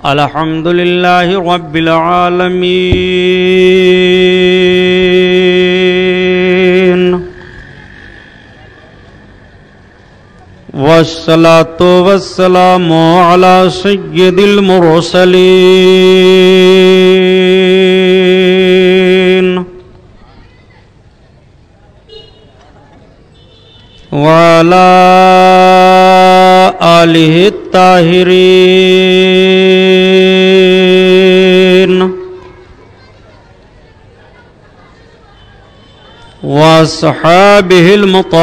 الحمد للہ رب العالمین والصلاة والسلام على سید المرسلین وعلى آلہ الطاہرین واصحابہ المطہرین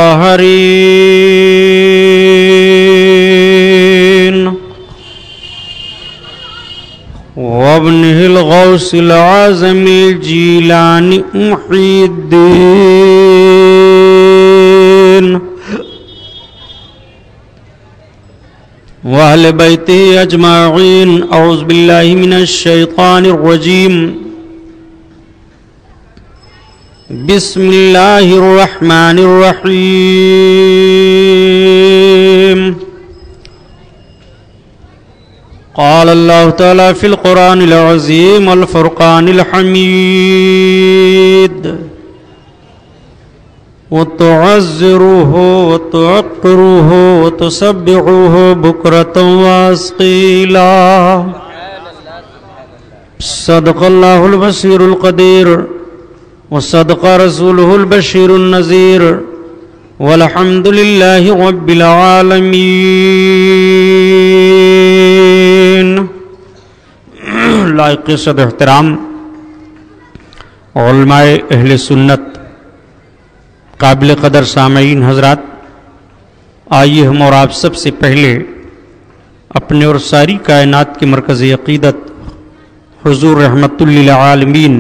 وابنہ الغوث العظم الجیلانی محی الدین وأهل بيته أجمعين. أعوذ بالله من الشيطان الرجيم. بسم الله الرحمن الرحيم. قال الله تعالى في القرآن العظيم والفرقان الحميد وتعزروه وتعقروه وتسبحوه بكرة وأصيلا. صدق الله البصير القدير وصدق رسوله البشير النذير والحمد لله رب العالمين. لائق صد احترام علماء اہل سنت، قابل قدر سامعین حضرات، آئیے ہم اور آپ سب سے پہلے اپنے اور ساری کائنات کے مرکز عقیدت حضور رحمت للعالمین،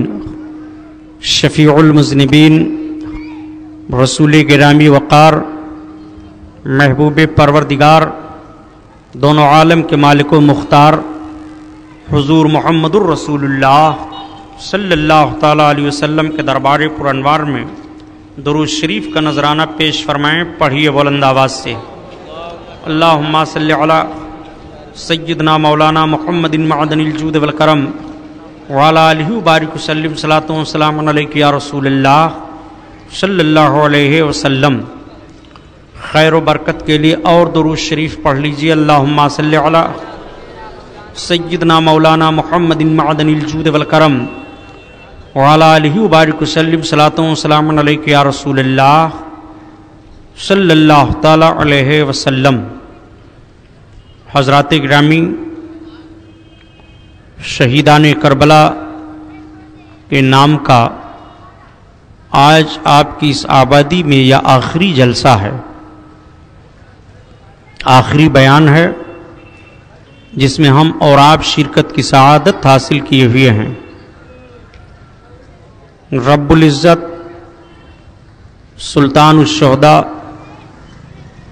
شفیع المذنبین، رسول گرامی وقار، محبوب پروردگار، دونوں عالم کے مالک و مختار حضور محمد الرسول اللہ صلی اللہ تعالیٰ علیہ وسلم کے دربار پر انوار میں درود شریف کا نذرانہ پیش فرمائیں. پڑھیے بلند آواز سے. اللہم صلی علی سیدنا مولانا محمد معدن الجود والکرم وعلی آلہ وبارک وسلم. صلاۃ و سلام علیک یا رسول اللہ صلی اللہ علیہ وسلم. خیر و برکت کے لیے اور درود شریف پڑھ لیجیے. اللہم صلی علی سیدنا مولانا محمد معدن الجود والکرم وعلی آلہ وبارک وسلم. صلاۃ و سلام علیک یا رسول اللہ صلی اللہ تعالی علیہ وسلم. حضرات گرامی، شہیدان کربلا کے نام کا آج آپ کی اس آبادی میں یہ آخری جلسہ ہے، آخری بیان ہے جس میں ہم اور آپ شرکت کی سعادت حاصل کیے ہوئے ہیں. رب العزت سلطان الشہداء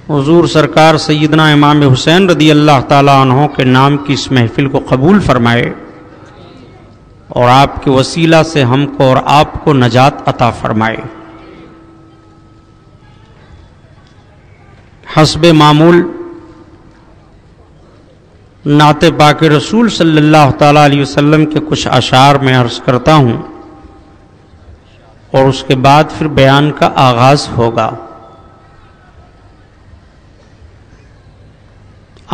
حضور سرکار سیدنا امام حسین رضی اللہ تعالیٰ عنہ کے نام کی اس محفل کو قبول فرمائے اور آپ کے وسیلہ سے ہم کو اور آپ کو نجات عطا فرمائے. حسب معمول نعت پاک رسول صلی اللہ تعالیٰ علیہ وسلم کے کچھ اشعار میں عرض کرتا ہوں اور اس کے بعد پھر بیان کا آغاز ہوگا.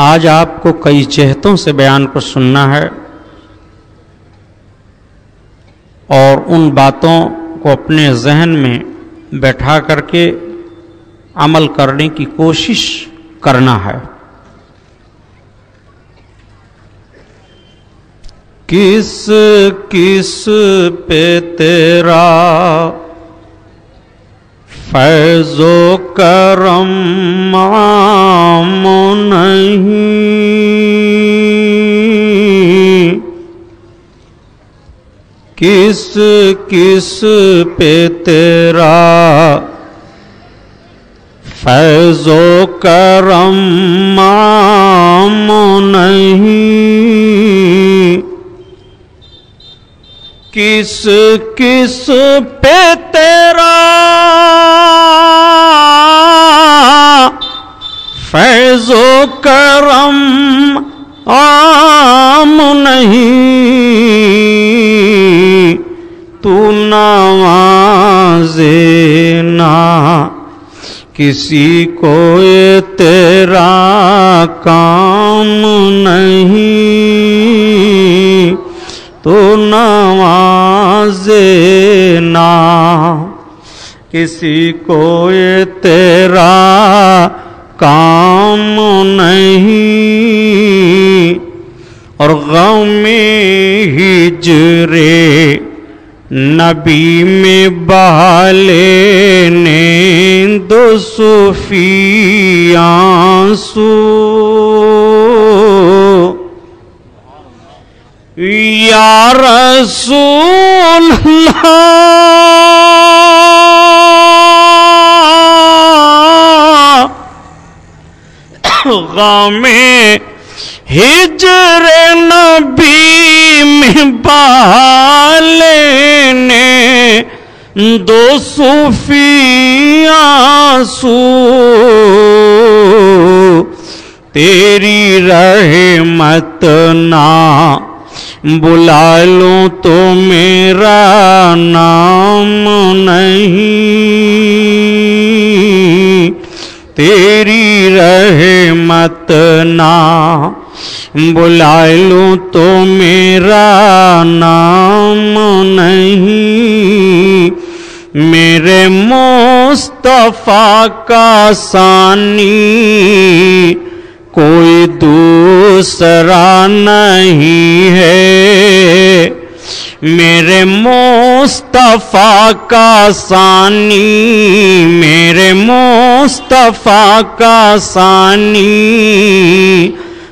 آج آپ کو کئی جہتوں سے بیان کو سننا ہے اور ان باتوں کو اپنے ذہن میں بیٹھا کر کے عمل کرنے کی کوشش کرنا ہے. کس کس پہ تیرا فیض و کرم عام نہیں، کس کس پہ تیرا فیض و کرم عام نہیں، کس کس پہ تیرا فیض و کرم عام کسی کو یہ تیرا کام نہیں تو نوازے نا، کسی کو یہ تیرا کام نہیں، اور غم ہجر نبی میں بہا لینے دو صوفی آنسو، یا رسول اللہ، غم ہجر نبی میں بہا لینے دو صوفی آنسو، تیری رحمت نہ بلا لوں تو میرا نام نہیں، تیری رحمت نہ بلا لوں تو میرا نام نہیں، میرے مصطفیٰ کا ثانی کوئی دوسرا نہیں ہے، میرے مصطفیٰ کا ثانی، میرے مصطفیٰ کا ثانی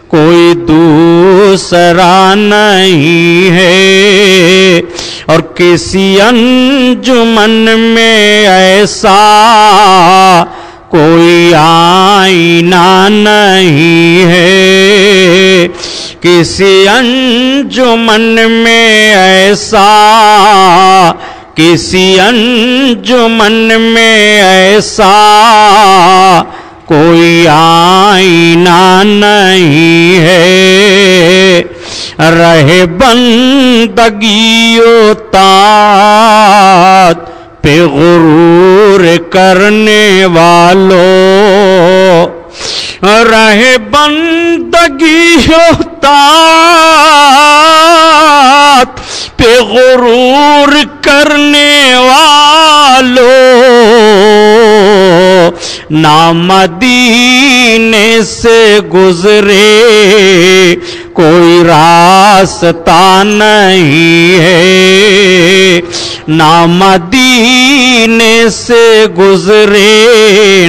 کوئی دوسرا نہیں ہے، اور کسی انجمن میں ایسا کوئی آئینہ نہیں ہے، کسی انجمن میں ایسا، کسی انجمن میں ایسا کوئی آئینہ نہیں ہے، رہے بندگی و طاعت پہ غرور کرنے والوں، رہے بندگی و طاعت پہ غرور کرنے والوں، نہ مدینے سے گزرے کوئی راستہ نہیں ہے، نہ مدینے سے گزرے،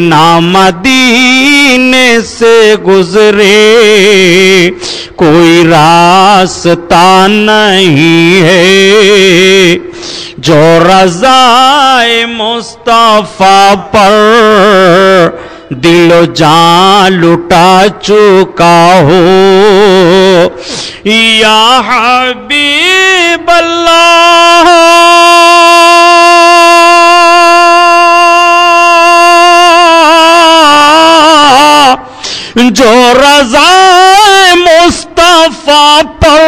نہ مدینے سے گزرے کوئی راستہ نہیں ہے، جو رضائے مصطفیٰ پر دل و جان لٹا چکا ہو، یا حبیب اللہ جو رضائے مصطفیٰ پر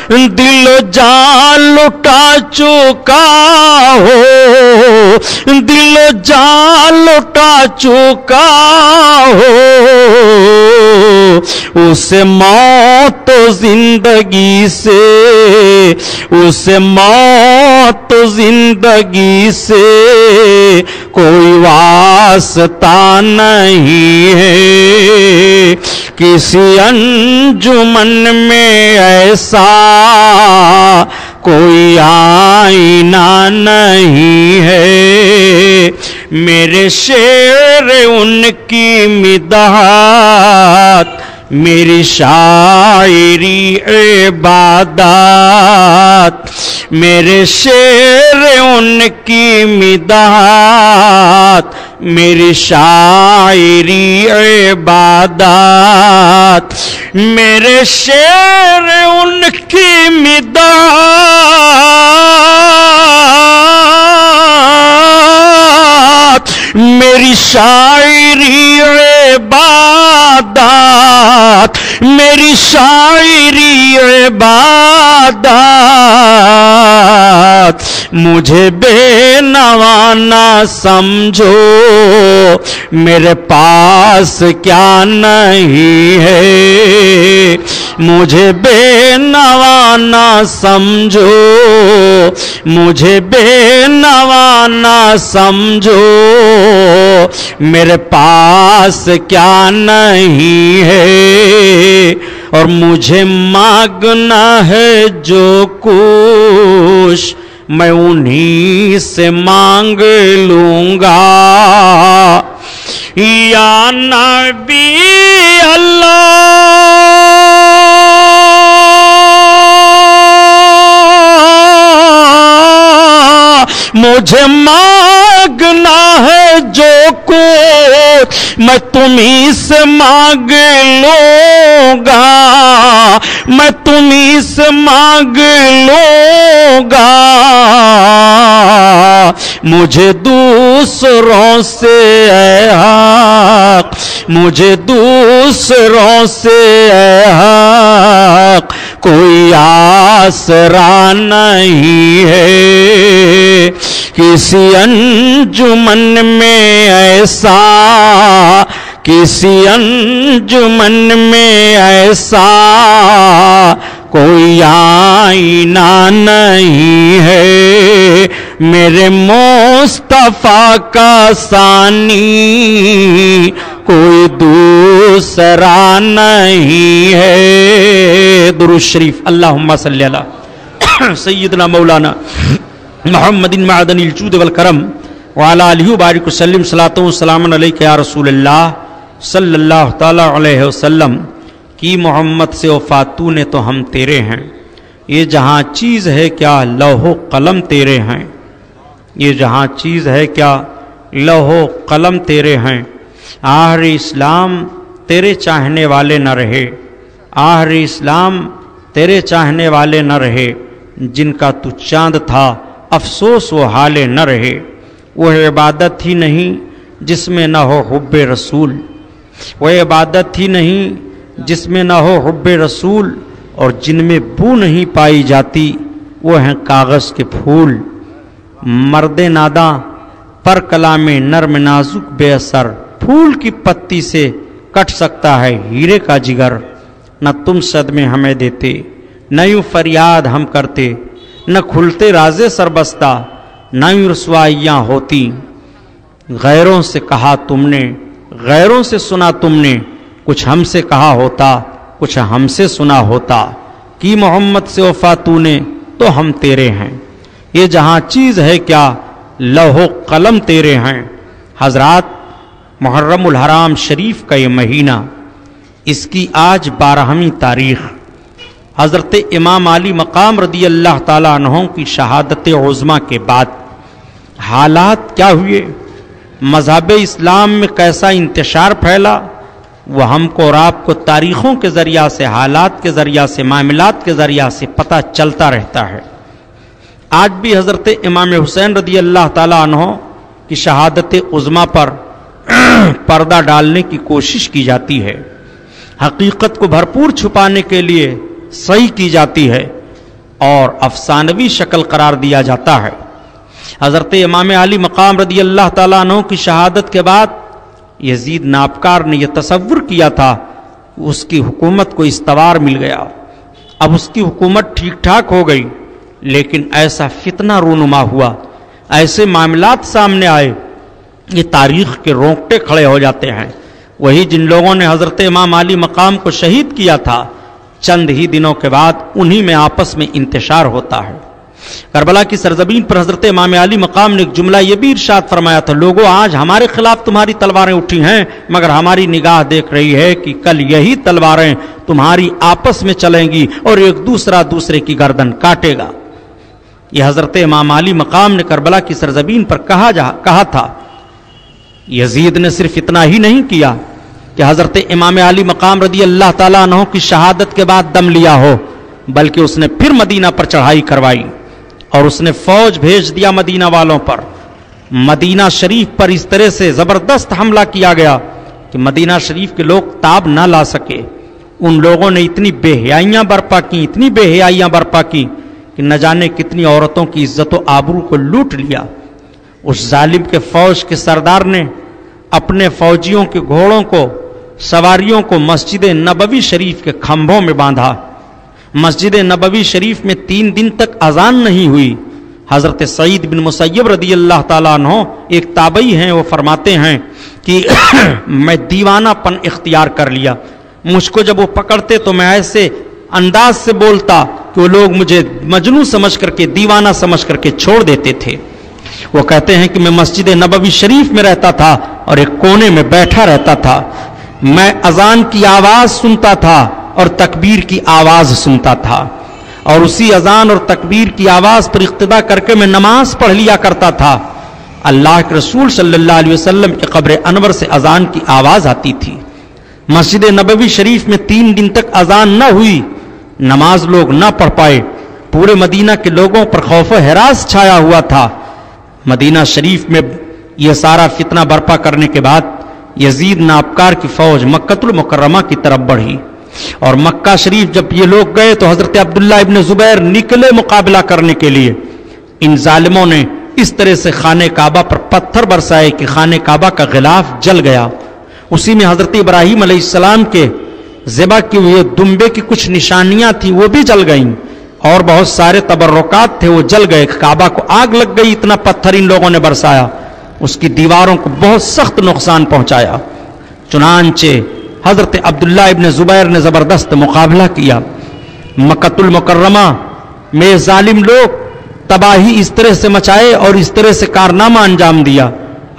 دل و جان لٹا چکا ہو، دل و جان لٹا چکا ہو، اسے موت و زندگی سے، اسے موت و زندگی سے کوئی واسطہ نہیں ہے، کسی انجمن میں ایسا کوئی آئینہ نہیں ہے، میرے شعر ان کی مدحات، میری شاعری عبادات، میرے شعر ان کی مدحات، میری شاعری عبادات، میرے شعر ان کی مدحات، میری شاعری عبادات، میری شاعری عبادات، مجھے بے نوا نہ سمجھو، میرے پاس کیا نہیں ہے، مجھے بے نوا نہ سمجھو، مجھے بے نوا نہ سمجھو، میرے پاس کیا نہیں ہے، اور مجھے مانگنا ہے جو کچھ میں انہی سے مانگ لوں گا۔ یا نبی اللہ مجھے مانگنا ہے جو کچھ میں تمہیں سے مانگ لوں گا، میں تمہیں سے مانگ لوں گا، مجھے دوسروں سے اے حق، مجھے دوسروں سے اے حق کوئی آسرا نہیں ہے، کسی انجمن میں ایسا، کسی انجمن میں ایسا کوئی آئینہ نہیں ہے، میرے مصطفیٰ کا ثانی کوئی دوسرا نہیں ہے۔ درود شریف اللہم صلی علی سیدنا مولانا محمد معدن الجود والکرم وعلی آلہ وبارک وسلم، صلاۃ و سلام علیک یا رسول اللہ صلی اللہ تعالی علیہ وسلم۔ کی محمد سے وفات تو نے تو ہم تیرے ہیں، یہ جہاں چیز ہے کیا لوح و قلم تیرے ہیں، یہ جہاں چیز ہے کیا لوح و قلم تیرے ہیں، آخر اسلام تیرے چاہنے والے نہ رہے، آخر اسلام تیرے چاہنے والے نہ رہے، جن کا تو چاند تھا افسوس و حالے نہ رہے، وہ عبادت ہی نہیں جس میں نہ ہو حب رسول، وہ عبادت ہی نہیں جس میں نہ ہو حب رسول، اور جن میں بو نہیں پائی جاتی وہ ہیں کاغذ کے پھول، مرد ناداں پر کلام نرم نازک بے اثر، پھول کی پتی سے کٹ سکتا ہے ہیرے کا جگر، نہ تم صدمے ہمیں دیتے، نہ یوں فریاد ہم کرتے، نہ کھلتے رازے سربستہ، نہ یوں رسوائیاں ہوتی، غیروں سے کہا تم نے، غیروں سے سنا تم نے، کچھ ہم سے کہا ہوتا، کچھ ہم سے سنا ہوتا، کی محمد سے وفات تو نے تو ہم تیرے ہیں، یہ جہاں چیز ہے کیا لوح و قلم تیرے ہیں۔ حضرات، محرم الحرام شریف کا یہ مہینہ، اس کی آج 12ویں تاریخ، حضرت امام علی مقام رضی اللہ تعالیٰ عنہ کی شہادت عظمیٰ کے بعد حالات کیا ہوئے، مذہب اسلام میں کیسا انتشار پھیلا، وہ ہم کو اور آپ کو تاریخوں کے ذریعہ سے، حالات کے ذریعہ سے، معاملات کے ذریعہ سے پتہ چلتا رہتا ہے۔ آج بھی حضرت امام حسین رضی اللہ تعالیٰ عنہ کی شہادت عظمیٰ پر پردہ ڈالنے کی کوشش کی جاتی ہے، حقیقت کو بھرپور چھپانے کے لیے صحیح کی جاتی ہے اور افسانوی شکل قرار دیا جاتا ہے۔ حضرت امام علی مقام رضی اللہ تعالیٰ عنہ کی شہادت کے بعد یزید نابکار نے یہ تصور کیا تھا اس کی حکومت کو استوار مل گیا، اب اس کی حکومت ٹھیک ٹھاک ہو گئی، لیکن ایسا فتنہ رونما ہوا، ایسے معاملات سامنے آئے، یہ تاریخ کے رونگٹے کھڑے ہو جاتے ہیں۔ وہی جن لوگوں نے حضرت امام علی مقام کو شہید کیا تھا، چند ہی دنوں کے بعد انہی میں آپس میں انتشار ہوتا ہے۔ کربلا کی سرزمین پر حضرت امام علی مقام نے ایک جملہ یہ بھی ارشاد فرمایا تھا، لوگوں آج ہمارے خلاف تمہاری تلواریں اٹھی ہیں، مگر ہماری نگاہ دیکھ رہی ہے کہ کل یہی تلواریں تمہاری آپس میں چلیں گی اور ایک دوسرا دوسرے کی گردن کاٹے گا۔ یہ حضرت امام علی مقام نے کربلا کی سرزمین پر کہا تھا۔ یزید نے صرف اتنا ہی نہیں کیا کہ حضرت امام علی مقام رضی اللہ تعالیٰ عنہ کی شہادت کے بعد دم لیا ہو، بلکہ اس نے پھر مدینہ پر چڑھائی کروائی اور اس نے فوج بھیج دیا مدینہ والوں پر۔ مدینہ شریف پر اس طرح سے زبردست حملہ کیا گیا کہ مدینہ شریف کے لوگ تاب نہ لا سکے۔ ان لوگوں نے اتنی بے حیائیاں برپا کی، اتنی بے حیائیاں برپا کی کہ کہ نہ جانے کتنی عورتوں کی عزت و آبرو کو لوٹ لیا۔ اس ظالم کے فوج کے سردار نے اپنے فوجیوں کے گھوڑوں کو، سواریوں کو مسجد نبوی شریف کے کھمبوں میں باندھا۔ مسجد نبوی شریف میں 3 دن تک اذان نہیں ہوئی۔ حضرت سعید بن مسیب رضی اللہ تعالیٰ عنہ ایک تابعی ہیں، وہ فرماتے ہیں کہ میں دیوانہ پن اختیار کر لیا۔ مجھ کو جب وہ پکڑتے تو میں ایسے انداز سے بولتا کہ وہ لوگ مجھے مجنون سمجھ کر کے، دیوانہ سمجھ کر کے چھوڑ دیتے تھے۔ وہ کہتے ہیں کہ میں مسجد نبوی شریف میں رہتا تھا اور ایک کونے میں بیٹھا رہتا تھا۔ میں اذان کی آواز سنتا تھا اور تکبیر کی آواز سنتا تھا، اور اسی اذان اور تکبیر کی آواز پر اقتدا کر کے میں نماز پڑھ لیا کرتا تھا۔ اللہ کے رسول صلی اللہ علیہ وسلم کے قبر انور سے اذان کی آواز آتی تھی۔ مسجد نبوی شریف میں 3 دن تک اذان نہ ہوئی، نماز لوگ نہ پڑھ پائے۔ پورے مدینہ کے لوگوں پر خوف و ہراس چھایا ہوا تھا۔ مدینہ شریف میں یہ سارا فتنہ برپا کرنے کے بعد یزید نابکار کی فوج مکۃ المکرمہ کی طرف بڑھی، اور مکہ شریف جب یہ لوگ گئے تو حضرت عبداللہ ابن زبیر نکلے مقابلہ کرنے کے لیے۔ ان ظالموں نے اس طرح سے خانہ کعبہ پر پتھر برسائے کہ خانہ کعبہ کا غلاف جل گیا۔ اسی میں حضرت ابراہیم علیہ السلام کے ذبح کی ہوئے دمبے کی کچھ نشانیاں تھیں، وہ بھی جل گئیں، اور بہت سارے تبرکات تھے، وہ جل گئے۔ کعبہ کو آگ لگ گئی، اتنا پتھر ان لوگوں نے برسایا، اس کی دیواروں کو بہت سخت نقصان پہنچایا۔ چنانچہ حضرت عبداللہ ابن زبیر نے زبردست مقابلہ کیا۔ مکۃ المکرمہ میں ظالم لوگ تباہی اس طرح سے مچائے اور اس طرح سے کارنامہ انجام دیا۔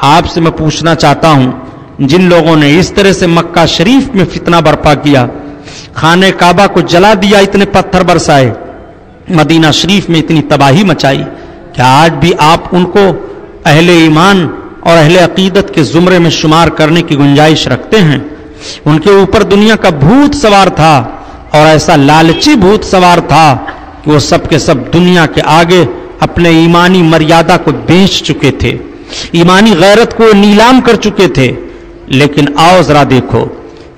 آپ سے میں پوچھنا چاہتا ہوں، جن لوگوں نے اس طرح سے مکہ شریف میں فتنہ برپا کیا، خانہ کعبہ کو جلا دیا، اتنے پتھر برسائے، مدینہ شریف میں اتنی تباہی مچائی، کیا آج بھی آپ ان کو اہل ایمان اور اہل عقیدت کے زمرے میں شمار کرنے کی گنجائش رکھتے ہیں؟ ان کے اوپر دنیا کا بھوت سوار تھا، اور ایسا لالچی بھوت سوار تھا کہ وہ سب کے سب دنیا کے آگے اپنے ایمانی مریادہ کو بیچ چکے تھے، ایمانی غیرت کو نیلام کر چکے تھے۔ لیکن آؤ ذرا دیکھو،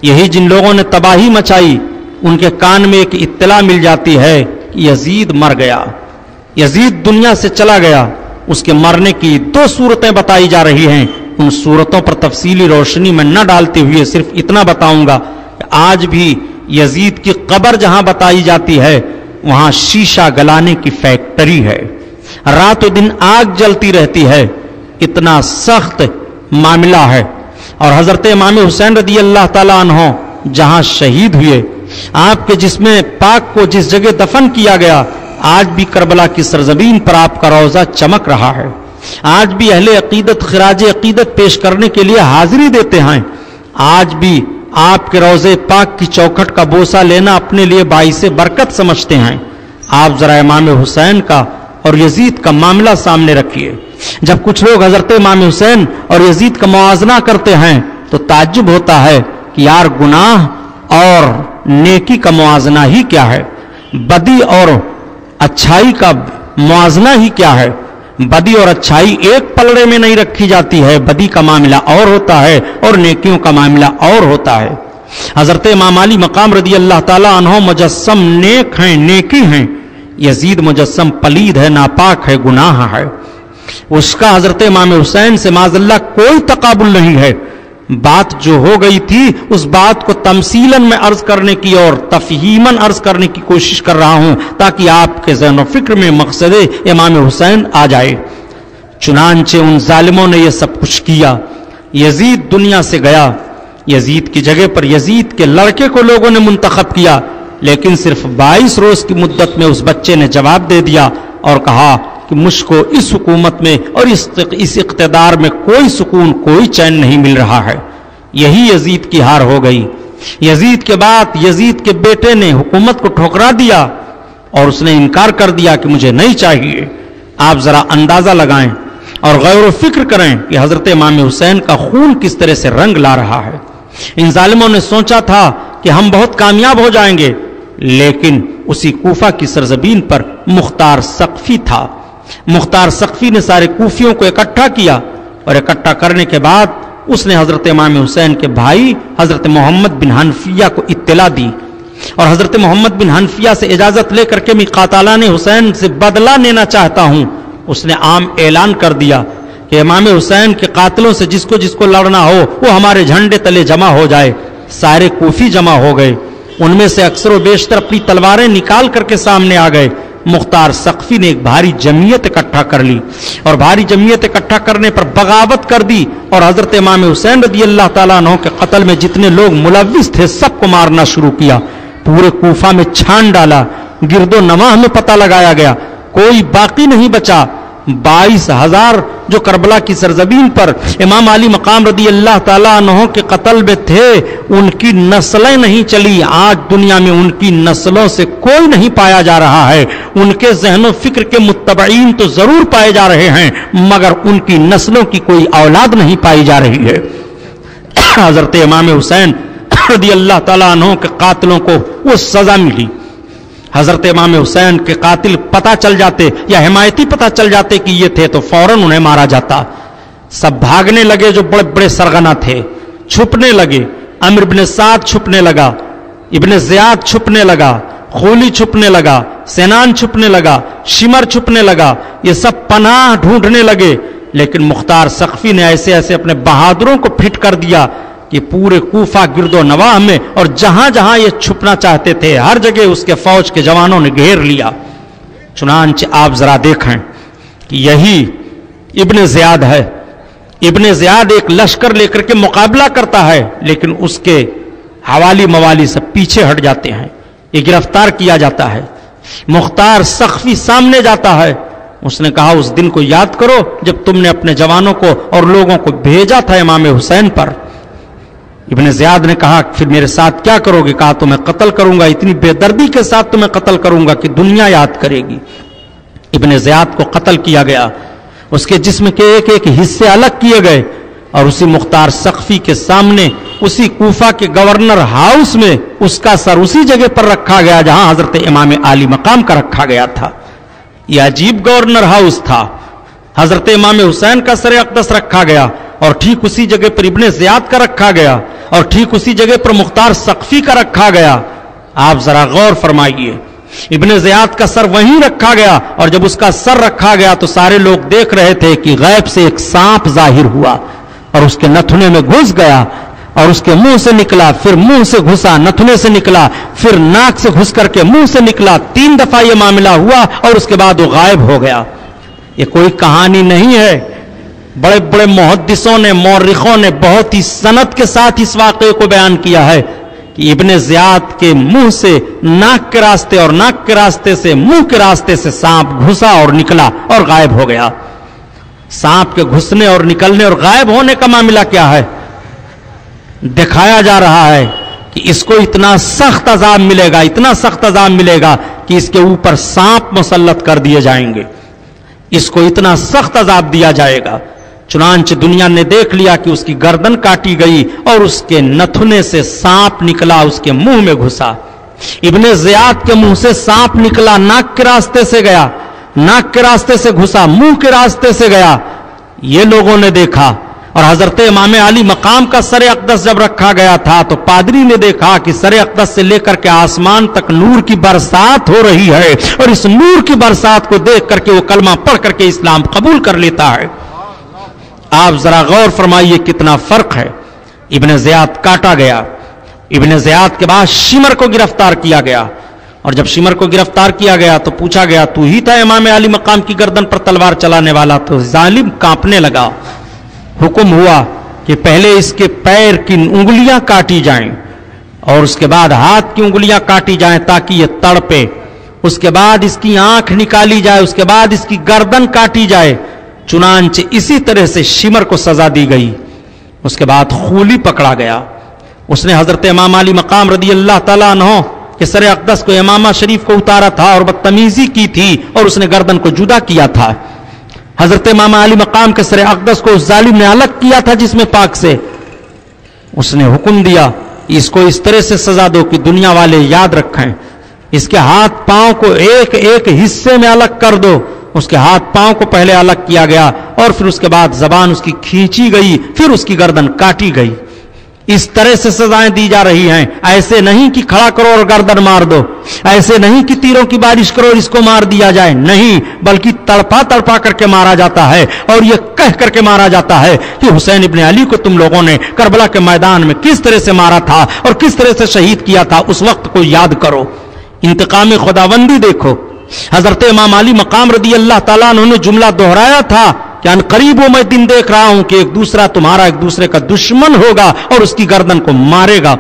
یہی جن لوگوں نے تباہی مچائی، ان کے کان میں ایک اطلاع مل جاتی ہے کہ یزید مر گیا، یزید دنیا سے چلا گیا۔ اس کے مرنے کی 2 صورتیں بتائی جا رہی ہیں۔ ان صورتوں پر تفصیلی روشنی میں نہ ڈالتے ہوئے صرف اتنا بتاؤں گا کہ آج بھی یزید کی قبر جہاں بتائی جاتی ہے، وہاں شیشہ گلانے کی فیکٹری ہے، رات و دن آگ جلتی رہتی ہے، اتنا سخت معاملہ ہے۔ اور حضرت امام حسین رضی اللہ تعالیٰ عنہ جہاں شہید ہوئے، آپ کے جسم پاک کو جس جگہ دفن کیا گیا، آج بھی کربلا کی سرزمین پر آپ کا روضہ چمک رہا ہے۔ آج بھی اہل عقیدت خراج عقیدت پیش کرنے کے لیے حاضری دیتے ہیں۔ آج بھی آپ کے روضے پاک کی چوکھٹ کا بوسہ لینا اپنے لیے باعث برکت سمجھتے ہیں۔ آپ ذرا امام حسین کا اور یزید کا معاملہ سامنے رکھیے۔ جب کچھ لوگ حضرت امام حسین اور یزید کا موازنہ کرتے ہیں تو تعجب ہوتا ہے کہ یار گناہ اور نیکی کا موازنہ ہی کیا ہے، بدی اور اچھائی کا موازنہ ہی کیا ہے۔ بدی اور اچھائی ایک پلڑے میں نہیں رکھی جاتی ہے، بدی کا معاملہ اور ہوتا ہے اور نیکیوں کا معاملہ اور ہوتا ہے۔ حضرت امام علی مقام رضی اللہ تعالیٰ عنہ مجسم نیک ہیں، نیکی ہیں، یزید مجسم پلید ہے، ناپاک ہے، گناہ ہے۔ اس کا حضرت امام حسین سے معاذ اللہ کوئی تقابل نہیں ہے۔ بات جو ہو گئی تھی اس بات کو تمثیلاً میں عرض کرنے کی اور تفہیماً عرض کرنے کی کوشش کر رہا ہوں تاکہ آپ کے ذہن و فکر میں مقصد امام حسین آ جائے۔ چنانچہ ان ظالموں نے یہ سب کچھ کیا، یزید دنیا سے گیا، یزید کی جگہ پر یزید کے لڑکے کو لوگوں نے منتخب کیا، لیکن صرف 22 روز کی مدت میں اس بچے نے جواب دے دیا اور کہا کہ مجھ کو اس حکومت میں اور اس اقتدار میں کوئی سکون، کوئی چین نہیں مل رہا ہے۔ یہی یزید کی ہار ہو گئی۔ یزید کے بعد یزید کے بیٹے نے حکومت کو ٹھکرا دیا اور اس نے انکار کر دیا کہ مجھے نہیں چاہیے۔ آپ ذرا اندازہ لگائیں اور غور و فکر کریں کہ حضرت امام حسین کا خون کس طرح سے رنگ لا رہا ہے۔ ان ظالموں نے سوچا تھا کہ ہم بہت کامیاب ہو جائیں گے، لیکن اسی کوفہ کی سرزمین پر مختار ثقفی تھا۔ مختار ثقفی نے سارے کوفیوں کو اکٹھا کیا اور اکٹھا کرنے کے بعد اس نے حضرت امام حسین کے بھائی حضرت محمد بن حنفیہ کو اطلاع دی اور حضرت محمد بن حنفیہ سے اجازت لے کر کے میں قاتلان حسین سے بدلہ لینا چاہتا ہوں. اس نے عام اعلان کر دیا کہ امام حسین کے قاتلوں سے جس کو لڑنا ہو وہ ہمارے جھنڈے تلے جمع ہو جائے. سارے کوفی جمع ہو گئے. ان میں سے اکثر و بیشتر اپنی تلواریں نکال کر کے سامنے آ گئے. مختار سقفی نے ایک بھاری جمعیت اکٹھا کر لی اور بھاری جمعیت اکٹھا کرنے پر بغاوت کر دی اور حضرت امام حسین رضی اللہ تعالیٰ عنہ کے قتل میں جتنے لوگ ملوث تھے سب کو مارنا شروع کیا. پورے کوفہ میں چھان ڈالا. گرد و نواح میں پتہ لگایا گیا, کوئی باقی نہیں بچا. 22,000 جو کربلا کی سرزمین پر امام علی مقام رضی اللہ تعالیٰ عنہ کے قتل میں تھے ان کی نسلیں نہیں چلی. آج دنیا میں ان کی نسلوں سے کوئی نہیں پایا جا رہا ہے. ان کے ذہن و فکر کے متبعین تو ضرور پائے جا رہے ہیں مگر ان کی نسلوں کی کوئی اولاد نہیں پائی جا رہی ہے. حضرت امام حسین رضی اللہ تعالیٰ عنہ کے قاتلوں کو وہ سزا ملی. حضرت امام حسین کے قاتل پتہ چل جاتے یا حمایتی پتہ چل جاتے کہ یہ تھے تو فوراً انہیں مارا جاتا. سب بھاگنے لگے جو بڑے بڑے سرغنہ تھے, چھپنے لگے. عمرو بن سعد چھپنے لگا, ابن زیاد چھپنے لگا, خولی چھپنے لگا, سنان چھپنے لگا, شمر چھپنے لگا. یہ سب پناہ ڈھونڈنے لگے. لیکن مختار سقفی نے ایسے ایسے اپنے بہادروں کو پھٹ کر دیا کہ پورے کوفہ گرد و نواح میں اور جہاں جہاں یہ چھپنا چاہتے تھے ہر جگہ اس کے فوج کے جوانوں نے گھیر لیا. چنانچہ آپ ذرا دیکھیں کہ یہی ابن زیاد ہے. ابن زیاد ایک لشکر لے کر کے مقابلہ کرتا ہے لیکن اس کے حوالی موالی سب پیچھے ہٹ جاتے ہیں. یہ گرفتار کیا جاتا ہے. مختار سقفی سامنے جاتا ہے. اس نے کہا اس دن کو یاد کرو جب تم نے اپنے جوانوں کو اور لوگوں کو بھیجا تھا امام حسین پر. ابن زیاد نے کہا پھر میرے ساتھ کیا کرو گے؟ کہا تو میں قتل کروں گا, اتنی بے دردی کے ساتھ تو میں قتل کروں گا کہ دنیا یاد کرے گی. ابن زیاد کو قتل کیا گیا. اس کے جسم کے ایک ایک حصے الگ کیے گئے اور اسی مختار سقفی کے سامنے اسی کوفہ کے گورنر ہاؤس میں اس کا سر اسی جگہ پر رکھا گیا جہاں حضرت امام علی مقام کا رکھا گیا تھا. یہ عجیب گورنر ہاؤس تھا. حضرت امام حسین کا سر اقدس رکھا گیا اور ٹھیک اسی جگہ پر ابن زیاد کا رکھا گیا اور ٹھیک اسی جگہ پر مختار سقفی کا رکھا گیا. آپ ذرا غور فرمائیے, ابن زیاد کا سر وہیں رکھا گیا اور جب اس کا سر رکھا گیا تو سارے لوگ دیکھ رہے تھے کہ غیب سے ایک سانپ ظاہر ہوا اور اس کے نتھنے میں گھس گیا اور اس کے منہ سے نکلا, پھر منہ سے گھسا, نتھنے سے نکلا, پھر ناک سے گھس کر کے منہ سے نکلا. 3 دفعہ یہ معاملہ ہوا اور اس کے بعد وہ غائب ہو گیا. یہ کوئی کہانی نہیں ہے. بڑے بڑے محدثوں نے, مورخوں نے بہت ہی سند کے ساتھ اس واقعے کو بیان کیا ہے کہ ابن زیاد کے منہ سے ناک کے راستے اور ناک کے راستے سے منہ کے راستے سے سانپ گھسا اور نکلا اور غائب ہو گیا. سانپ کے گھسنے اور نکلنے اور غائب ہونے کا معاملہ کیا ہے؟ دکھایا جا رہا ہے کہ اس کو اتنا سخت عذاب ملے گا, اتنا سخت عذاب ملے گا کہ اس کے اوپر سانپ مسلط کر دیے جائیں گے. اس کو اتنا سخت عذاب دیا جائے گا. چنانچہ دنیا نے دیکھ لیا کہ اس کی گردن کاٹی گئی اور اس کے نتھنے سے سانپ نکلا, اس کے منہ میں گھسا. ابن زیاد کے منہ سے سانپ نکلا, ناک کے راستے سے گیا, ناک کے راستے سے گھسا, منہ کے راستے سے گیا. یہ لوگوں نے دیکھا. اور حضرت امام علی مقام کا سر اقدس جب رکھا گیا تھا تو پادری نے دیکھا کہ سر اقدس سے لے کر کے آسمان تک نور کی برسات ہو رہی ہے اور اس نور کی برسات کو دیکھ کر کے وہ کلمہ پڑھ کر کے اسلام قبول کر لیتا ہے. آپ ذرا غور فرمائیے کتنا فرق ہے. ابن زیاد کاٹا گیا. ابن زیاد کے بعد شمر کو گرفتار کیا گیا اور جب شمر کو گرفتار کیا گیا تو پوچھا گیا تو ہی تھا امام علی مقام کی گردن پر تلوار چلانے والا؟ تو ظالم کانپنے لگا. حکم ہوا کہ پہلے اس کے پیر کی انگلیاں کاٹی جائیں اور اس کے بعد ہاتھ کی انگلیاں کاٹی جائیں تاکہ یہ تڑپے. اس کے بعد اس کی آنکھ نکالی جائے, اس کے بعد اس کی گردن کاٹی جائے. چنانچہ اسی طرح سے شمر کو سزا دی گئی. اس کے بعد خولی پکڑا گیا. اس نے حضرت امام علی مقام رضی اللہ تعالیٰ عنہ کے سر اقدس کو امامہ شریف کو اتارا تھا اور بدتمیزی کی تھی اور اس نے گردن کو جدا کیا تھا. حضرت امام علی مقام کے سر اقدس کو اس ظالم نے الگ کیا تھا جسم پاک سے. اس نے حکم دیا اس کو اس طرح سے سزا دو کہ دنیا والے یاد رکھیں. اس کے ہاتھ پاؤں کو ایک ایک حصے میں الگ کر دو. اس کے ہاتھ پاؤں کو پہلے الگ کیا گیا اور پھر اس کے بعد زبان اس کی کھینچی گئی, پھر اس کی گردن کاٹی گئی. इस तरह से सजाएं दी जा रही हैं। ऐसे नहीं कि खड़ा करो और गर्दन मार दो, ऐसे नहीं कि तीरों की बारिश करो और इसको मार दिया जाए, नहीं, बल्कि तड़पा तड़पा करके मारा जाता है और यह कह करके मारा जाता है कि हुसैन इब्ने अली को तुम लोगों ने करबला के मैदान में किस तरह से मारा था और किस तरह से शहीद किया था, उस वक्त को याद करो। इंतकाम खुदाबंदी देखो। हजरत इमाम अली मकाम रदी अल्लाह ताला उन्होंने जुमला दोहराया था कि अनकरीब मैं दिन देख रहा हूं कि एक दूसरा तुम्हारा एक दूसरे का दुश्मन होगा और उसकी गर्दन को मारेगा।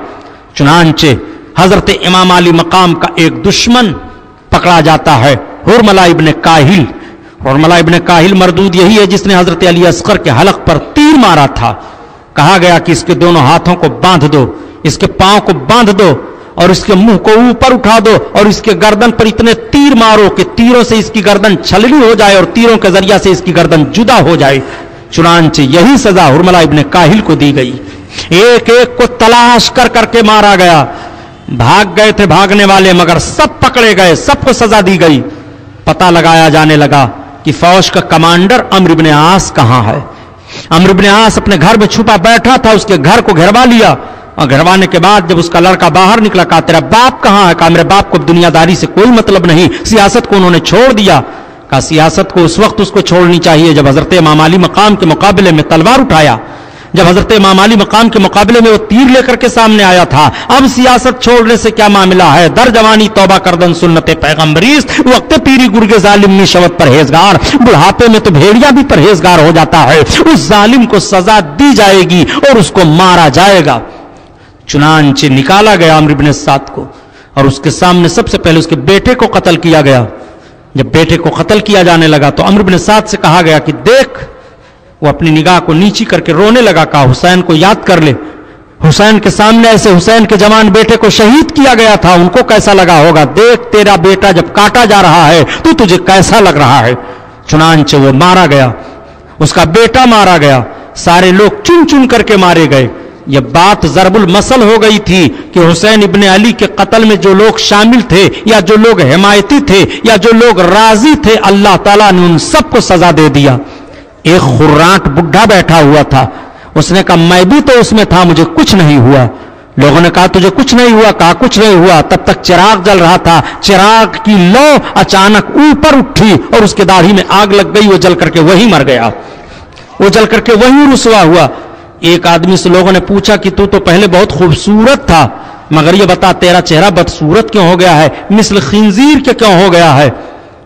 चुनांचे हजरत इमाम अली मकाम का एक दुश्मन पकड़ा जाता है, हुरमला इब्ने काहिल। हुरमला इब्ने काहिल मरदूद यही है जिसने हजरत अली असगर के हलक पर तीर मारा था। कहा गया कि इसके दोनों हाथों को बांध दो, इसके पांव को बांध दो और इसके मुंह को ऊपर उठा दो और इसके गर्दन पर इतने तीर मारो कि तीरों से इसकी गर्दन छलनी हो जाए और तीरों के जरिया से इसकी गर्दन जुदा हो जाए। चुनांचे यही सजा हुरमला इब्ने काहिल को दी गई। एक एक को तलाश कर करके मारा गया। भाग गए थे भागने वाले, मगर सब पकड़े गए, सबको सजा दी गई। पता लगाया जाने लगा कि फौज का कमांडर अम्र इब्ने आस कहां है। अम्र इब्ने आस अपने घर में छुपा बैठा था, उसके घर को घेरवा लिया और घेरवाने के बाद जब उसका लड़का बाहर निकला, कहा तेरा बाप कहां है? कहा मेरे बाप को दुनियादारी से कोई मतलब नहीं, सियासत को उन्होंने छोड़ दिया। कहा सियासत को उस वक्त उसको छोड़नी चाहिए जब हजरत इमाम अली मकाम के मुकाबले में तलवार उठाया, जब हजरत इमाम अली मकाम के मुकाबले में वो तीर लेकर के सामने आया था। अब सियासत छोड़ने से क्या मामला है? दर जवानी तौबा करदन सुन्नत पैगंबरीस, वक्त पीरी गुर्गे जालिम निशवत परहेजगार। बुढ़ापे में तो भेड़िया भी परहेजगार हो जाता है। उस जालिम को सजा दी जाएगी और उसको मारा जाएगा। चुनांचे निकाला गया अम्र इब्ने साद को और उसके सामने सबसे पहले उसके बेटे को कत्ल किया गया। जब बेटे को कत्ल किया जाने लगा तो अम्र इब्ने साद से कहा गया कि देख, वो अपनी निगाह को नीची करके रोने लगा। कहा हुसैन को याद कर ले, हुसैन के सामने ऐसे हुसैन के जवान बेटे को शहीद किया गया था, उनको कैसा लगा होगा। देख तेरा बेटा जब काटा जा रहा है तो तुझे कैसा लग रहा है। चुनांचे वो मारा गया, उसका बेटा मारा गया, सारे लोग चुन चुन करके मारे गए। यह बात ज़रबुल मसल हो गई थी कि हुसैन इब्ने अली के कत्ल में जो लोग शामिल थे या जो लोग हिमायती थे या जो लोग राजी थे, अल्लाह ताला ने उन सबको सजा दे दिया। एक खुर्राट बुढ़ा बैठा हुआ था, उसने कहा मैं भी तो उसमें था, मुझे कुछ नहीं हुआ। लोगों ने कहा तुझे कुछ नहीं हुआ? कहा कुछ नहीं हुआ। तब तक चिराग जल रहा था, चिराग की लौ अचानक ऊपर उठी और उसके दाढ़ी में आग लग गई, वो जल करके वहीं मर गया, वो जल करके वहीं रुसवा हुआ। एक आदमी से लोगों ने पूछा कि तू तो पहले बहुत खूबसूरत था, मगर ये बता तेरा चेहरा बदसूरत क्यों हो गया है, मिस्ल खिंजीर के क्यों हो गया है?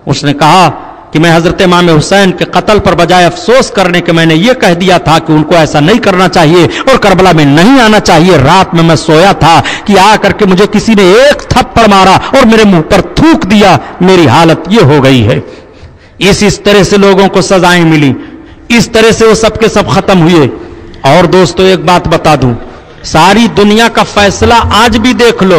उसने कहा कि मैं हजरत इमाम हुसैन के कत्ल पर बजाय अफसोस करने के मैंने ये कह दिया था कि उनको ऐसा नहीं करना चाहिए और करबला में नहीं आना चाहिए। रात में मैं सोया था कि आ करके मुझे किसी ने एक थप्पड़ मारा और मेरे मुंह पर थूक दिया, मेरी हालत ये हो गई है। इस तरह से लोगों को सजाएं मिली, इस तरह से वो सबके सब खत्म हुए। और दोस्तों एक बात बता दूं, सारी दुनिया का फैसला आज भी देख लो,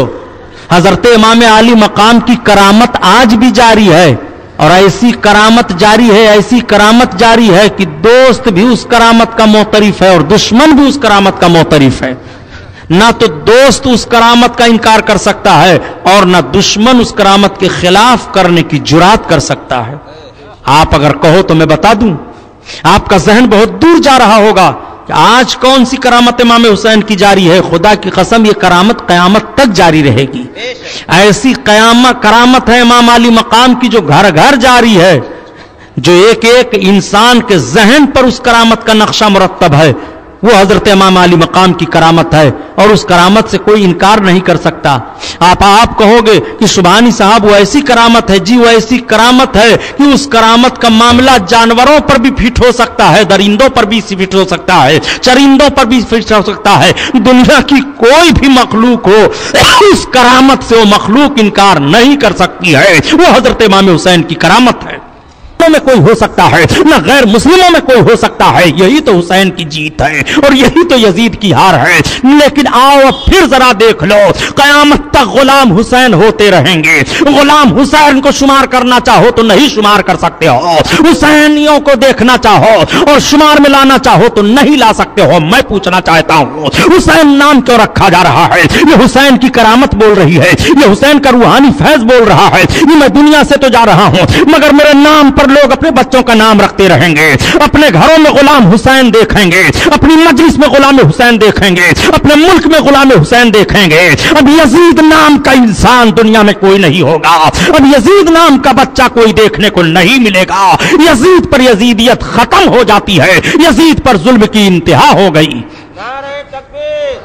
हजरत इमाम अली मकाम की करामत आज भी जारी है और ऐसी करामत जारी है, ऐसी करामत जारी है कि दोस्त भी उस करामत का मोतरिफ है और दुश्मन भी उस करामत का मोतरिफ है। ना तो दोस्त उस करामत का इनकार कर सकता है और ना दुश्मन उस करामत के खिलाफ करने की जुरात कर सकता है। आप अगर कहो तो मैं बता दूं, आपका जहन बहुत दूर जा रहा होगा कि आज कौन सी करामत इमाम हुसैन की जारी है। खुदा की कसम ये करामत कयामत तक जारी रहेगी। ऐसी करामत है इमाम अली मकाम की जो घर घर जारी है, जो एक एक इंसान के जहन पर उस करामत का नक्शा मुरतब है। वो हजरत इमाम अली मकाम की करामत है और उस करामत से कोई इनकार नहीं कर सकता। आप कहोगे कि सुबहानी साहब वो ऐसी करामत है, जी वो ऐसी करामत है कि उस करामत का मामला जानवरों पर भी फिट हो सकता है, दरिंदों पर भी फिट हो सकता है, चरिंदों पर भी फिट हो सकता है। दुनिया की कोई भी मखलूक हो, उस करामत से वो मखलूक इनकार नहीं कर सकती है। वो हजरत इमाम हुसैन की करामत है। में कोई हो सकता है ना गैर मुस्लिमों में कोई हो सकता है। यही तो हुसैन की जीत है और यही तो यजीद की हार है। लेकिन आओ अब फिर जरा देख लो, कयामत तक गुलाम हुसैन होते रहेंगे। गुलाम हुसैन को शुमार करना चाहो तो नहीं शुमार कर सकते हो, हुसैनियों को देखना चाहो और शुमार में लाना चाहो तो नहीं ला सकते हो। मैं पूछना चाहता हूं, हुसैन नाम क्यों रखा जा रहा है? ये हुसैन की करामत बोल रही है, ये हुसैन का रूहानी फैज बोल रहा है। ये मैं दुनिया से तो जा रहा हूं मगर मेरे नाम पर पर लोग अपने बच्चों का नाम रखते रहेंगे, अपने घरों में गुलाम हुसैन देखेंगे, अपनी मजलिस में गुलाम हुसैन देखेंगे, अपने मुल्क में गुलाम हुसैन देखेंगे। अब यजीद नाम का इंसान दुनिया में कोई नहीं होगा, अब यजीद नाम का बच्चा कोई देखने को नहीं मिलेगा। यजीद पर यजीदियत खत्म हो जाती है, यजीद पर जुल्म की इंतहा हो गई। नारे तकबीर,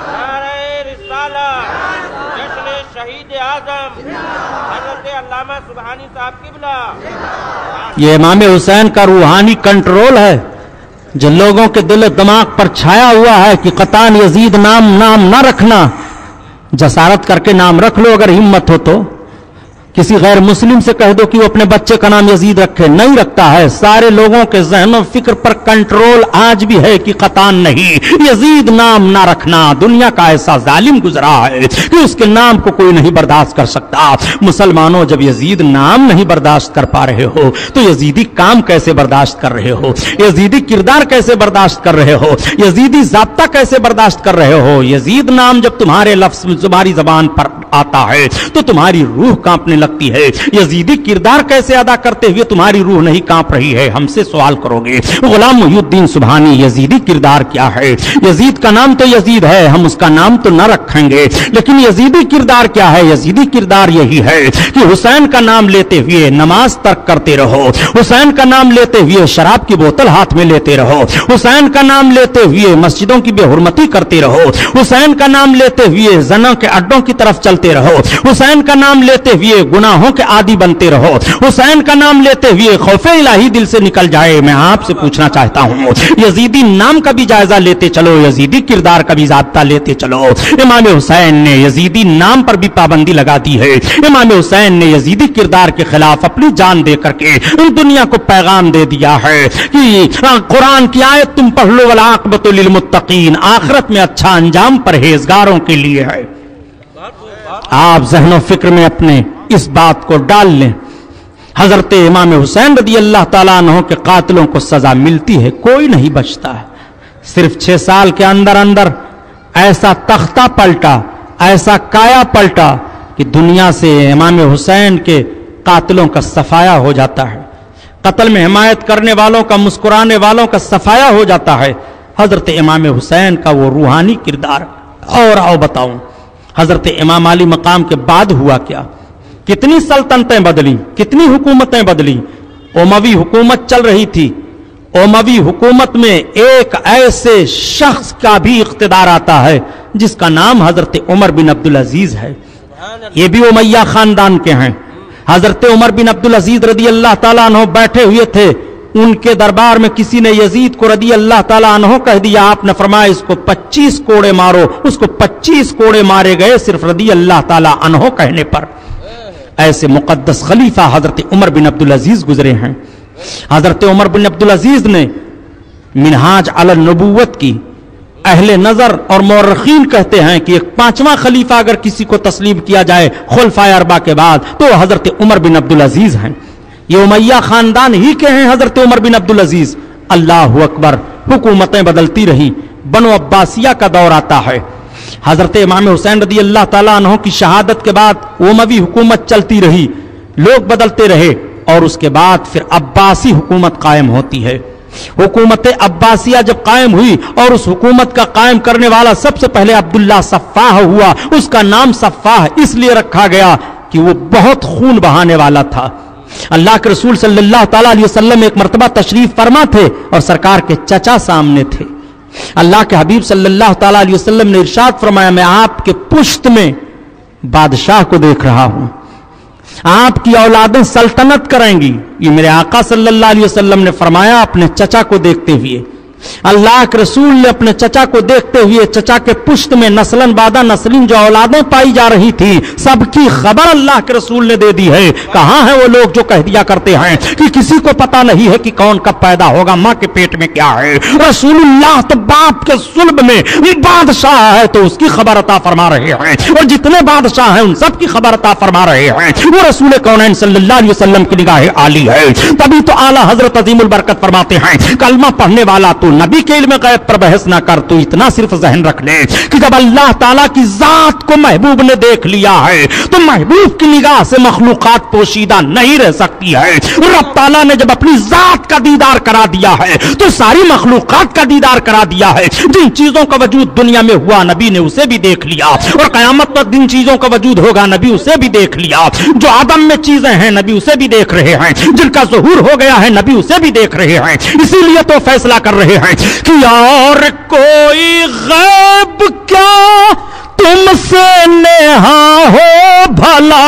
नारे रिसालत, जश्न शहीद आजम हज़रत अल्लामा सुबहानी साहब किबला। ये इमाम हुसैन का रूहानी कंट्रोल है जो लोगों के दिल दिमाग पर छाया हुआ है कि कतान यजीद नाम ना रखना। जसारत करके नाम रख लो अगर हिम्मत हो तो। किसी गैर मुस्लिम से कह दो कि वो अपने बच्चे का नाम यजीद रखे, नहीं रखता है। सारे लोगों के ज़हन फिक्र पर कंट्रोल आज भी है कि कतान नहीं, यजीद नाम ना रखना। दुनिया का ऐसा जालिम गुजरा है कि उसके नाम को कोई नहीं बर्दाश्त कर सकता। मुसलमानों, जब यजीद नाम नहीं बर्दाश्त कर पा रहे हो तो यजीदी काम कैसे बर्दाश्त कर रहे हो, यजीदी किरदार कैसे बर्दाश्त कर रहे हो, यजीदी ज़ाब्ता कैसे बर्दाश्त कर रहे हो। यजीद नाम जब तुम्हारे लफ्ज़ तुम्हारी जबान पर आता है तो तुम्हारी रूह कांपने लगती है। यजीदी किरदार कैसे अदा करते हुए तुम्हारी रूह नहीं कांप रही है, हमसे सवाल करोगे। गुलाम मुहीउद्दीन सुबहानी, यजीदी किरदार क्या है? यजीद का नाम तो यजीद है, हम उसका नाम तो न रखेंगे, लेकिन यजीदी किरदार क्या है? यजीदी किरदार यही है कि हुसैन का नाम लेते हुए नमाज तर्क करते रहो, हुसैन का नाम लेते हुए शराब की बोतल हाथ में लेते रहो, हुसैन का नाम लेते हुए मस्जिदों की बेहुरमती करते रहो, हुसैन का नाम लेते हुए जना के अड्डों की तरफ चलते रहो, हुसैन का नाम लेते हुए गुनाहों के आदी बनते रहो, हुसैन का नाम लेते हुए खौफे इलाही दिल से निकल जाए। मैं आपसे पूछना चाहता हूं, यजीदी नाम का भी जायजा लेते चलो, यजीदी किरदार का भी ज़ाब्ता लेते चलो। इमाम हुसैन ने यजीदी नाम पर भी पाबंदी लगा दी है। इमाम हुसैन ने यजीदी किरदार के खिलाफ अपनी जान दे करके दुनिया को पैगाम दे दिया है कि कुरान की आयत तुम पढ़ लो, वल आक़िबतु लिल मुत्तक़ीन, आखिरत में अच्छा अंजाम परहेजगारों के लिए है। आप ज़हनो फिक्र में अपने इस बात को डाल लें। हजरत इमाम हुसैन रदी अल्लाह ताला अन्हु के कातिलों को सजा मिलती है, कोई नहीं बचता है। सिर्फ 6 साल के अंदर अंदर ऐसा तख्ता पलटा, ऐसा काया पलटा कि दुनिया से इमाम हुसैन के कातिलों का सफाया हो जाता है, कत्ल में हिमायत करने वालों का, मुस्कुराने वालों का सफाया हो जाता है। हजरत इमाम हुसैन का वो रूहानी किरदार। और आओ बताऊं, हजरत इमाम अली मकाम के बाद हुआ क्या? कितनी सल्तनतें बदली, कितनी हुकूमतें बदली। उमवी हुकूमत चल रही थी, उमवी हुकूमत में एक ऐसे शख्स का भी इख्तिदार आता है जिसका नाम हजरत उमर बिन अब्दुल अजीज है। ये भी उमैया खानदान के हैं। हजरत उमर बिन अब्दुल अजीज रदी अल्लाह ताला अन्हु बैठे हुए थे, उनके दरबार में किसी ने यजीद को रदी अल्लाह ताला अन्हु कह दिया। आपने फरमाया इसको 25 कोड़े मारो, उसको 25 कोड़े मारे गए सिर्फ रदी अल्लाह ताला अन्हु कहने पर। ऐसे मुकद्दस खलीफा हजरत उमर बिन अब्दुल अजीज गुजरे हैं। हजरत उमर बिन अब्दुल अजीज ने मिनहाज अल नबुव्वत की अहले नजर और मौरखीन कहते हैं कि एक 5वां खलीफा अगर किसी को तस्लीम किया जाए खुलफाए अरबा के बाद तो हजरत उमर बिन अब्दुल अजीज हैं। ये उमैया खानदान ही के हैं हजरत उमर बिन अब्दुल अजीज। अल्लाह अकबर, हुकूमतें बदलती रही, बनो अब्बासिया का दौर आता है। हजरत इमाम हुसैन रदी अल्लाह ताला अन्हु की शहादत के बाद उमवी हुकूमत चलती रही, लोग बदलते रहे और उसके बाद फिर अब्बासी हुकूमत कायम होती है। हुकूमत अब्बासिया जब कायम हुई और उस हुकूमत का कायम करने वाला सबसे पहले अब्दुल्ला सफ़ाह हुआ। उसका नाम सफ़ाह इसलिए रखा गया कि वो बहुत खून बहाने वाला था। अल्लाह के रसूल सल्लल्लाहु ताला अलैहि वसल्लम एक मर्तबा तशरीफ फरमा थे और सरकार के चचा सामने थे। अल्लाह के हबीब सल्लल्लाहु ताला अलैहि वसल्लम ने इरशाद फरमाया, मैं आपके पुश्त में बादशाह को देख रहा हूं, आपकी औलादें सल्तनत करेंगी। ये मेरे आका सल्लल्लाहु अलैहि वसल्लम ने फरमाया अपने चचा को देखते हुए। अल्लाह के रसूल ने अपने चचा को देखते हुए चचा के पुश्त में नस्लन बादा नस्लिन जो औलादें पाई जा रही थी सबकी खबर अल्लाह के रसूल ने दे दी है। कहां है वो लोग जो कह दिया करते हैं कि किसी को पता नहीं है कि कौन कब पैदा होगा, मां के पेट में क्या है। रसूलुल्लाह तो बाप के सुल्ब में बादशाह है तो उसकी खबर अता फरमा रहे हैं, और जितने बादशाह हैं उन सब की खबर अता फरमा रहे हैं। वो रसूल कौनैन सल्लल्लाहु अलैहि वसल्लम की निगाह आली है। तभी तो आला हजरत अजीमुल बरकत फरमाते हैं, कलमा पढ़ने वाला तो नबी के इल्म गैब पर बहस ना कर, तो इतना सिर्फ जहन रख ले कि जब अल्लाह ताला की जात को महबूब ने देख लिया है तो महबूब की निगाह से मखलूकात पोशीदा नहीं रह सकती है। रब ताला ने जब अपनी जात का दीदार करा दिया है तो सारी मखलूकात का दीदार करा दिया है। जिन चीजों का वजूद दुनिया में हुआ नबी ने उसे भी देख लिया, और कयामत तक जिन चीजों का वजूद होगा नबी उसे भी देख लिया। जो आदम में चीजें हैं नबी उसे भी देख रहे हैं, जिनका ज़ुहूर हो गया है नबी उसे भी देख रहे हैं। इसीलिए तो फैसला कर रहे हैं कि और कोई गैब क्या तुमसे नेहा हो भला,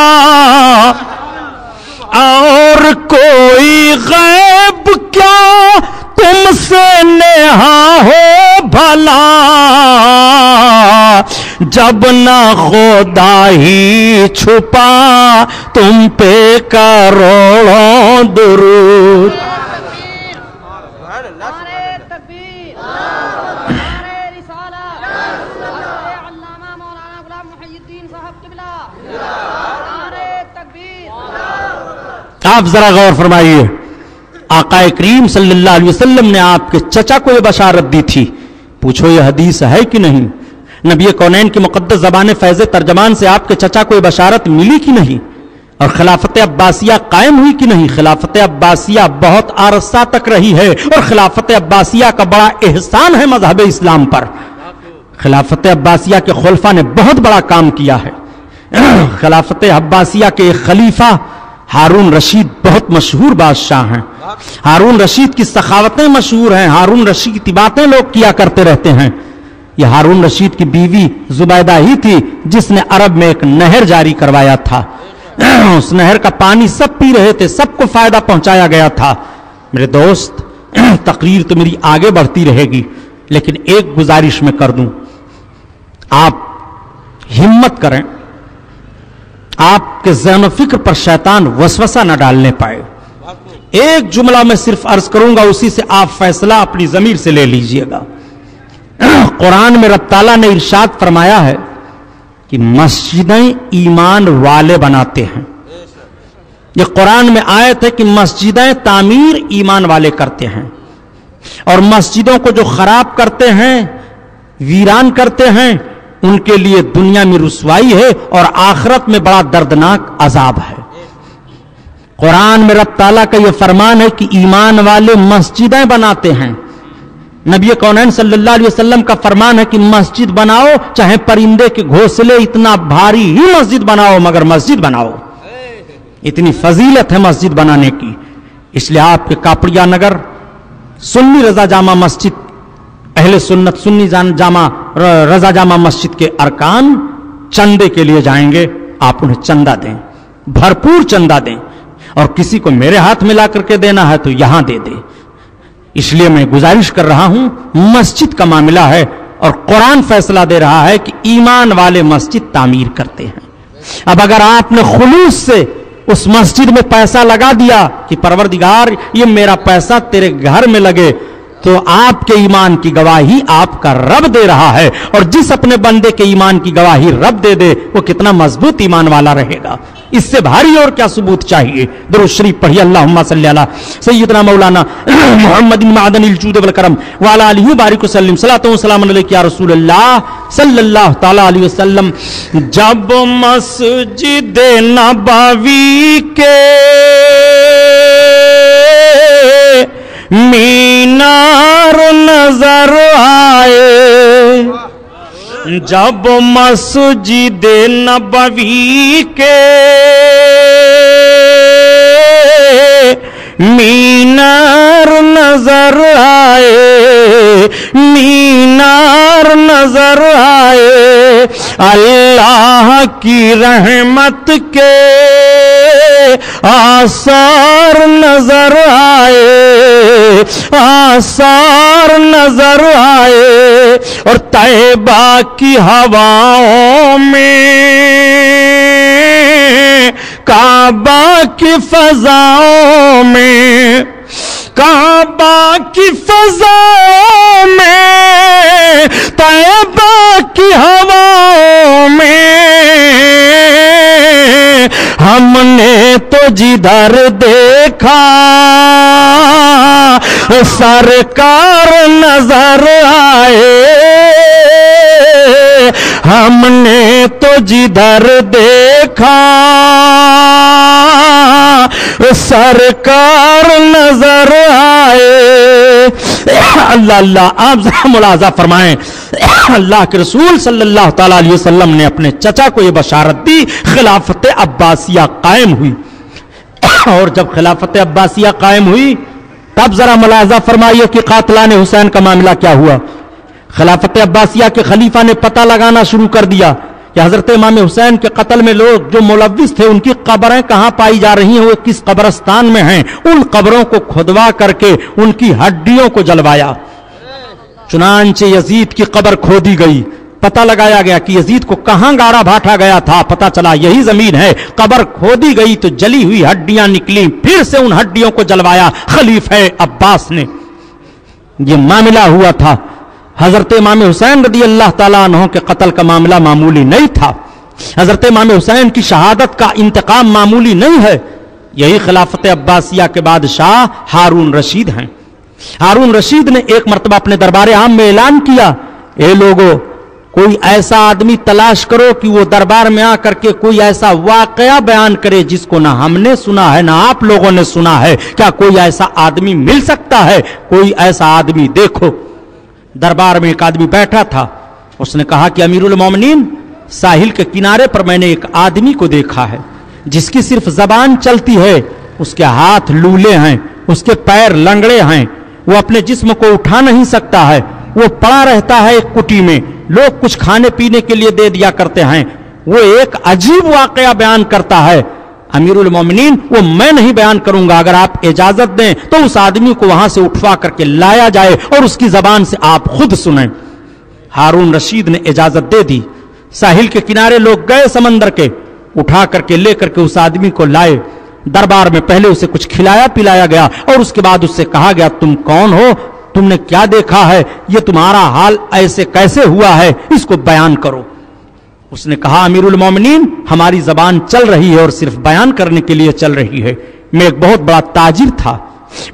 और कोई गैब क्या तुमसे नेहा हो भला, जब ना खुदा ही छुपा तुम पे करोड़ों दुरूद। आप जरा गौर फरमाइए, आकाए करीम सल्लल्लाहु अलैहि वसल्लम ने आपके चचा को यह बशारत दी थी। पूछो यह हदीस है कि नहीं? नबी कौनैन की मुकद्दस ज़बान फैज़ तर्जमान से आपके चचा को यह बशारत मिली कि नहीं? और खिलाफत अब्बासिया कायम हुई कि नहीं? खिलाफत अब्बासिया बहुत अरसा तक रही है, और खिलाफत अब्बासिया का बड़ा एहसान है मजहब इस्लाम पर। खिलाफत अब्बासिया के खुलफा ने बहुत बड़ा काम किया है। खिलाफत अब्बासिया के एक खलीफा हारून रशीद बहुत मशहूर बादशाह हैं। हारून रशीद की सखावतें मशहूर हैं, हारून रशीद की बातें लोग किया करते रहते हैं। यह हारून रशीद की बीवी जुबैदा ही थी जिसने अरब में एक नहर जारी करवाया था। उस नहर का पानी सब पी रहे थे, सबको फायदा पहुंचाया गया था। मेरे दोस्त, तकरीर तो मेरी आगे बढ़ती रहेगी, लेकिन एक गुजारिश मैं कर दूं, आप हिम्मत करें, आपके ज़हन फिक्र पर शैतान वसवसा न डालने पाए। एक जुमला मैं सिर्फ अर्ज करूंगा, उसी से आप फैसला अपनी ज़मीर से ले लीजिएगा। कुरान में रब ताला ने इरशाद फरमाया है कि मस्जिदें ईमान वाले बनाते हैं। ये कुरान में आयत है कि मस्जिदें तामीर ईमान वाले करते हैं, और मस्जिदों को जो खराब करते हैं, वीरान करते हैं, उनके लिए दुनिया में रुसवाई है और आखिरत में बड़ा दर्दनाक अजाब है। कुरान में रब ताला का यह फरमान है कि ईमान वाले मस्जिदें बनाते हैं। नबी कौनैन सल्लल्लाहु अलैहि वसल्लम का फरमान है कि मस्जिद बनाओ, चाहे परिंदे के घोंसले इतना भारी ही मस्जिद बनाओ, मगर मस्जिद बनाओ। इतनी फजीलत है मस्जिद बनाने की। इसलिए आपके कापड़िया नगर सुन्नी रजा जामा मस्जिद, अहले सुन्नत सुन्नी जामा रजा जामा मस्जिद के अरकान चंदे के लिए जाएंगे। आप उन्हें चंदा दें, भरपूर चंदा दें, और किसी को मेरे हाथ मिला करके देना है तो यहां दे दे। इसलिए मैं गुजारिश कर रहा हूं, मस्जिद का मामला है और कुरान फैसला दे रहा है कि ईमान वाले मस्जिद तामीर करते हैं। अब अगर आपने खुलूस से उस मस्जिद में पैसा लगा दिया कि परवरदिगार ये मेरा पैसा तेरे घर में लगे, तो आपके ईमान की गवाही आपका रब दे रहा है, और जिस अपने बंदे के ईमान की गवाही रब दे दे वो कितना मजबूत ईमान वाला रहेगा। इससे भारी और क्या सबूत चाहिए? दुरूद शरीफ पढ़िए, अल्लाहुम्मा सल्ली अला सय्यिदना मौलाना मुहम्मदिन मअदनिल जूद वल करम व अला आलिहि बारिक वसल्लम सल्लल्लाहु वसल्लम अलैका या रसूलल्लाह सल्लल्लाहु तआला अलैहि वसल्लम। जब मस्जिद नबवी के मीनार नजर आए, जब मस्जिद नबवी के मीनार नजर आए, मीनार नजर आए, अल्लाह की रहमत के आसार नजर आए, आसार नजर आए, और तैबा की हवाओं में, काबा की फजाओं में, काबा की फजाओं में, तैबा की हवाओं में, हमने तो जिधर देखा सरकार नजर आए, हमने तो जिधर देखा सरकार नजर आए। अल्लाह अल्लाह, आप जरा मुलाजा फरमाएं, अल्लाह के रसूल सल्लल्लाहु ताला अलैहि वसल्लम ने अपने चचा को यह बशारत दी, खिलाफत अब्बासिया कायम हुई। और जब खिलाफत अब्बासिया कायम हुई तब जरा मुलाजा फरमाइए कि कातलान हुसैन का मामला क्या हुआ। खिलाफत अब्बासिया के खलीफा ने पता लगाना शुरू कर दिया कि हजरत इमाम हुसैन के कत्ल में लोग जो मुलव्विस थे उनकी कब्रें कहां पाई जा रही हैं, वो किस कब्रस्तान में हैं। उन कब्रों को खुदवा करके उनकी हड्डियों को जलवाया। चुनांचे यजीद की कब्र खोदी गई, पता लगाया गया कि यजीद को कहां गाड़ा भाटा गया था, पता चला यही जमीन है। कब्र खोदी गई तो जली हुई हड्डियां निकली, फिर से उन हड्डियों को जलवाया खलीफा अब्बास ने। यह मामला हुआ था। हजरत इमाम हुसैन रदी अल्लाह ताला अन्हु के कत्ल का मामला मामूली नहीं था। हजरत इमाम हुसैन की शहादत का इंतकाम मामूली नहीं है। यही खिलाफत अब्बासिया के बादशाह हारून रशीद हैं। हारून रशीद ने एक मरतबा अपने दरबार आम में ऐलान किया, ए लोगों, कोई ऐसा आदमी तलाश करो कि वो दरबार में आकर के कोई ऐसा वाकया बयान करे जिसको ना हमने सुना है ना आप लोगों ने सुना है। क्या कोई ऐसा आदमी मिल सकता है? कोई ऐसा आदमी देखो। दरबार में एक आदमी बैठा था, उसने कहा कि अमीरुल मोमिनीन, साहिल के किनारे पर मैंने एक आदमी को देखा है जिसकी सिर्फ जबान चलती है, उसके हाथ लूले हैं, उसके पैर लंगड़े हैं, वो अपने जिस्म को उठा नहीं सकता है, वो पड़ा रहता है एक कुटी में, लोग कुछ खाने पीने के लिए दे दिया करते हैं, वो एक अजीब वाकया बयान करता है। अमीरुल मोमिनीन, वो मैं नहीं बयान करूंगा, अगर आप इजाजत दें तो उस आदमी को वहां से उठवा करके लाया जाए और उसकी जबान से आप खुद सुनें। हारून रशीद ने इजाजत दे दी। साहिल के किनारे लोग गए समंदर के, उठा करके लेकर के उस आदमी को लाए। दरबार में पहले उसे कुछ खिलाया पिलाया गया और उसके बाद उससे कहा गया, तुम कौन हो, तुमने क्या देखा है, ये तुम्हारा हाल ऐसे कैसे हुआ है, इसको बयान करो। उसने कहा, अमीरुल मोमिनीन, हमारी जबान चल रही है और सिर्फ बयान करने के लिए चल रही है। मैं एक बहुत बड़ा ताजिर था,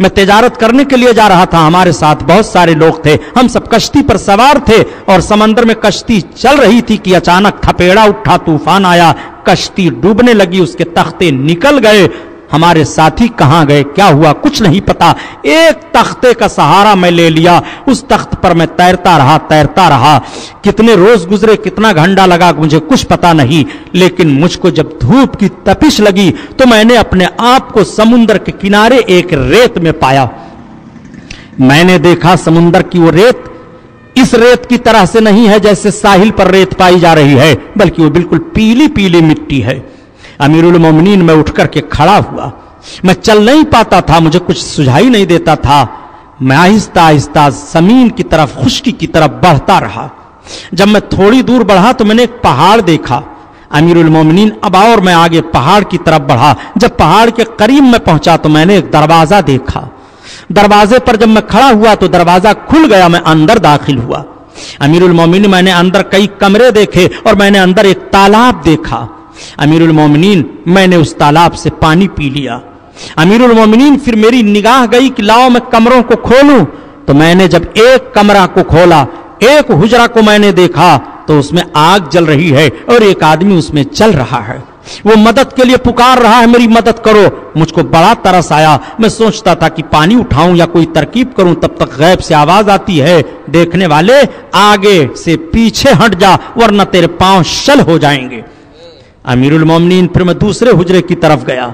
मैं तिजारत करने के लिए जा रहा था, हमारे साथ बहुत सारे लोग थे, हम सब कश्ती पर सवार थे और समंदर में कश्ती चल रही थी कि अचानक थपेड़ा उठा, तूफान आया, कश्ती डूबने लगी, उसके तख्ते निकल गए। हमारे साथी कहां गए, क्या हुआ, कुछ नहीं पता। एक तख्ते का सहारा मैं ले लिया, उस तख्त पर मैं तैरता रहा। कितने रोज गुजरे, कितना घंटा लगा, मुझे कुछ पता नहीं। लेकिन मुझको जब धूप की तपिश लगी तो मैंने अपने आप को समुद्र के किनारे एक रेत में पाया। मैंने देखा समुद्र की वो रेत इस रेत की तरह से नहीं है जैसे साहिल पर रेत पाई जा रही है, बल्कि वो बिल्कुल पीली पीली मिट्टी है। अमीरुल मोमिनीन, मैं उठ करके खड़ा हुआ, मैं चल नहीं पाता था, मुझे कुछ सुझाई नहीं देता था। मैं आहिस्ता आहिस्ता जमीन की तरफ, खुश्की की तरफ बढ़ता रहा। जब मैं थोड़ी दूर बढ़ा तो मैंने एक पहाड़ देखा। अमीरुल मोमिनीन, अब और मैं आगे पहाड़ की तरफ बढ़ा। जब पहाड़ के करीब में पहुंचा तो मैंने एक दरवाजा देखा। दरवाजे पर जब मैं खड़ा हुआ तो दरवाजा खुल गया, मैं अंदर दाखिल हुआ। अमीरुल मोमिनीन, मैंने अंदर कई कमरे देखे और मैंने अंदर एक तालाब देखा। अमीरुल मोमिनीन, मैंने उस तालाब से पानी पी लिया। अमीरुल मोमिनीन, फिर मेरी निगाह गई कि लाओ मैं कमरों को खोलूं। तो मैंने जब एक कमरा को खोला, एक हुजरा को मैंने देखा तो उसमें आग जल रही है और एक आदमी उसमें चल रहा है। वो मदद के लिए पुकार रहा है, मेरी मदद करो। मुझको बड़ा तरस आया। मैं सोचता था कि पानी उठाऊं या कोई तरकीब करूं, तब तक गैब से आवाज आती है, देखने वाले आगे से पीछे हट जा वरना तेरे पांव शल हो जाएंगे। अमीरुल मोमिनीन, फिर मैं दूसरे हुजरे की तरफ गया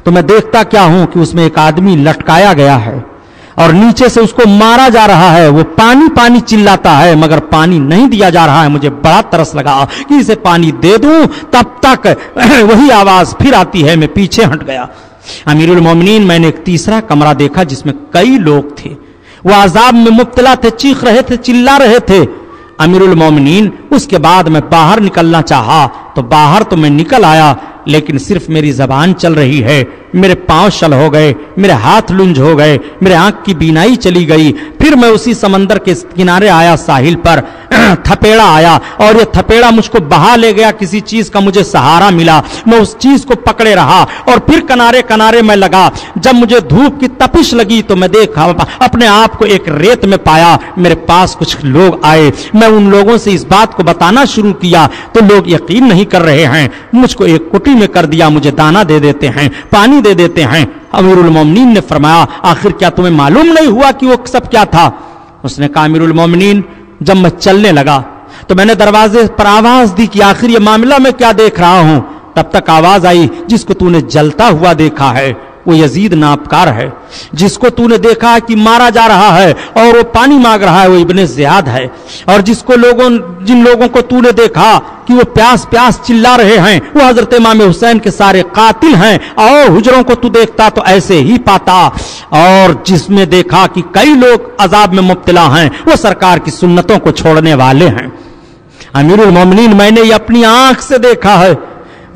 तो मैं देखता क्या हूं कि उसमें एक आदमी लटकाया गया है और नीचे से उसको मारा जा रहा है। वो पानी पानी चिल्लाता है मगर पानी नहीं दिया जा रहा है। मुझे बड़ा तरस लगा कि इसे पानी दे दूं, तब तक वही आवाज फिर आती है। मैं पीछे हट गया। अमीरुल मोमिनीन, मैंने एक तीसरा कमरा देखा जिसमें कई लोग थे। वो अजाब में मुब्तला थे, चीख रहे थे, चिल्ला रहे थे। अमीरुल मोमिनीन, उसके बाद मैं बाहर निकलना चाहा तो बाहर तो मैं निकल आया, लेकिन सिर्फ मेरी जबान चल रही है। मेरे पांव शल हो गए, मेरे हाथ लुंज हो गए, मेरे आंख की बीनाई चली गई। फिर मैं उसी समंदर के किनारे आया, साहिल पर थपेड़ा आया और ये थपेड़ा मुझको बहा ले गया। किसी चीज का मुझे सहारा मिला, मैं उस चीज को पकड़े रहा और फिर किनारे किनारे में लगा। जब मुझे धूप की तपिश लगी तो मैं देखा अपने आप को एक रेत में पाया। मेरे पास कुछ लोग आए, मैं उन लोगों से इस बात को बताना शुरू किया तो लोग यकीन नहीं कर रहे हैं। मुझको एक कुटी में कर दिया, मुझे दाना दे देते हैं, पानी दे देते हैं। अमीरुल मोमिनीन ने फरमाया, आखिर क्या तुम्हें मालूम नहीं हुआ कि वो सब क्या था? उसने कहा, अमीरुल मोमिनीन, जब मैं चलने लगा तो मैंने दरवाजे पर आवाज दी कि आखिर ये मामला मैं क्या देख रहा हूं। तब तक आवाज आई, जिसको तूने जलता हुआ देखा है वो यजीद नापकार है, जिसको तूने देखा है कि मारा जा रहा है और वो पानी मांग रहा है वो इब्ने ज़ियाद है, और जिन लोगों को तूने देखा कि वो प्यास प्यास चिल्ला रहे हैं वो हजरत इमाम हुसैन के सारे कातिल हैं। और हुजरों को तू देखता तो ऐसे ही पाता, और जिसमें देखा कि कई लोग अजाब में मुब्तला हैं वो सरकार की सुन्नतों को छोड़ने वाले हैं। अमीरुल मोमिनीन, मैंने ये अपनी आंख से देखा है,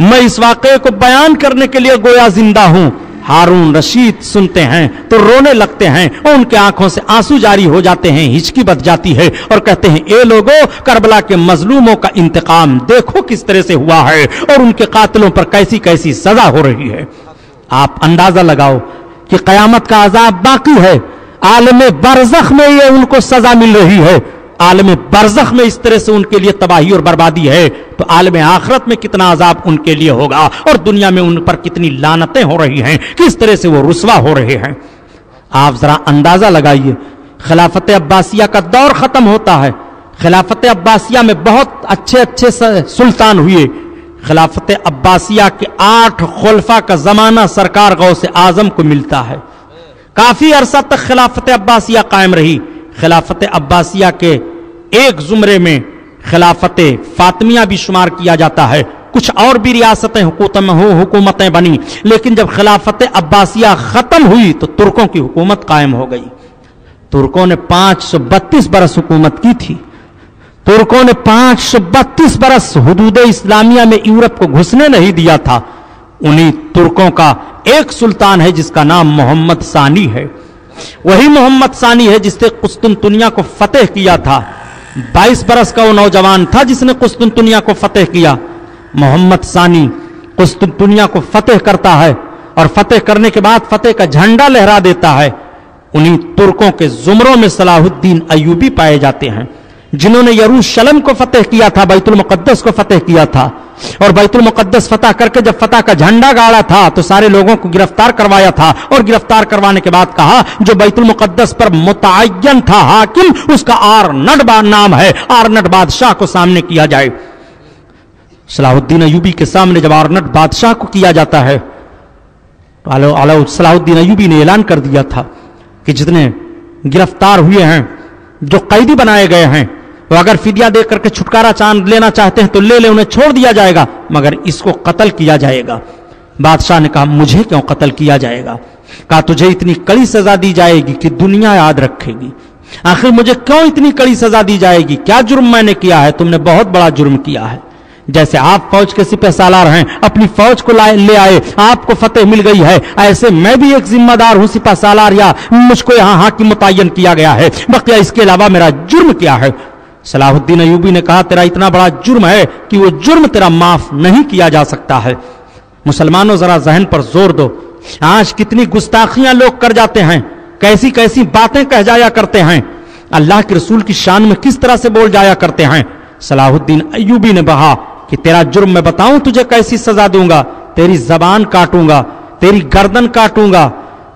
मैं इस वाक़े को बयान करने के लिए गोया जिंदा हूं। हारून रशीद सुनते हैं तो रोने लगते हैं और उनके आंखों से आंसू जारी हो जाते हैं, हिचकी बच जाती है और कहते हैं, ए लोगों, करबला के मजलूमों का इंतकाम देखो किस तरह से हुआ है और उनके कातिलों पर कैसी कैसी सजा हो रही है। आप अंदाजा लगाओ कि कयामत का अजाब बाकी है, आलम बरज़ख में ये उनको सजा मिल रही है। आलम बरज़ख में इस तरह से उनके लिए तबाही और बर्बादी है तो आलम आखिरत में कितना अजाब उनके लिए होगा और दुनिया में उन पर कितनी लानतें हो रही हैं, किस तरह से वो रुसवा हो रहे हैं। आप जरा अंदाजा लगाइए, खिलाफत अब्बासिया का दौर खत्म होता है। खिलाफत अब्बासिया में बहुत अच्छे अच्छे सुल्तान हुए। खिलाफत अब्बासिया के 8 खुलफा का जमाना सरकार गौसे आजम को मिलता है। काफी अरसा तक खिलाफत अब्बासिया कायम रही। खिलाफत अब्बासिया के एक जुमरे में खिलाफत फातिमिया भी शुमार किया जाता है। कुछ और भी रियासतें हुकूमतें बनी, लेकिन जब खिलाफत अब्बासिया खत्म हुई तो तुर्कों की हुकूमत कायम हो गई। तुर्कों ने 532 बरस हुकूमत की थी। तुर्कों ने 532 बरस हुदूद इस्लामिया में यूरोप को घुसने नहीं दिया था। उन्हीं तुर्कों का एक सुल्तान है जिसका नाम मोहम्मद सानी है। वही मोहम्मद सानी है जिसने कुस्तुनतुनिया को फतेह किया था। 22 बरस का वो नौजवान था जिसने कुस्तुनतुनिया को फतेह किया। मोहम्मद सानी कुस्तुनतुनिया को फतेह करता है और फतेह करने के बाद फतेह का झंडा लहरा देता है। उन्हीं तुर्कों के जुमरों में सलाहुद्दीन अय्यूबी पाए जाते हैं, जिन्होंने यरूशलेम को फतेह किया था, बैतुल मुकद्दस को फतेह किया था। और बैतुल मुकद्दस फतह करके जब फतह का झंडा गाड़ा था तो सारे लोगों को गिरफ्तार करवाया था, और गिरफ्तार करवाने के बाद कहा जो बैतुल मुकद्दस पर मुतअय्यन था हाकिम, उसका आरनट नाम है, आरनट बादशाह को सामने किया जाए। सलाहुद्दीन अय्यूबी के सामने जब आरनट बादशाह को किया जाता है तो सलाहुद्दीन अय्यूबी ने ऐलान कर दिया था कि जितने गिरफ्तार हुए हैं, जो कैदी बनाए गए हैं, तो अगर फिदिया दे करके छुटकारा लेना चाहते हैं तो ले ले, उन्हें छोड़ दिया जाएगा, मगर इसको कत्ल किया जाएगा। बादशाह ने कहा, मुझे क्यों कत्ल किया जाएगा? कहा, तुझे इतनी कड़ी सजा दी जाएगी कि दुनिया याद रखेगी। आखिर मुझे क्यों इतनी कड़ी सजा दी जाएगी? क्या जुर्म मैंने किया है? तुमने बहुत बड़ा जुर्म किया है। जैसे आप फौज के सिपह सालार हैं, अपनी फौज को ले आए, आपको फतेह मिल गई है, ऐसे मैं भी एक जिम्मेदार हूं सिपह सालार, या मुझको यहां हाकिम मुतय्यन किया गया है, बकिया इसके अलावा मेरा जुर्म क्या है? सलाहुद्दीन अय्यूबी ने कहा, तेरा इतना बड़ा जुर्म है कि वो जुर्म तेरा माफ नहीं किया जा सकता है। मुसलमानों, जरा जहन पर जोर दो। आज कितनी गुस्ताखियां लोग कर जाते हैं, कैसी कैसी बातें कह जाया करते हैं, अल्लाह के रसूल की शान में किस तरह से बोल जाया करते हैं। सलाहुद्दीन अय्यूबी ने कहा कि तेरा जुर्म मैं बताऊं तुझे कैसी सजा दूंगा? तेरी जबान काटूंगा, तेरी गर्दन काटूंगा।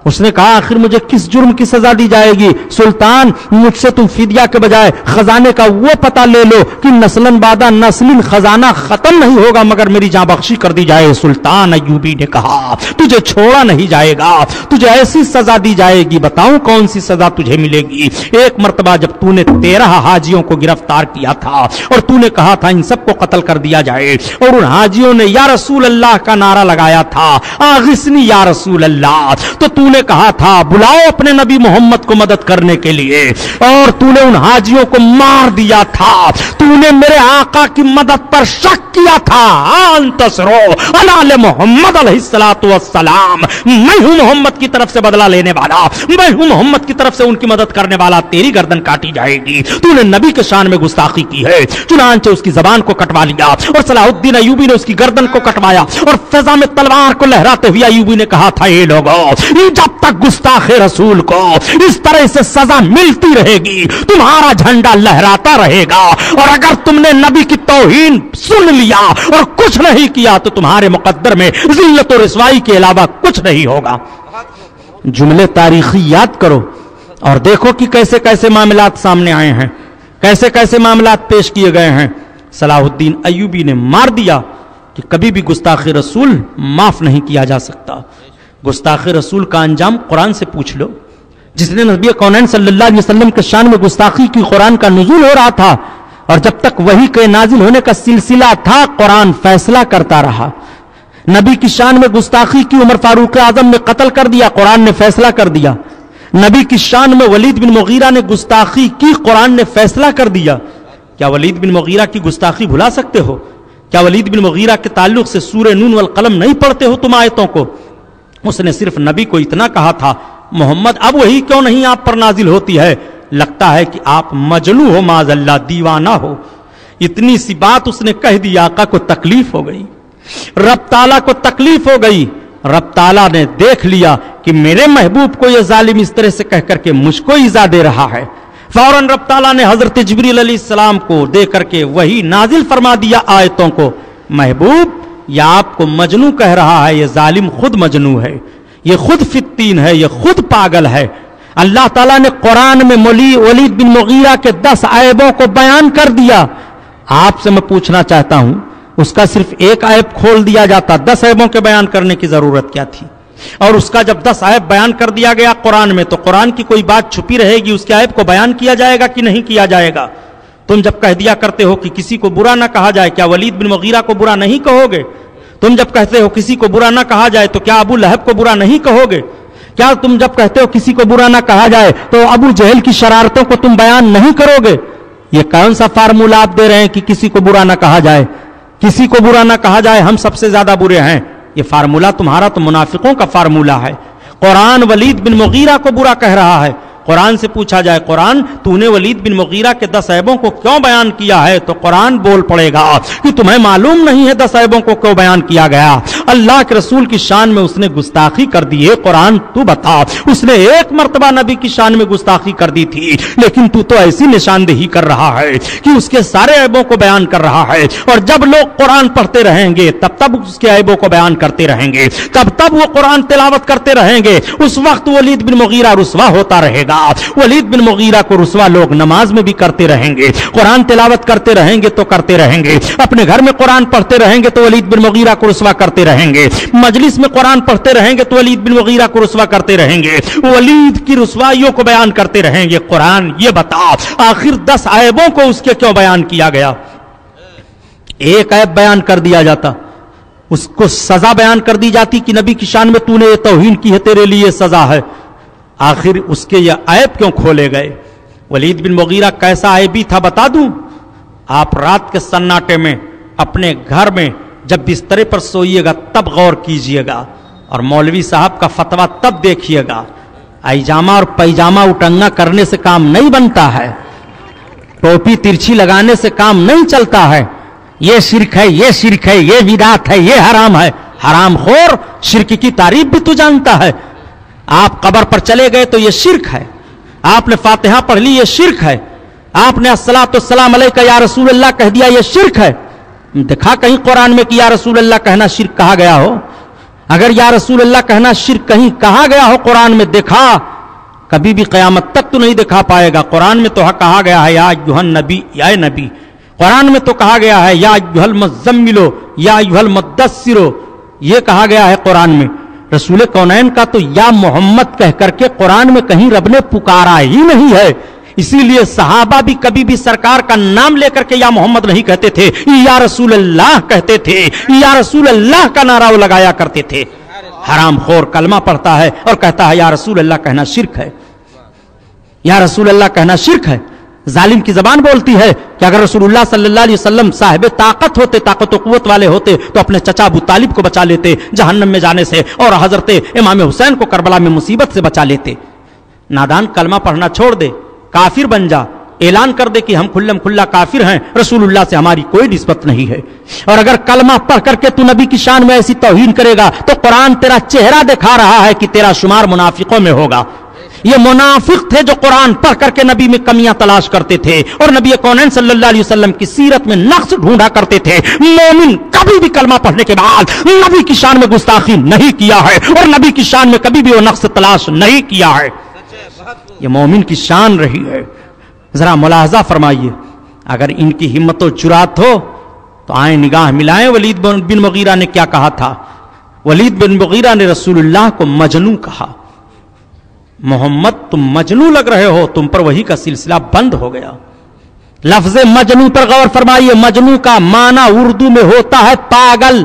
उसने कहा, आखिर मुझे किस जुर्म की सजा दी जाएगी? सुल्तान, मुझसे तुम फिदिया के बजाय खजाने का वो पता ले लो कि नस्लन बादा नस्लिन खजाना खत्म नहीं होगा मगर मेरी जान बख्शी कर दी जाए। सुल्तान अय्यूबी ने कहा, तुझे छोड़ा नहीं जाएगा, तुझे ऐसी सजा दी जाएगी, बताऊं कौन सी सजा तुझे मिलेगी। एक मर्तबा जब तूने 13 हाजियों को गिरफ्तार किया था और तूने कहा था इन सबको कत्ल कर दिया जाए, और उन हाजियों ने या रसूल अल्लाह का नारा लगाया था, आगिसनी या रसूल अल्लाह, तो तूने कहा था बुलाओ अपने नबी मोहम्मद को मदद करने के लिए, और तूने उन हाजियों को मार दिया था। तूने मेरे आका की मदद पर शक किया था। अंतसरो अनाले मोहम्मद अलैहिस्सलातु वस्सलाम, मैं हूं मोहम्मद की तरफ से बदला लेने वाला, मैं हूं मोहम्मद की तरफ से उनकी मदद करने वाला, तेरी गर्दन काटी जाएगी। तूने नबी के शान में गुस्ताखी की है। चुनांचे उसकी जबान को कटवा लिया और सलाहुद्दीन अय्यूबी ने उसकी गर्दन को कटवाया, और फजा में तलवार को लहराते हुए अय्यूबी ने कहा था, ये लोगों तब तक गुस्ताखे रसूल को इस तरह से सजा मिलती रहेगी, तुम्हारा झंडा लहराता रहेगा। और अगर तुमने नबी की तौहीन सुन लिया और कुछ नहीं किया तो तुम्हारे मुकद्दर में जिल्लत और रिसवाई के अलावा कुछ नहीं होगा। जुमले तारीखी याद करो और देखो कि कैसे कैसे मामलात सामने आए हैं, कैसे कैसे मामलात पेश किए गए हैं। सलाहुद्दीन अय्यूबी ने मार दिया कि कभी भी गुस्ताखे रसूल माफ नहीं किया जा सकता। गुस्ताखे रसूल का अंजाम कुरान से पूछ लो। जिसने नबी कौनैन सल्लल्लाहु अलैहि वसल्लम के शान में गुस्ताखी की कुरान का नुज़ूल हो रहा था और जब तक वही के नाजिल होने का सिलसिला था कुरान फैसला करता रहा। नबी की शान में गुस्ताखी की उमर फारूक आजम ने कत्ल कर दिया, कुरान ने फैसला कर दिया। नबी की शान में वलीद बिन मुगीरा ने गुस्ताखी की, कुरान ने फैसला कर दिया। क्या वलीद बिन मुगीरा की गुस्ताखी भुला सकते हो? क्या वलीद बिन मुगीरा के ताल्लुक से सूरह नून वल कलम नहीं पढ़ते हो तुम आयतों को? उसने सिर्फ नबी को इतना कहा था, मोहम्मद अब वही क्यों नहीं आप पर नाजिल होती है? लगता है कि आप मजनू हो, माज़अल्लाह दीवाना हो। इतनी सी बात उसने कह दी, आका को तकलीफ हो गई, रब ताला को तकलीफ हो गई। रब ताला ने देख लिया कि मेरे महबूब को यह जालिम इस तरह से कह करके मुझको ईजा दे रहा है। फौरन रब ताला ने हजरत जिब्रील अलैहिस्सलाम को दे करके वही नाजिल फरमा दिया आयतों को, महबूब यह आपको मजनू कह रहा है, यह जालिम खुद मजनू है, यह खुद फित्तीन है, यह खुद पागल है। अल्लाह ताला ने कुरान में वलीद बिन मुगीरा के 10 ऐबों को बयान कर दिया। आपसे मैं पूछना चाहता हूं, उसका सिर्फ एक ऐब खोल दिया जाता, 10 ऐबों के बयान करने की जरूरत क्या थी? और उसका जब 10 ऐब बयान कर दिया गया कुरान में, तो कुरान की कोई बात छुपी रहेगी, उसके ऐब को बयान किया जाएगा कि नहीं किया जाएगा? तुम जब कह दिया करते हो कि किसी को बुरा ना कहा जाए, क्या वलीद बिन मुगीरा को बुरा नहीं कहोगे? तुम जब कहते हो किसी को बुरा ना कहा जाए, तो क्या अबू लहब को बुरा नहीं कहोगे? क्या तुम जब कहते हो किसी को बुरा ना कहा जाए, तो अबू जहल की शरारतों को तुम बयान नहीं करोगे? ये कौन सा फार्मूला आप दे रहे हैं कि किसी को बुरा ना कहा जाए, किसी को बुरा ना कहा जाए, हम सबसे ज्यादा बुरे हैं? ये फार्मूला तुम्हारा तो मुनाफिकों का फार्मूला है। कुरान वलीद बिन मुगीरा को बुरा कह रहा है। कुरान से पूछा जाए, कुरान तूने वलीद बिन मुगीरा के 10 ऐबों को क्यों बयान किया है? तो कुरान बोल पड़ेगा कि तुम्हें मालूम नहीं है 10 ऐबों को क्यों बयान किया गया। अल्लाह के रसूल की शान में उसने गुस्ताखी कर दी है, कुरान तू बता। उसने एक मर्तबा नबी की शान में गुस्ताखी कर दी थी, लेकिन तू तो ऐसी निशानदेही कर रहा है कि उसके सारे ऐबों को बयान कर रहा है। और जब लोग कुरान पढ़ते रहेंगे तब तब उसके ऐबों को बयान करते रहेंगे, तब तब वो कुरान तिलावत करते रहेंगे। उस वक्त वलीद बिन मुगीरा रुसवा होता रहेगा। वलीद बिन मुगीरा को रुसवा लोग नमाज में भी करते रहेंगे, कुरान तिलावत करते रहेंगे तो करते रहेंगे, अपने घर में कुरान पढ़ते रहेंगे तो वलीद बिन मुगीरा को रुसवा करते रहेंगे, मजलिस में कुरान पढ़ते रहेंगे तो वलीद बिन मुगीरा को रुसवा करते रहेंगे, वलीद की रुसवाइयों को बयान करते रहेंगे। कुरान ये बता, आखिर 10 ऐबों को उसके क्यों बयान किया गया? एक ऐब बयान कर दिया जाता, उसको सजा बयान कर दी जाती कि नबी की शान में तूने ये तौहीन की है, तेरे लिए सजा है। आखिर उसके ये ऐब क्यों खोले गए? वलीद बिन मुगीरा कैसा ऐबी था बता दूं? आप रात के सन्नाटे में अपने घर में जब बिस्तरे पर सोइएगा तब गौर कीजिएगा, और मौलवी साहब का फतवा तब देखिएगा। आईजामा और पैजामा उटंगा करने से काम नहीं बनता है, टोपी तिरछी लगाने से काम नहीं चलता है। ये शिरक है, ये शिरक है, ये बिदात है, ये हराम है। हराम खोर, शिरक की तारीफ भी तू जानता है। आप कब्र पर चले गए तो ये शिरक है, आपने फातिहा पढ़ ली ये शिरक है, आपने अस्सलातु वस्सलाम अलैका या रसूल अल्लाह कह दिया ये शिरक है। देखा कहीं कुरान में कि या रसूल अल्लाह कहना शिरक कहा गया हो? अगर या रसूल अल्लाह कहना शिरक कहीं कहा गया हो कुरान में, देखा? कभी भी क़यामत तक तो नहीं दिखा पाएगा। कुरान में तो कहा गया है या अय्युहन नबी, या नबी। कुरान में तो कहा गया है या अय्युहल मुज़म्मिलो, या अय्युहल मुद्दस्सिरो, ये कहा गया है कुरान में। रसूल कौनैन का तो या मोहम्मद कह करके कुरान में कहीं रब ने पुकारा ही नहीं है। इसीलिए सहाबा भी कभी भी सरकार का नाम लेकर के या मोहम्मद नहीं कहते थे, या रसूल अल्लाह कहते थे, या रसूल अल्लाह का नारा वो लगाया करते थे। हराम खोर कलमा पढ़ता है और कहता है या रसूल अल्लाह कहना शिरक है, या रसूल अल्लाह कहना शिरक है। जालिम की जबान बोलती है कि अगर रसूलुल्लाह सल्लल्लाहु अलैहि वसल्लम साहिब ताकत होते, ताकत व कुव्वत वाले होते, तो अपने चचा अबू तालिब को बचा लेते जहन्नम में जाने से, और हजरत इमाम हुसैन को करबला में मुसीबत से बचा लेते। नादान कलमा पढ़ना छोड़ दे, काफिर बन जा, اعلان کر دے کہ ہم کھلم کھلا کافر ہیں، رسول اللہ سے ہماری کوئی نسبت نہیں ہے۔ اور اگر کلمہ پڑھ کر کے تو نبی کی شان میں ایسی توہین کرے گا تو قرآن تیرا چہرہ دکھا رہا ہے کہ تیرا شمار منافقوں میں ہوگا۔ یہ منافق تھے جو قرآن پڑھ کر کے نبی میں کمیاں تلاش کرتے تھے اور نبی کونین صلی اللہ علیہ وسلم کی سیرت میں نقص ڈھونڈا کرتے تھے۔ مومن کبھی بھی کلمہ پڑھنے کے بعد نبی کی شان میں گستاخی نہیں کیا ہے اور نبی کی شان میں کبھی بھی وہ نقص تلاش نہیں کیا ہے۔ یہ مومن کی شان رہی ہے۔ ذرا ملاحظہ فرمائیے، اگر ان کی ہمت و جرات ہو تو آئیں نگاہ ملائیں ولید بن مغیرہ نے کیا کہا تھا۔ ولید بن مغیرہ نے رسول اللہ کو مجنون کہا۔ محمد تم مجنون لگ رہے ہو، تم پر وحی کا سلسلہ بند ہو گیا۔ لفظ مجنون پر غور فرمائیے، مجنون کا معنی اردو میں ہوتا ہے پاگل،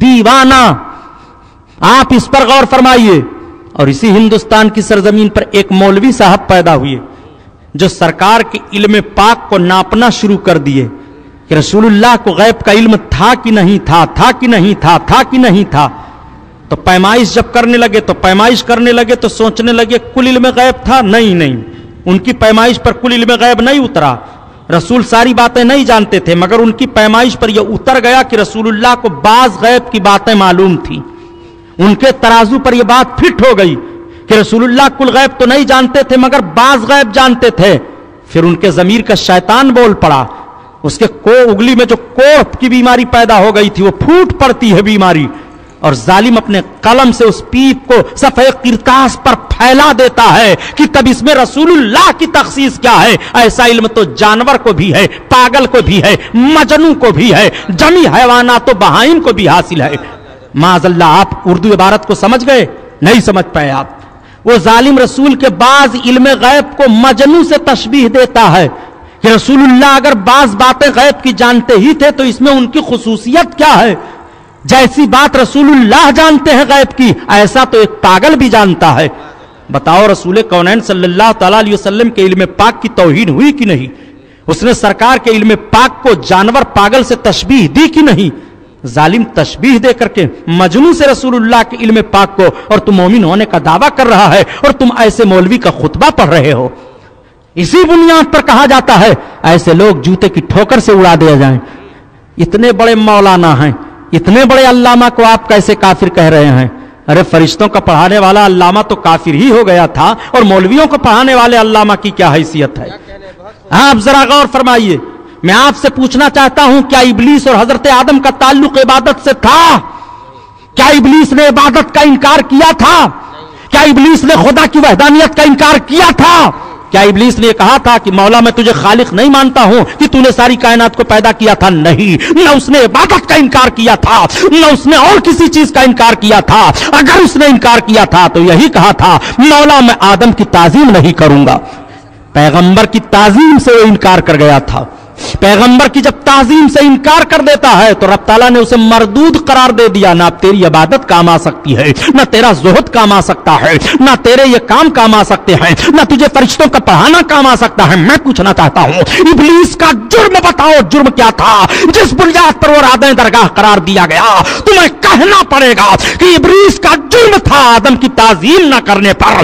دیوانہ۔ آپ اس پر غور فرمائیے۔ اور اسی ہندوستان کی سرزمین پر ایک مولوی صاحب پیدا ہوئے جو سرکار کے علم پاک کو ناپنا شروع کر دیے کہ رسول اللہ کو غیب کا علم تھا کہ نہیں تھا، تھا کہ نہیں تھا، تھا کہ نہیں تھا۔ تو پیمائش جب کرنے لگے تو سوچنے لگے کل علم غیب تھا، نہیں، ان کی پیمائش پر کل علم غیب نہیں اترا۔ رسول ساری باتیں نہیں جانتے تھے، مگر ان کی پیمائش پر یہ اتر گیا کہ رسول اللہ کو بعض غیب کی باتیں معلوم تھیں۔ ان کے ترازو پر یہ بات فٹ ہو گئی کہ رسول اللہ کل غیب تو نہیں جانتے تھے مگر بعض غیب جانتے تھے۔ پھر ان کے ضمیر کا شیطان بول پڑا، اس کے اگلی میں جو کوڑھ کی بیماری پیدا ہو گئی تھی وہ پھوٹ پڑتی ہے بیماری، اور ظالم اپنے قلم سے اس پیپ کو صفحہ کرتاس پر پھیلا دیتا ہے کہ تب اس میں رسول اللہ کی تخصیص کیا ہے۔ ایسا علم تو جانور کو بھی ہے، پاگل کو بھی ہے، مجنون کو بھی ہے، جمی حیوانات و بہائم کو بھی حاصل ہے۔ معاذ اللہ، آپ اردو عبارت کو سمجھ گئے؟ نہیں سمجھ پائے آپ۔ وہ ظالم رسول کے بعض علم غیب کو مجنون سے تشبیہ دیتا ہے کہ رسول اللہ اگر بعض باتیں غیب کی جانتے ہی تھے تو اس میں ان کی خصوصیت کیا ہے؟ جیسی بات رسول اللہ جانتے ہیں غیب کی، ایسا تو ایک پاگل بھی جانتا ہے۔ بتاؤ رسول کونین صلی اللہ تعالی علیہ وسلم کے علم پاک کی توہین ہوئی کہ نہیں؟ اس نے سرکار کے علم پاک کو جانور پاگل سے تشبیہ دی کہ نہیں؟ ظالم تشبیہ دے کر کے مجنون سے رسول اللہ کے علم پاک کو، اور تم مومن ہونے کا دعویٰ کر رہا ہے اور تم ایسے مولوی کا خطبہ پڑھ رہے ہو۔ اسی بنیاد پر کہا جاتا ہے ایسے لوگ جوتے کی ٹھوکر سے اڑا دیا جائیں۔ اتنے بڑے مولانا ہیں، اتنے بڑے علامہ کو آپ کیسے کافر کہہ رہے ہیں؟ ارے فرشتوں کا پڑھانے والا علامہ تو کافر ہی ہو گیا تھا، اور مولویوں کو پڑھانے والے علامہ کی کیا حیثیت ہے؟ آپ ذرا غور فرمائیے۔ میں آپ سے پوچھنا چاہتا ہوں، کیا ابلیس اور حضرت آدم کا تعلق عبادت سے تھا؟ کیا ابلیس نے عبادت کا انکار کیا تھا؟ کیا ابلیس نے خدا کی وحدانیت کا انکار کیا تھا؟ کیا ابلیس نے یہ کہا تھا کہ مولا میں تجھے خالق نہیں مانتا ہوں کہ تو نے ساری کائنات کو پیدا کیا تھا؟ نہیں، نہ اس نے عبادت کا انکار کیا تھا، نہ اس نے اور کسی چیز کا انکار کیا تھا۔ اگر اس نے انکار کیا تھا تو یہی کہا تھا مولا میں آدم کی تعظیم نہیں کروں گا۔ پیغمبر کی تعظیم سے وہ انکار کر گیا تھا۔ پیغمبر کی جب تعظیم سے انکار کر دیتا ہے تو رب تعالیٰ نے اسے مردود قرار دے دیا۔ نہ تیری عبادت کام آ سکتی ہے، نہ تیرا زہد کام آ سکتا ہے، نہ تیرے یہ کام آ سکتے ہیں، نہ تجھے فرشتوں کا پڑھانا کام آ سکتا ہے۔ میں پوچھنا چاہتا ہوں، ابلیس کا جرم بتاؤ، جرم کیا تھا جس بنیاد پر وہ رادیں درگاہ قرار دیا گیا؟ تمہیں کہنا پڑے گا کہ ابلیس کا جرم تھا آدم کی تعظیم نہ کرنے پر۔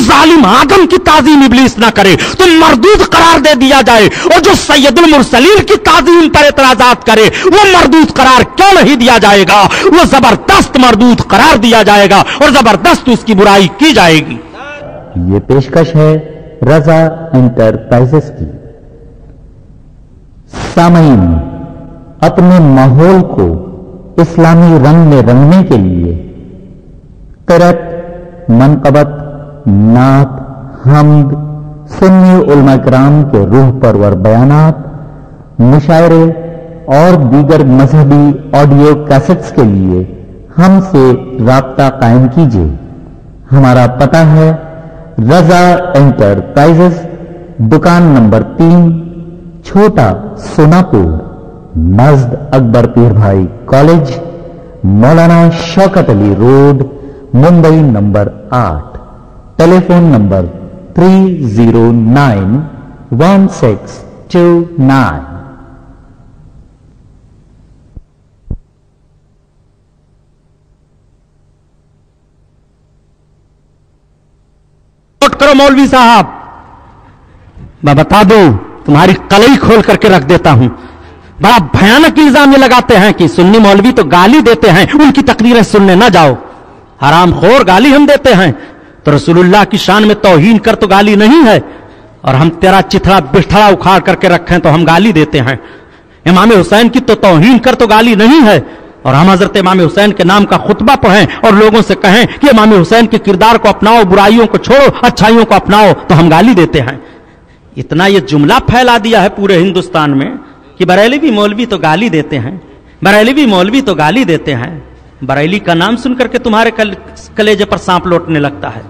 ظالم آدم کی تعظیم ابلیس نہ کرے تو مردود قرار دے دیا جائے، اور جو سید المرسلین کی تعظیم پر اعتراضات کرے وہ مردود قرار کیوں نہیں دیا جائے گا؟ وہ زبردست مردود قرار دیا جائے گا اور زبردست اس کی برائی کی جائے گی۔ یہ پیشکش ہے رضا انٹرپرائزز کی۔ سامعین، اپنے ماحول کو اسلامی رنگ میں رنگنے کے لیے قرأت، منقبت، نعت، حمد، سنی علماء کرام کے روح پرور بیانات، مشاعرے اور دیگر مذہبی آڈیو کیسٹس کے لیے ہم سے رابطہ قائم کیجیے۔ ہمارا پتہ ہے رضا انٹرپرائزز، دکان نمبر 3، چھوٹا سوناپور، نزد اکبر پیر بھائی کالج، مولانا شوکت علی روڈ، ممبئی نمبر 8۔ ٹیلی فون نمبر 3091629۔ نوٹ کرو مولوی صاحب، میں بتا دوں तुम्हारी कलई खोल करके रख देता हूं। बड़ा भयानक इल्जाम ये लगाते हैं कि सुन्नी मौलवी तो गाली देते हैं, उनकी तकरीरें सुनने ना जाओ। हरामखोर, गाली हम देते हैं तो रसूलुल्लाह की शान में तौहीन कर तो गाली नहीं है, और हम तेरा चिथड़ा बिठड़ा उखाड़ करके रखें तो हम गाली देते हैं। इमाम हुसैन की तो तौहीन कर तो गाली नहीं है, और हम हजरत इमाम हुसैन के नाम का खुतबा पढ़ें और लोगों से कहें कि इमाम हुसैन के किरदार को अपनाओ, बुराइयों को छोड़ो, अच्छाइयों को अपनाओ, तो हम गाली देते हैं। इतना ये जुमला फैला दिया है पूरे हिंदुस्तान में कि बरेलवी मौलवी तो गाली देते हैं, बरेलवी मौलवी तो गाली देते हैं। बरेली का नाम सुनकर के तुम्हारे कलेजे पर सांप लौटने लगता है।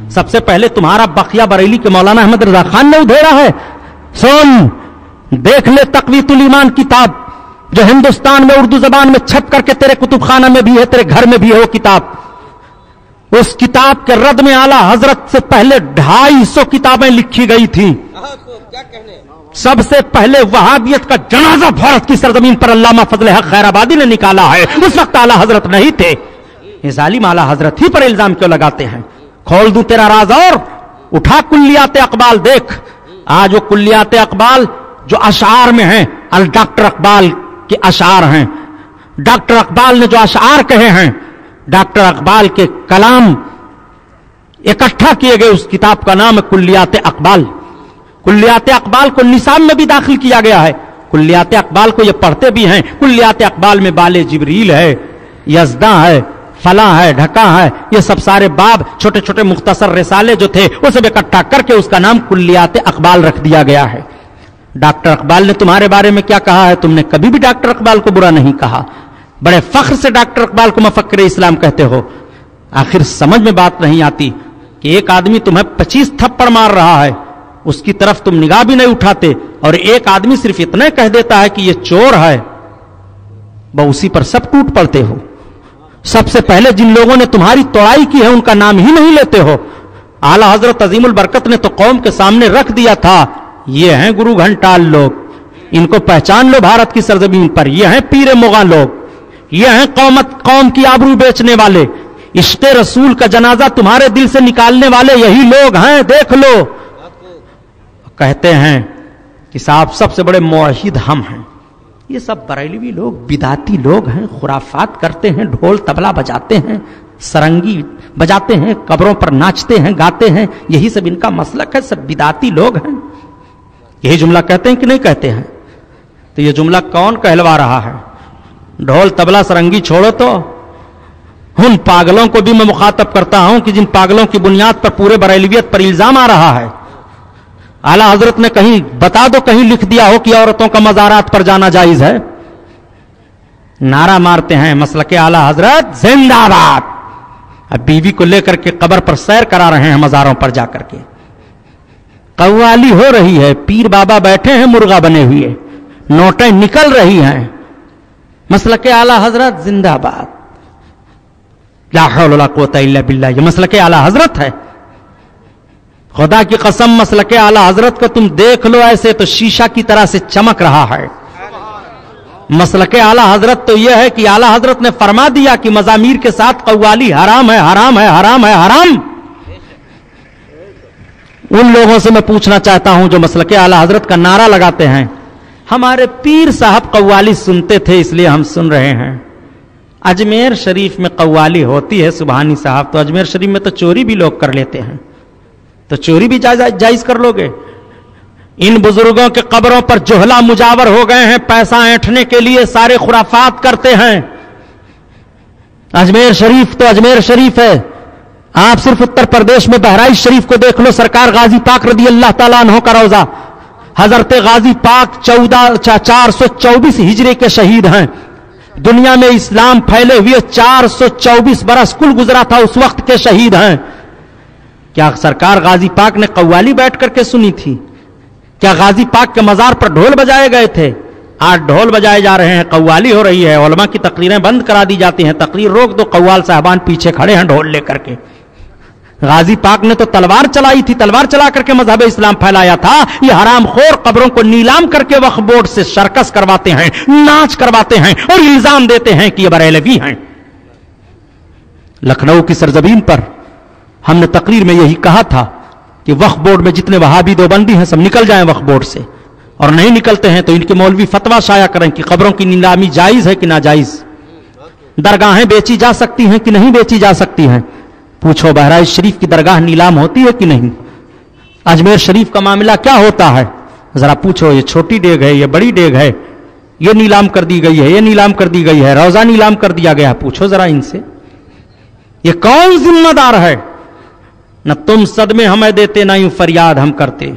सबसे पहले तुम्हारा बखिया बरेली के मौलाना अहमद रजा खान ने उधेड़ा है। सुन, देख ले तक़वीतुल ईमान किताब, जो हिंदुस्तान में उर्दू जबान में छप करके तेरे कुतुब खाना में भी है, तेरे घर में भी है वो किताब। उस किताब के रद में आला हजरत से पहले 250 किताबें लिखी गई थी। क्या कहने, सबसे पहले वहाबियत का जनाजा भारत की सरजमीन पर अल्लामा फजल हक खैराबादी ने निकाला है। उस वक्त आला हजरत नहीं थे। ये जालिम आला हजरत ही पर इल्जाम क्यों लगाते हैं? खोल दूं तेरा राज और उठा कुल्लियात अकबाल देख। आज वो कुल्लियात अकबाल जो अशार में हैं, अल डॉक्टर अकबाल के अशार हैं। डॉक्टर अकबाल ने जो अशार कहे हैं, डॉक्टर अकबाल के कलाम इकट्ठा किए गए, उस किताब का नाम है कुल्लियात अकबाल। कुल्लियात अकबाल को निसाब में भी दाखिल किया गया है। कुल्लियात अकबाल को ये पढ़ते भी हैं। कुल्लियात अकबाल में बाले जिब्रील है, यज़दा है, फला है, ढका है, ये सब सारे बाब, छोटे छोटे मुख्तसर रिसाले जो थे वो सब इकट्ठा करके उसका नाम कुल्लियात अकबाल रख दिया गया है। डॉक्टर अकबाल ने तुम्हारे बारे में क्या कहा है? तुमने कभी भी डॉक्टर अकबाल को बुरा नहीं कहा। बड़े फख्र से डॉक्टर अकबाल को मफक्र इस्लाम कहते हो। आखिर समझ में बात नहीं आती कि एक आदमी तुम्हें 25 थप्पड़ मार रहा है, उसकी तरफ तुम निगाह भी नहीं उठाते, और एक आदमी सिर्फ इतने कह देता है कि ये चोर है, वह उसी पर सब टूट पड़ते हो। सबसे पहले जिन लोगों ने तुम्हारी तोड़ाई की है उनका नाम ही नहीं लेते हो। आला हजरत अजीमुल बरकत ने तो कौम के सामने रख दिया था, ये हैं गुरु घंटाल लोग, इनको पहचान लो भारत की सरजमीन पर। ये हैं पीरे मुगा लोग, ये हैं कौम की आबरू बेचने वाले, इश्क़े रसूल का जनाजा तुम्हारे दिल से निकालने वाले यही लोग हैं, देख लो। कहते हैं कि साहब सबसे बड़े मुआहिद हम हैं। ये सब बरेलवी लोग बिदाती लोग हैं, खुराफात करते हैं, ढोल तबला बजाते हैं, सरंगी बजाते हैं, कब्रों पर नाचते हैं, गाते हैं, यही सब इनका मसलक है, सब बिदाती लोग हैं। यही जुमला कहते हैं कि नहीं कहते हैं? तो ये जुमला कौन कहलवा रहा है? ढोल तबला सरंगी छोड़ो तो उन पागलों को भी मैं मुखातब करता हूं कि जिन पागलों की बुनियाद पर पूरे बरेलवियत पर इल्जाम आ रहा है। आला हजरत ने कहीं बता दो, कहीं लिख दिया हो कि औरतों का मज़ारात पर जाना जायज है? नारा मारते हैं मसलके आला हजरत जिंदाबाद। अब बीवी को लेकर के कब्र पर सैर करा रहे हैं, मज़ारों पर जाकर के कव्वाली हो रही है, पीर बाबा बैठे हैं मुर्गा बने हुए, नोटें निकल रही हैं, मसलके आला हजरत जिंदाबाद। ला हौला वला कुव्वता इल्ला बिल्लाह, ये मसलके आला हजरत है। खुदा की कसम मसलके आला हजरत को तुम देख लो ऐसे तो शीशा की तरह से चमक रहा है। मसलके आला हजरत तो यह है कि आला हजरत ने फरमा दिया कि मजामीर के साथ कव्वाली हराम है, हराम है, हराम है, हराम। उन लोगों से मैं पूछना चाहता हूं जो मसलके आला हजरत का नारा लगाते हैं, हमारे पीर साहब कव्वाली सुनते थे इसलिए हम सुन रहे हैं। अजमेर शरीफ में कव्वाली होती है सुबहानी साहब, तो अजमेर शरीफ में तो चोरी भी लोग कर लेते हैं, तो चोरी भी जायज कर लोगे? इन बुजुर्गों के कब्रों पर जोहला मुजावर हो गए हैं, पैसा ऐंठने के लिए सारे खुराफात करते हैं। अजमेर शरीफ तो अजमेर शरीफ है। आप सिर्फ उत्तर प्रदेश में बहराइच शरीफ को देख लो, सरकार गाजी पाक रदी अल्लाह ताला अन्हो का रोजा। हजरत गाजी पाक 424 हिजरे के शहीद हैं। दुनिया में इस्लाम फैले हुए 424 बरस कुल गुजरा था, उस वक्त के शहीद हैं। क्या सरकार गाजी पाक ने कव्वाली बैठ करके सुनी थी? क्या गाजी पाक के मजार पर ढोल बजाए गए थे? आज ढोल बजाए जा रहे हैं, कव्वाली हो रही है, उलमा की तकरीरें बंद करा दी जाती हैं। तकरीर रोक दो, कव्वाल साहबान पीछे खड़े हैं ढोल लेकर के। गाजी पाक ने तो तलवार चलाई थी, तलवार चला करके मजहब इस्लाम फैलाया था। ये हरामखोर कब्रों को नीलाम करके वक्फ बोर्ड से सर्कस करवाते हैं, नाच करवाते हैं और इल्जाम देते हैं कि ये बरेलवी हैं। लखनऊ की सरजमीन पर हमने तकरीर में यही कहा था कि वक्फ बोर्ड में जितने वहाबी देवबंदी हैं सब निकल जाएं वक्फ बोर्ड से। और नहीं निकलते हैं तो इनके मौलवी फतवा शाया करें कि कब्रों की नीलामी जायज है कि नाजायज, दरगाहें बेची जा सकती हैं कि नहीं बेची जा सकती हैं। पूछो बहराइच शरीफ की दरगाह नीलाम होती है कि नहीं? अजमेर शरीफ का मामला क्या होता है? जरा पूछो, ये छोटी डेग है, ये बड़ी डेग है, ये नीलाम कर दी गई है, ये नीलाम कर दी गई है, रोजा नीलाम कर दिया गया। पूछो जरा इनसे, ये कौन जिम्मेदार है? न तुम सदमे हमें देते, ना यूं फरियाद हम करते,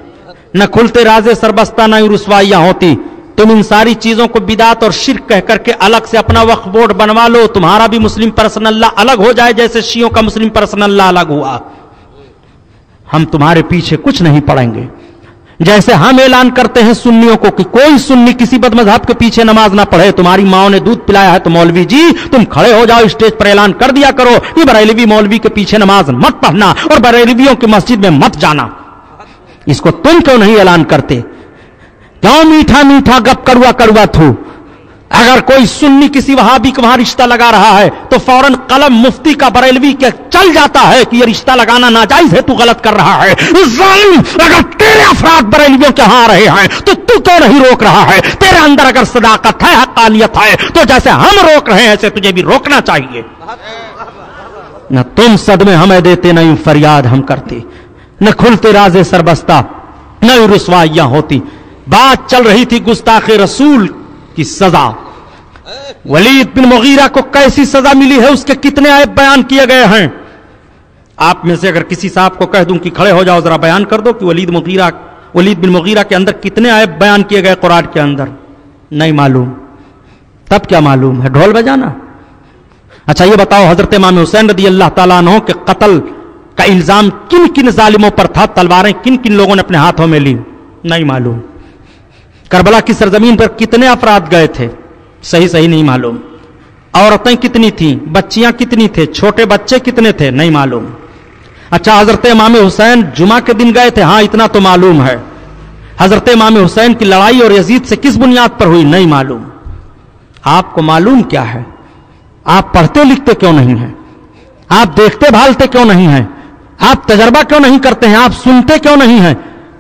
न खुलते राजे सरबस्ता, ना यूं रुसवाइयां होती। तुम इन सारी चीजों को बिदात और शिर्क कह करके अलग से अपना वक्फ बोर्ड बनवा लो, तुम्हारा भी मुस्लिम पर्सनल लॉ अलग हो जाए जैसे शियों का मुस्लिम पर्सनल लॉ अलग हुआ। हम तुम्हारे पीछे कुछ नहीं पड़ेंगे। जैसे हम ऐलान करते हैं सुन्नियों को कि कोई सुन्नी किसी बदमज़हब के पीछे नमाज ना पढ़े, तुम्हारी माओ ने दूध पिलाया है तो मौलवी जी तुम खड़े हो जाओ, स्टेज पर ऐलान कर दिया करो कि बरेलवी मौलवी के पीछे नमाज मत पढ़ना और बरेलवियों की मस्जिद में मत जाना। इसको तुम क्यों नहीं ऐलान करते? क्यों मीठा मीठा गप कड़वा कड़वा थू? अगर कोई सुन्नी किसी वहाबी को वहां रिश्ता लगा रहा है तो फौरन कलम मुफ्ती का बरेलवी के चल जाता है कि यह रिश्ता लगाना नाजायज है, तू गलत कर रहा है। जालिम, अगर तेरे अफराद बरेलवियों के यहां आ रहे हैं तो तू क्यों नहीं रोक रहा है? तेरे अंदर अगर सदाकत है, हक़ानियत है, तो जैसे हम रोक रहे हैं ऐसे तुझे भी रोकना चाहिए। न तुम सदमे हमें देते, न यूं फरियाद हम करते, न खुलते राजे सरबस्ता, न यूं रुसवाइयां होती। बात चल रही थी गुस्ताखे रसूल की सजा। वलीद बिन मुगीरा को कैसी सजा मिली है, उसके कितने आयत बयान किए गए हैं। आप में से अगर किसी साहब को कह दूं कि खड़े हो जाओ जरा बयान कर दो कि वलीद बिन मुगीरा के अंदर कितने आयत बयान किए गए कुरान के अंदर, नहीं मालूम। तब क्या मालूम है? ढोल बजाना। अच्छा ये बताओ, हजरत इमाम हुसैन रदी अल्लाह ताला अन्हु के कत्ल का इल्जाम किन किन जालिमों पर था? तलवारें किन किन लोगों ने अपने हाथों में ली? नहीं मालूम। करबला की सरजमीन पर कितने अफराद गए थे? सही नहीं मालूम। औरतें कितनी थीं, बच्चियां कितनी थे, छोटे बच्चे कितने थे? नहीं मालूम। अच्छा हजरत इमाम हुसैन जुमा के दिन गए थे? हाँ इतना तो मालूम है। हजरत इमाम हुसैन की लड़ाई और यजीद से किस बुनियाद पर हुई? नहीं मालूम। आपको मालूम क्या है? आप पढ़ते लिखते क्यों नहीं हैं? आप देखते भालते क्यों नहीं हैं? आप तजर्बा क्यों नहीं करते हैं? आप सुनते क्यों नहीं हैं?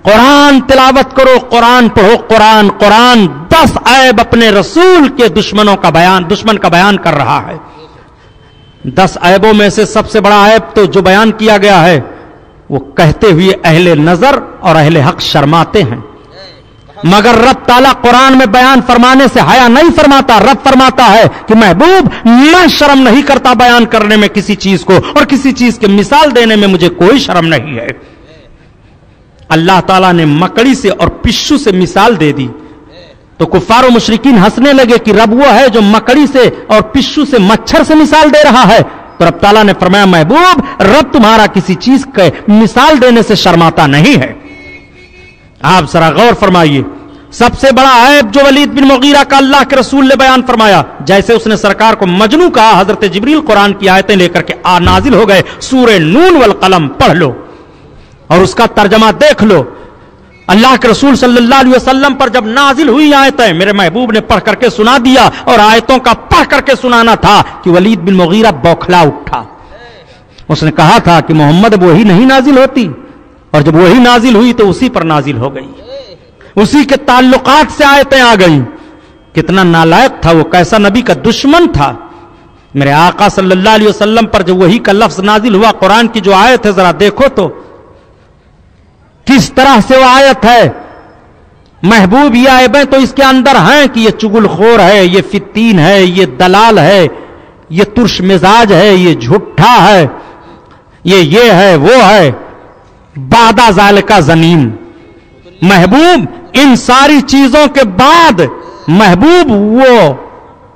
कुरान तिलावत करो, कुरान पढ़ो, कुरान 10 ऐब अपने रसूल के दुश्मन का बयान कर रहा है। 10 ऐबों में से सबसे बड़ा ऐब तो जो बयान किया गया है वो कहते हुए अहले नजर और अहले हक शर्माते हैं, मगर रब ताला कुरान में बयान फरमाने से हया नहीं फरमाता। रब फरमाता है कि महबूब मैं शर्म नहीं करता बयान करने में किसी चीज को, और किसी चीज की मिसाल देने में मुझे कोई शर्म नहीं है। अल्लाह ताला ने मकड़ी से और पिस्सू से मिसाल दे दी तो कुफ्फार और मुशरिकीन हंसने लगे कि रब वो है जो मकड़ी से और पिस्सू से, मच्छर से मिसाल दे रहा है। तो रब ताला ने फरमाया महबूब रब तुम्हारा किसी चीज के मिसाल देने से शर्माता नहीं है। आप जरा गौर फरमाइए, सबसे बड़ा ऐब जो वलीद बिन मुगीरा का अल्लाह के रसूल ने बयान फरमाया, जैसे उसने सरकार को मजनू कहा, हजरत जिब्रील कुरान की आयतें लेकर के नाजिल हो गए, सूरे नून वल कलम पढ़ लो और उसका तर्जमा देख लो। अल्लाह के रसूल सल्लल्लाहु अलैहि वसल्लम पर जब नाजिल हुई आयतें मेरे महबूब ने पढ़ करके सुना दिया, और आयतों का पढ़ करके सुनाना था कि वलीद बिन मुगीरा बौखला उठा। उसने कहा था कि मोहम्मद वही नहीं नाजिल होती, और जब वही नाजिल हुई तो उसी पर नाजिल हो गई, उसी के ताल्लुकात से आयतें आ गई। कितना नालायक था वो, कैसा नबी का दुश्मन था। मेरे आका सल्लल्लाहु अलैहि वसल्लम पर जब वही का लफ्ज नाजिल हुआ, कुरान की जो आयत है जरा देखो तो किस तरह से वो आयत है। महबूब ये आयबें तो इसके अंदर हैं कि ये चुगलखोर है, ये फित्तीन है, ये दलाल है, ये तुर्श मिजाज है, ये झूठा है, ये है वो है, बादा ज़ालिका ज़नीम। महबूब इन सारी चीजों के बाद महबूब वो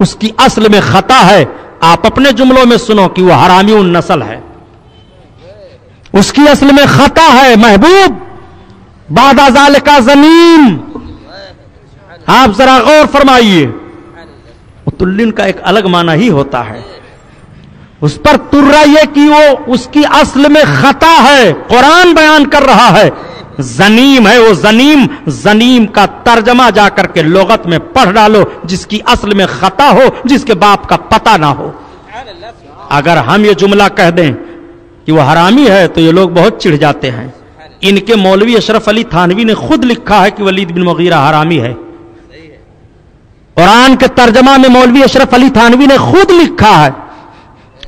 उसकी असल में खता है। आप अपने जुमलों में सुनो कि वो हरामी उन नस्ल है, उसकी असल में खता है महबूब बादा ज़ालिका ज़नीम। आप जरा गौर फरमाइए, तुल्लिन का एक अलग माना ही होता है, उस पर तुर्रा यह कि वो उसकी असल में खता है, कुरान बयान कर रहा है। जनीम है वो, जनीम का तर्जमा जाकर के लुगत में पढ़ डालो, जिसकी असल में खता हो, जिसके बाप का पता ना हो। अगर हम ये जुमला कह दें कि वो हरामी है तो ये लोग बहुत चिढ़ जाते हैं। इनके मौलवी अशरफ अली थानवी ने खुद लिखा है कि वलीद बिन मुगीरा हरामी है। कुरान के तर्जमा में मौलवी अशरफ अली थानवी ने खुद लिखा है।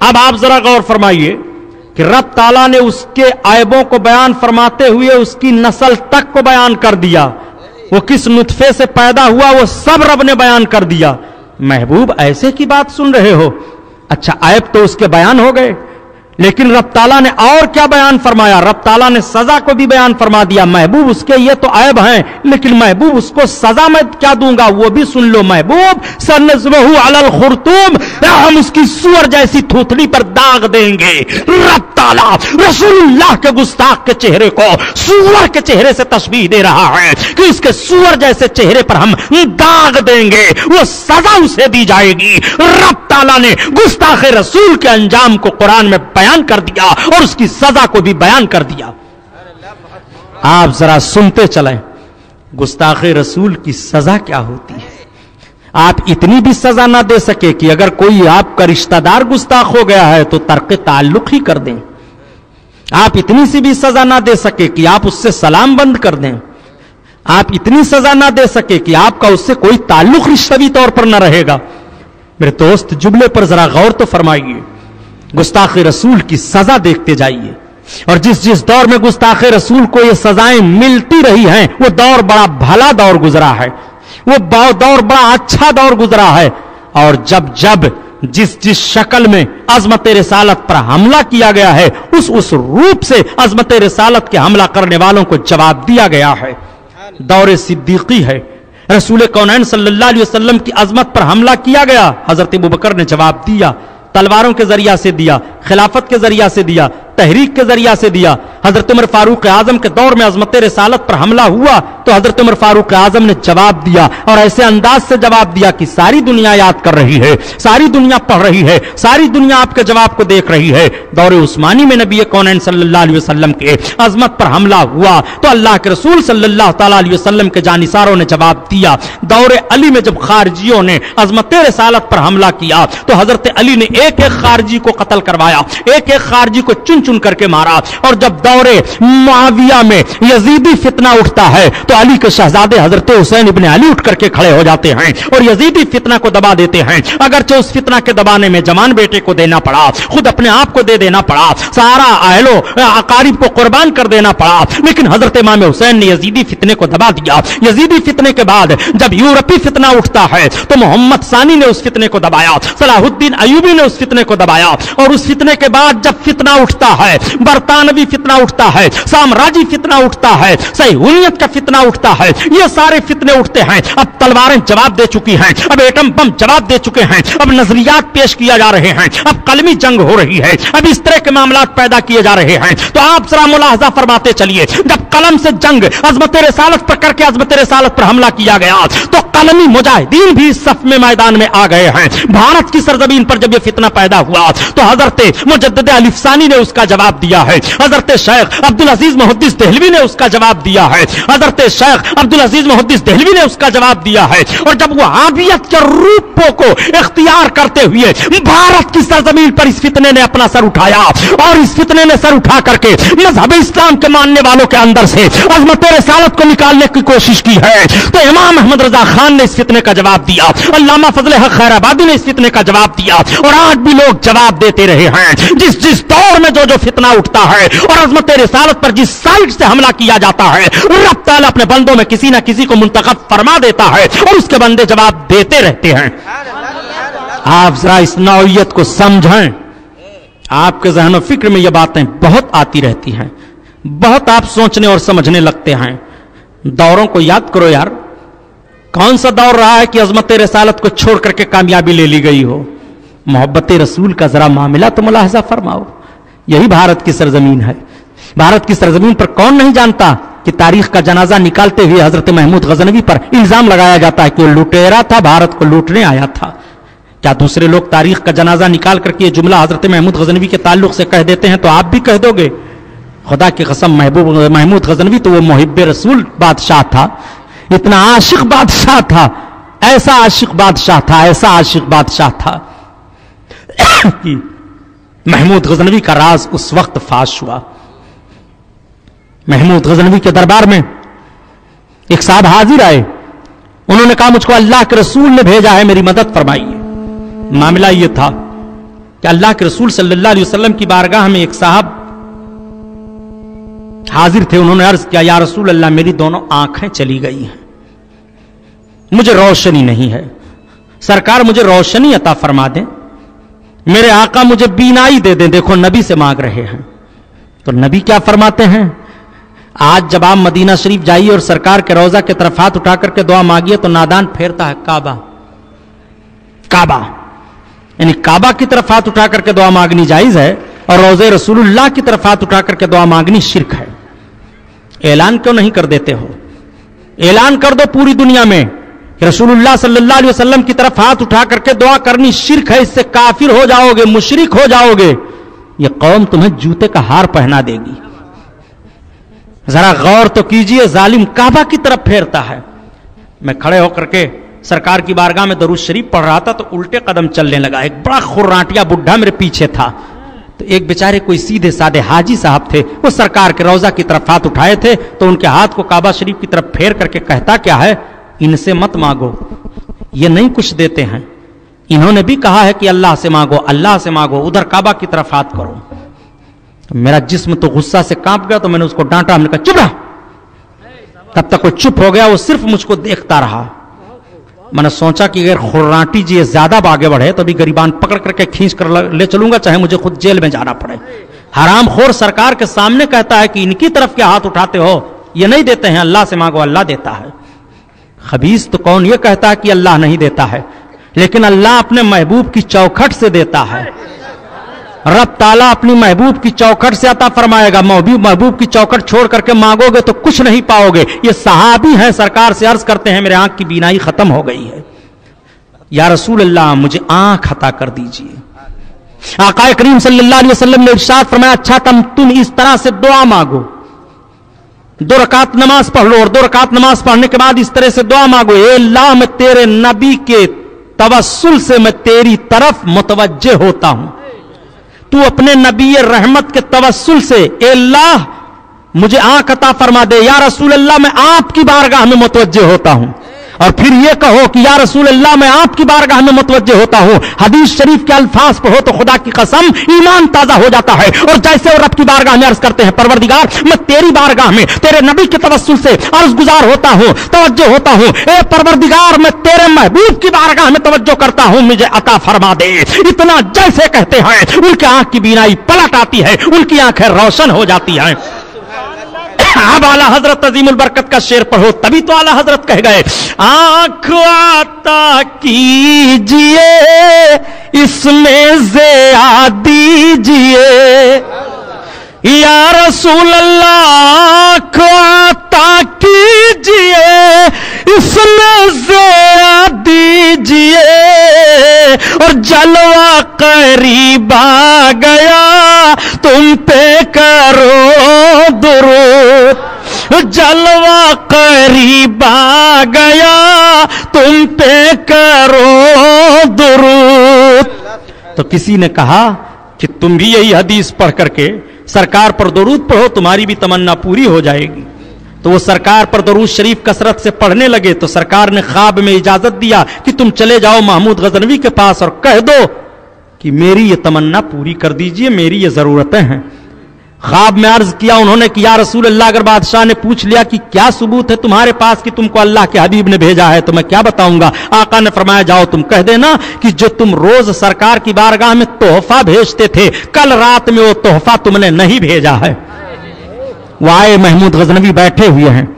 अब आप जरा गौर फरमाइए कि रब ताला ने उसके ऐबों को बयान फरमाते हुए उसकी नस्ल तक को बयान कर दिया। वो किस नुतफे से पैदा हुआ वो सब रब ने बयान कर दिया। महबूब ऐसे की बात सुन रहे हो? अच्छा, ऐब तो उसके बयान हो गए, लेकिन रब ताला ने और क्या बयान फरमाया? रब ताला ने सजा को भी बयान फरमा दिया। महबूब उसके ये तो ऐब हैं, लेकिन महबूब उसको सजा में क्या दूंगा वो भी सुन लो। महबूब सनज़्बहु अलल खुर्तूम, हम उसकी सूअर जैसी थूथनी पर दाग देंगे। रब ताला रसूलुल्लाह के गुस्ताख के चेहरे को सूअर के चेहरे से तशबीह दे रहा है कि इसके सूअर जैसे चेहरे पर हम दाग देंगे, वो सजा उसे दी जाएगी। रब ताला ने गुस्ताख रसूल के अंजाम को कुरान में बयान कर दिया और उसकी सजा को भी बयान कर दिया। आप जरा सुनते चलें, गुस्ताखे रसूल की सजा क्या होती है। आप इतनी भी सजा ना दे सके कि अगर कोई आपका रिश्तेदार गुस्ताख हो गया है तो तर्क ताल्लुक ही कर दें। आप इतनी सी भी सजा ना दे सके कि आप उससे सलाम बंद कर दें। आप इतनी सजा ना दे सके कि आपका उससे कोई ताल्लुक रिश्तवी तौर पर ना रहेगा। मेरे दोस्त, जुमले पर जरा गौर तो फरमाइए। गुस्ताख रसूल की सजा देखते जाइए, और जिस जिस दौर में गुस्ताख रसूल को ये सजाएं मिलती रही हैं वो दौर बड़ा भला दौर गुजरा है, वो दौर बड़ा अच्छा दौर गुजरा है। और जब जब जिस जिस शक्ल में अजमत रिसालत पर हमला किया गया है उस रूप से अजमत रिसालत के हमला करने वालों को जवाब दिया गया है। दौर सिद्दीकी है, रसूल कौनैन सल्लल्लाहु अलैहि वसल्लम की अजमत पर हमला किया गया, हजरत अबू बकर ने जवाब दिया। तलवारों के जरिया से दिया, खिलाफत के जरिया से दिया, तहरीक के जरिया से दिया। हजरत उमर फारूक आजम के दौर में अजमत रिसालत पर हमला हुआ तो हजरत उमर फारूक आजम ने जवाब दिया, और ऐसे अंदाज से जवाब दिया कि सारी दुनिया याद कर रही है, सारी दुनिया पढ़ रही है, सारी दुनिया आपके जवाब को देख रही है। दौर उस्मानी में नबी कौनैन सल्लल्लाहु अलैहि वसल्लम के अजमत पर हमला हुआ तो अल्लाह के रसूल सल्लल्लाहु तआला अलैहि वसल्लम के जानिसारों ने जवाब दिया। दौर अली में जब खारजियों ने अजमत रिसालत पर हमला किया तो हजरत अली ने एक एक खारजी को कत्ल करवाया, एक एक खारजी को चुन चुन करके मारा। और जब दौरे मुआविया में यजीदी फितना उठता है तो अली के शहजादे हजरत हुसैन इब्ने अली उठ करके खड़े हो जाते हैं और यजीदी फितना को दबा देते हैं। अगरचे उस फितना के दबाने में जवान बेटे को देना पड़ा, खुद अपने आप को दे देना पड़ा, सारा अहलो अकारिब को कुर्बान कर देना पड़ा, लेकिन हजरत इमाम हुसैन ने यजीदी फितने को दबा दिया। यजीदी फितने के बाद जब यूरोपी फितना उठता है तो मोहम्मद सानी ने उस फितने को दबाया, सलाहुद्दीन अयूबी ने उस फितने को दबाया। और उस फितने के बाद जब फितना उठता है, बरतानवी फितना उठता है, साम्राज्य फितना उठता है, सहीहुनियत का फितना उठता है, ये सारे फितने उठते हैं। अब तलवारें जवाब दे चुकी हैं, अब एटम बम जवाब दे चुके हैं, अब नजरियात पेश किया जा रहे हैं, अब कलमी जंग हो रही है, अब इस तरह के मामला पैदा किए जा रहे हैं। तो आप जरा मुलाहजा फरमाते चलिए, जब कलम से जंग अजमत रिसालत पर करके अजमत रिसालत पर हमला किया गया तो कलमी मुजाहिदीन भी सफ में मैदान में आ गए हैं। भारत की सरजमीन पर जब यह फितना पैदा हुआ तो हजरत मुजद्दिद अलिफसानी ने उसका जवाब दिया है, हजरत शेख अब्दुल अजीज मुहद्दिस देहलवी ने उसका जवाब दिया है, हजरत शेख अब्दुल अजीज मुहद्दिस देहलवी ने उसका जवाब दिया है। और जब वो आबियत के रूपों को इख्तियार करते हुए भारत की सरजमीन पर इस फितने ने अपना सर उठाया और इस फितने ने सर उठा करके मजहब इस्लाम के मानने वालों के अंदर से अजमत रिसालत को निकालने की कोशिश की है तो इमाम अहमद रजा खान ने इस फितने का जवाब दिया, अल्लामा फजल हक खैराबादी ने इस फितने का जवाब दिया, और आज भी लोग जवाब देते रहे हैं। जिस जिस दौर में जो जो फितना उठता है और अजमत रिसालत पर जिस साइड से हमला किया जाता है, रब ताला अपने बंदों में किसी ना किसी को मुंतखब फरमा देता है और उसके बंदे जवाब देते रहते हैं। आप जरा इस नौइयत को समझें। आपके ज़हन और फिक्र में ये बातें बहुत आती रहती हैं, बहुत आप सोचने और समझने लगते हैं। दौरों को याद करो यार, कौन सा दौर रहा है कि अजमत रिसालत को छोड़ करके कामयाबी ले ली गई हो। मोहब्बत रसूल का जरा मामला तो मुलाहजा फरमाओ। यही भारत की सरजमीन है। भारत की सरजमीन पर कौन नहीं जानता कि तारीख का जनाजा निकालते हुए हजरत महमूद गजनवी पर इल्जाम लगाया जाता है कि वो लुटेरा था, भारत को लूटने आया था। क्या दूसरे लोग तारीख का जनाजा निकाल करके ये जुमला हजरत महमूद गजनवी के ताल्लुक से कह देते हैं तो आप भी कह दोगे? खुदा की कसम, महमूद गजनवी तो वो मुहिब्बे रसूल बादशाह था, इतना आशिक बादशाह था, ऐसा आशिक बादशाह था, ऐसा आशिक बादशाह था कि महमूद गजनवी का राज उस वक्त फाश हुआ। महमूद गजनवी के दरबार में एक साहब हाजिर आए, उन्होंने कहा मुझको अल्लाह के रसूल ने भेजा है, मेरी मदद फरमाइए। मामला यह था कि अल्लाह के रसूल सल्लल्लाहु अलैहि वसल्लम की बारगाह में एक साहब हाजिर थे। उन्होंने अर्ज किया, या रसूल अल्लाह, मेरी दोनों आंखें चली गई हैं, मुझे रोशनी नहीं है, सरकार मुझे रोशनी अता फरमा दें, मेरे आका मुझे बीनाई दे दें। देखो नबी से मांग रहे हैं। तो नबी क्या फरमाते हैं, आज जब आप मदीना शरीफ जाइए और सरकार के रोजा की तरफ हाथ उठा करके दुआ मांगिए तो नादान फेरता है काबा, काबा यानी काबा की तरफ हाथ उठा करके दुआ मांगनी जायज है, और रोजे रसूलुल्लाह की तरफ हाथ उठा करके दुआ मांगनी शिरक है। ऐलान क्यों नहीं कर देते हो? ऐलान कर दो पूरी दुनिया में, रसूलुल्लाह सल्लल्लाहु अलैहि वसल्लम की तरफ हाथ उठा करके दुआ करनी शिरक है, इससे काफिर हो जाओगे, मुशरिक हो जाओगे, ये कौम तुम्हें जूते का हार पहना देगी। जरा गौर तो कीजिए, जालिम काबा की तरफ फेरता है। मैं खड़े होकर के सरकार की बारगाह में दरूद शरीफ पढ़ रहा था तो उल्टे कदम चलने लगा। एक बड़ा खुर्राटिया बुढ़ा मेरे पीछे था, तो एक बेचारे कोई सीधे साधे हाजी साहब थे, वो सरकार के रोजा की तरफ हाथ उठाए थे, तो उनके हाथ को काबा शरीफ की तरफ फेर करके कहता क्या है, इनसे मत मांगो, ये नहीं कुछ देते हैं, इन्होंने भी कहा है कि अल्लाह से मांगो, अल्लाह से मांगो, उधर काबा की तरफ हाथ करो। तो मेरा जिस्म तो गुस्सा से कांप गया, तो मैंने उसको डांटा, हमने कहा चुप रहा। तब तक वो चुप हो गया, वो सिर्फ मुझको देखता रहा। मैंने सोचा कि अगर खुर्राटी जी ज्यादा आगे बढ़े तो अभी गरीबान पकड़ करके खींच कर ले चलूंगा, चाहे मुझे खुद जेल में जाना पड़े। हरामखोर सरकार के सामने कहता है कि इनकी तरफ क्या हाथ उठाते हो, ये नहीं देते हैं, अल्लाह से मांगो, अल्लाह देता है। खबीस तो कौन ये कहता है कि अल्लाह नहीं देता है, लेकिन अल्लाह अपने महबूब की चौखट से देता है। रब ताला अपनी महबूब की चौखट से अता फरमाएगा। महबूब की चौखट छोड़ करके मांगोगे तो कुछ नहीं पाओगे। ये सहाबी हैं, सरकार से अर्ज करते हैं मेरे आंख की बीनाई खत्म हो गई है, या रसूल अल्लाह मुझे आंख अता कर दीजिए। आका करीम सल्लल्लाहु अलैहि वसल्लम ने इरशाद फरमाया, अच्छा तुम इस तरह से दुआ मांगो, 2 रकात नमाज पढ़ लो और 2 रकात नमाज पढ़ने के बाद इस तरह से दुआ मांगो, ए अल्लाह मैं तेरे नबी के तवस्सुल से मैं तेरी तरफ मुतवज्जे होता हूं, तू अपने नबी रहमत के तवस्सुल से ए अल्लाह मुझे आंख अता फरमा दे, या रसूल अल्लाह मैं आपकी बारगाह में मुतवज्जे होता हूं। और फिर यह कहो कि या रसूल अल्लाह मैं आपकी बारगाह में मुतवज्जे होता हूं। हदीस शरीफ के अल्फाज पढ़ो तो खुदा की कसम ईमान ताजा हो जाता है। और जैसे वो रब की बारगाह में अर्ज करते हैं, परवरदिगार मैं तेरी बारगाह में तेरे नबी के तवस्सुल से अर्ज गुजार होता हूं, तवज्जो होता हूं, ए परवरदिगार मैं तेरे महबूब की बारगाह में तवज्जो करता हूं, मुझे अता फरमा दे। इतना जैसे कहते हैं उनकी आंख की बीनाई पलट आती है, उनकी आंखें रोशन हो जाती हैं। अब आला हजरत अजीमुल बरकत का शेर पढ़ो, तभी तो आला हजरत कह गए, आंख आता कीजिए इसमें ज़िया दीजिए, या रसूल अल्लाह आंख आता कीजिए इसमें ज़िया दीजिए, और जलवा करीब आ गया तुम पे करो दुरूद, जलवा करीब आ गया तुम पे करो दुरूद। तो किसी ने कहा कि तुम भी यही हदीस पढ़ करके सरकार पर दुरूद पढ़ो, तुम्हारी भी तमन्ना पूरी हो जाएगी। तो वो सरकार पर दुरूद शरीफ कसरत से पढ़ने लगे, तो सरकार ने ख्वाब में इजाजत दिया कि तुम चले जाओ महमूद गजनवी के पास और कह दो कि मेरी ये तमन्ना पूरी कर दीजिए, मेरी ये जरूरतें हैं। ख्वाब में अर्ज किया उन्होंने कि या रसूल अल्लाह, अगर बादशाह ने पूछ लिया कि क्या सबूत है तुम्हारे पास कि तुमको अल्लाह के हबीब ने भेजा है, तो मैं क्या बताऊंगा। आका ने फरमाया, जाओ तुम कह देना कि जो तुम रोज सरकार की बारगाह में तोहफा भेजते थे, कल रात में वो तोहफा तुमने नहीं भेजा है। वो आए, महमूद गजनवी बैठे हुए हैं,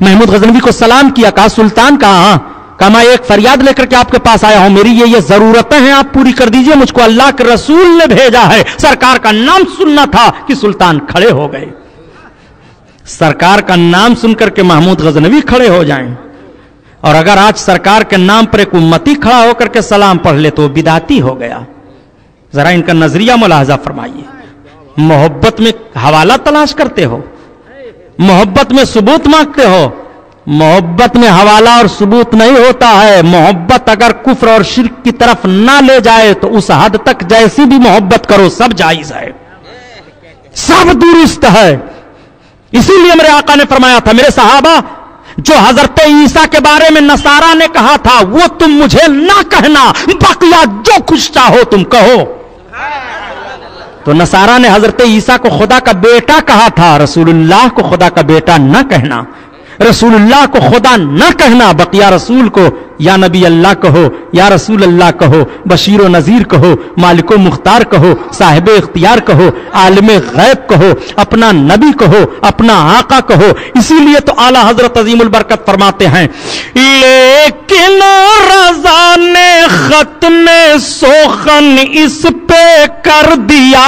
महमूद गजनवी को सलाम किया, कहा सुल्तान कहा, मैं एक फरियाद लेकर के आपके पास आया हूं, मेरी ये जरूरतें हैं, आप पूरी कर दीजिए, मुझको अल्लाह के रसूल ने भेजा है। सरकार का नाम सुनना था कि सुल्तान खड़े हो गए। सरकार का नाम सुनकर के महमूद गजनवी खड़े हो जाएं, और अगर आज सरकार के नाम पर एक उम्मती खड़ा होकर के सलाम पढ़ ले तो बिदाती हो गया। जरा इनका नजरिया मुलाहजा फरमाइए। मोहब्बत में हवाला तलाश करते हो, मोहब्बत में सबूत मांगते हो। मोहब्बत में हवाला और सबूत नहीं होता है। मोहब्बत अगर कुफ्र और शिर्क की तरफ ना ले जाए तो उस हद तक जैसी भी मोहब्बत करो सब जायज है, सब दुरुस्त है। इसीलिए मेरे आका ने फरमाया था, मेरे सहाबा, जो हजरत ईसा के बारे में नसारा ने कहा था वो तुम मुझे ना कहना, बकिया जो कुछ चाहो तुम कहो। तो नसारा ने हजरत ईसा को खुदा का बेटा कहा था, रसूलुल्लाह को खुदा का बेटा न कहना, रसूलुल्लाह को खुदा न कहना, बकिया रसूल को या नबी अल्लाह कहो, या रसूल अल्लाह कहो, बशीर व नजीर कहो, मालिको मुख्तार कहो, साहिब इख्तियार कहो, आलिम गैब कहो, अपना नबी कहो, अपना आका कहो। इसीलिए तो आला हजरत अजीमुल बरकत फरमाते हैं, लेकिन रजा ने खत्म सोखन इस पे कर दिया।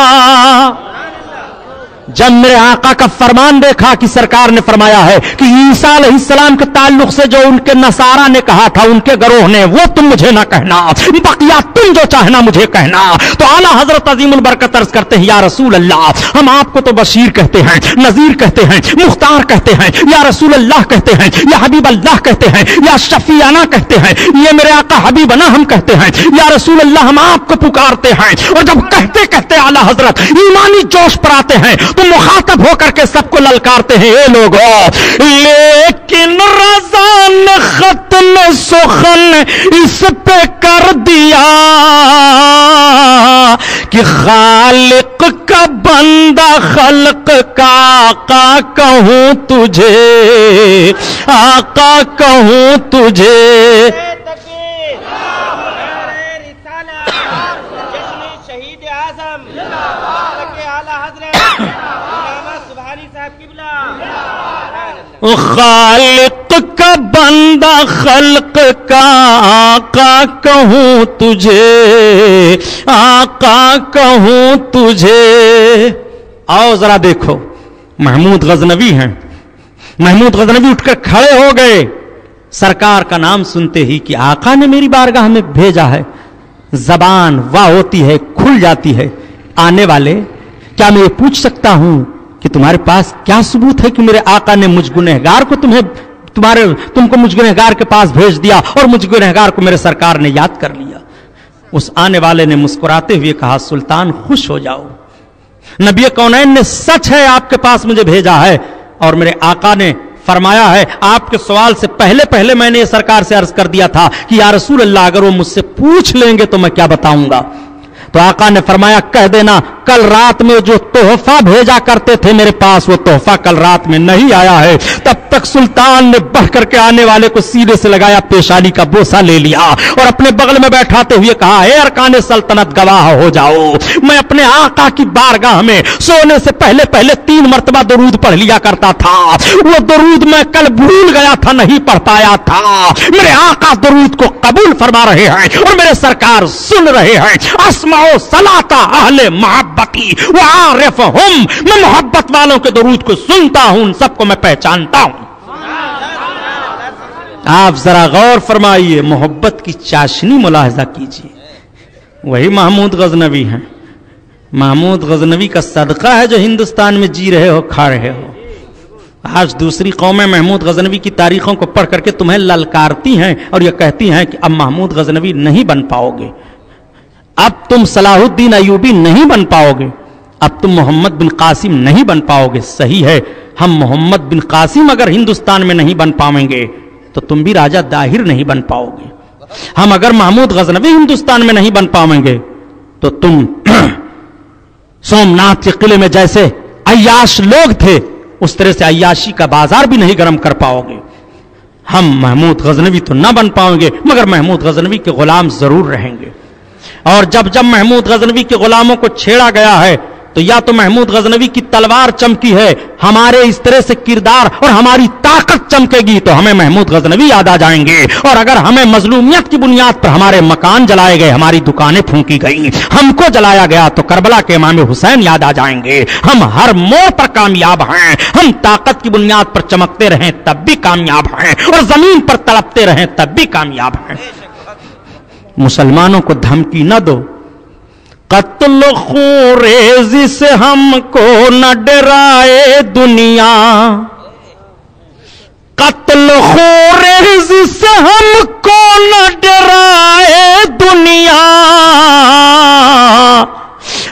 जब मेरे आका का फरमान देखा कि सरकार ने फरमाया है कि ईसा अलैहिस्सलाम के ताल्लुक से जो उनके नसारा ने कहा था, उनके गरोह ने, वो तुम मुझे ना कहना, बकिया तुम जो चाहना मुझे कहना। तो आला हजरत अजीमुल बरकत अर्ज करते हैं, या रसूल अल्लाह, हम आपको तो बशीर कहते हैं, नजीर कहते हैं, मुख्तार कहते हैं, या रसूल अल्लाह कहते हैं, या हबीब अल्लाह कहते हैं, या शफियाना कहते हैं, ये मेरे आका हबीबना हम कहते हैं, या रसूल अल्लाह हम आपको पुकारते हैं। और जब कहते कहते आला हजरत ईमानी जोश पर आते हैं तो मुखातब होकर के सबको ललकारते हैं, ये लोगों, लेकिन रज़ा ने खत्म सुखन इस पे कर दिया कि खालिक का बंदा खल्क का आका कहूं तुझे, आका कहूं तुझे। शहीद आजम आला हजरत खालिक का बंदा खल्क का आका कहूं तुझे, आका कहूं तुझे। आओ जरा देखो, महमूद गजनवी हैं। महमूद गजनवी उठकर खड़े हो गए सरकार का नाम सुनते ही कि आका ने मेरी बारगाह में भेजा है। जबान वाह होती है, खुल जाती है। आने वाले, क्या मैं ये पूछ सकता हूं कि तुम्हारे पास क्या सबूत है कि मेरे आका ने मुझ गुनहगार को तुमको मुझ गुनहगार के पास भेज दिया और मुझ गुनहगार को मेरे सरकार ने याद कर लिया। उस आने वाले ने मुस्कुराते हुए कहा, सुल्तान खुश हो जाओ, नबी कौनैन ने सच है आपके पास मुझे भेजा है। और मेरे आका ने फरमाया है, आपके सवाल से पहले पहले मैंने ये सरकार से अर्ज कर दिया था कि या रसूल अल्लाह, अगर वो मुझसे पूछ लेंगे तो मैं क्या बताऊंगा। तो आका ने फरमाया, कह देना कल रात में जो तोहफा भेजा करते थे मेरे पास, वो तोहफा कल रात में नहीं आया है। तब तक सुल्तान ने बढ़ करके आने वाले को सीने से लगाया, पेशानी का बोसा ले लिया और अपने बगल में बैठाते हुए कहा, हे अरकान सल्तनत गवाह हो जाओ, मैं अपने आका की बारगाह में सोने से पहले पहले 3 मरतबा दरूद पढ़ लिया करता था। वो दरूद मैं कल भूल गया था, नहीं पढ़ पाया था। मेरे आका दरूद को कबूल फरमा रहे हैं और मेरे सरकार सुन रहे हैं। अस्माओ सलाता अहले मोहब्बती व आरिफहुम, मैं मोहब्बत वालों के दरूद को सुनता हूं, उन सबको मैं पहचानता हूं। आप जरा गौर फरमाइए, मोहब्बत की चाशनी मुलाहिजा कीजिए। वही महमूद गजनवी हैं। महमूद गजनवी का सदका है जो हिंदुस्तान में जी रहे हो, खा रहे हो। आज दूसरी कौमें महमूद गजनवी की तारीखों को पढ़ करके तुम्हें ललकारती हैं और यह कहती हैं कि अब महमूद गजनवी नहीं बन पाओगे, अब तुम सलाहुद्दीन अयूबी नहीं बन पाओगे, अब तुम मोहम्मद बिन कासिम नहीं बन पाओगे। सही है, हम मोहम्मद बिन कासिम अगर हिंदुस्तान में नहीं बन पाएंगे तो तुम भी राजा दाहिर नहीं बन पाओगे। हम अगर महमूद गजनवी हिंदुस्तान में नहीं बन पाएंगे तो तुम सोमनाथ के किले में जैसे अय्याश लोग थे, उस तरह से अय्याशी का बाजार भी नहीं गर्म कर पाओगे। हम महमूद गजनवी तो ना बन पाएंगे, मगर महमूद गजनवी के गुलाम जरूर रहेंगे। और जब जब महमूद गजनवी के गुलामों को छेड़ा गया है तो या तो महमूद गजनवी की तलवार चमकी है, हमारे इस तरह से किरदार और हमारी ताकत चमकेगी तो हमें महमूद गजनवी याद आ जाएंगे। और अगर हमें मजलूमियत की बुनियाद पर हमारे मकान जलाए गए, हमारी दुकानें फूंकी गई, हमको जलाया गया तो करबला के इमाम हुसैन याद आ जाएंगे। हम हर मोड़ पर कामयाब हैं, हम ताकत की बुनियाद पर चमकते रहें तब भी कामयाब हैं और जमीन पर तड़पते रहें तब भी कामयाब हैं। मुसलमानों को धमकी न दो, कत्ल खूरेज़ी से हमको न डराए दुनिया, कत्ल खूरेज़ी से हमको न डराए दुनिया,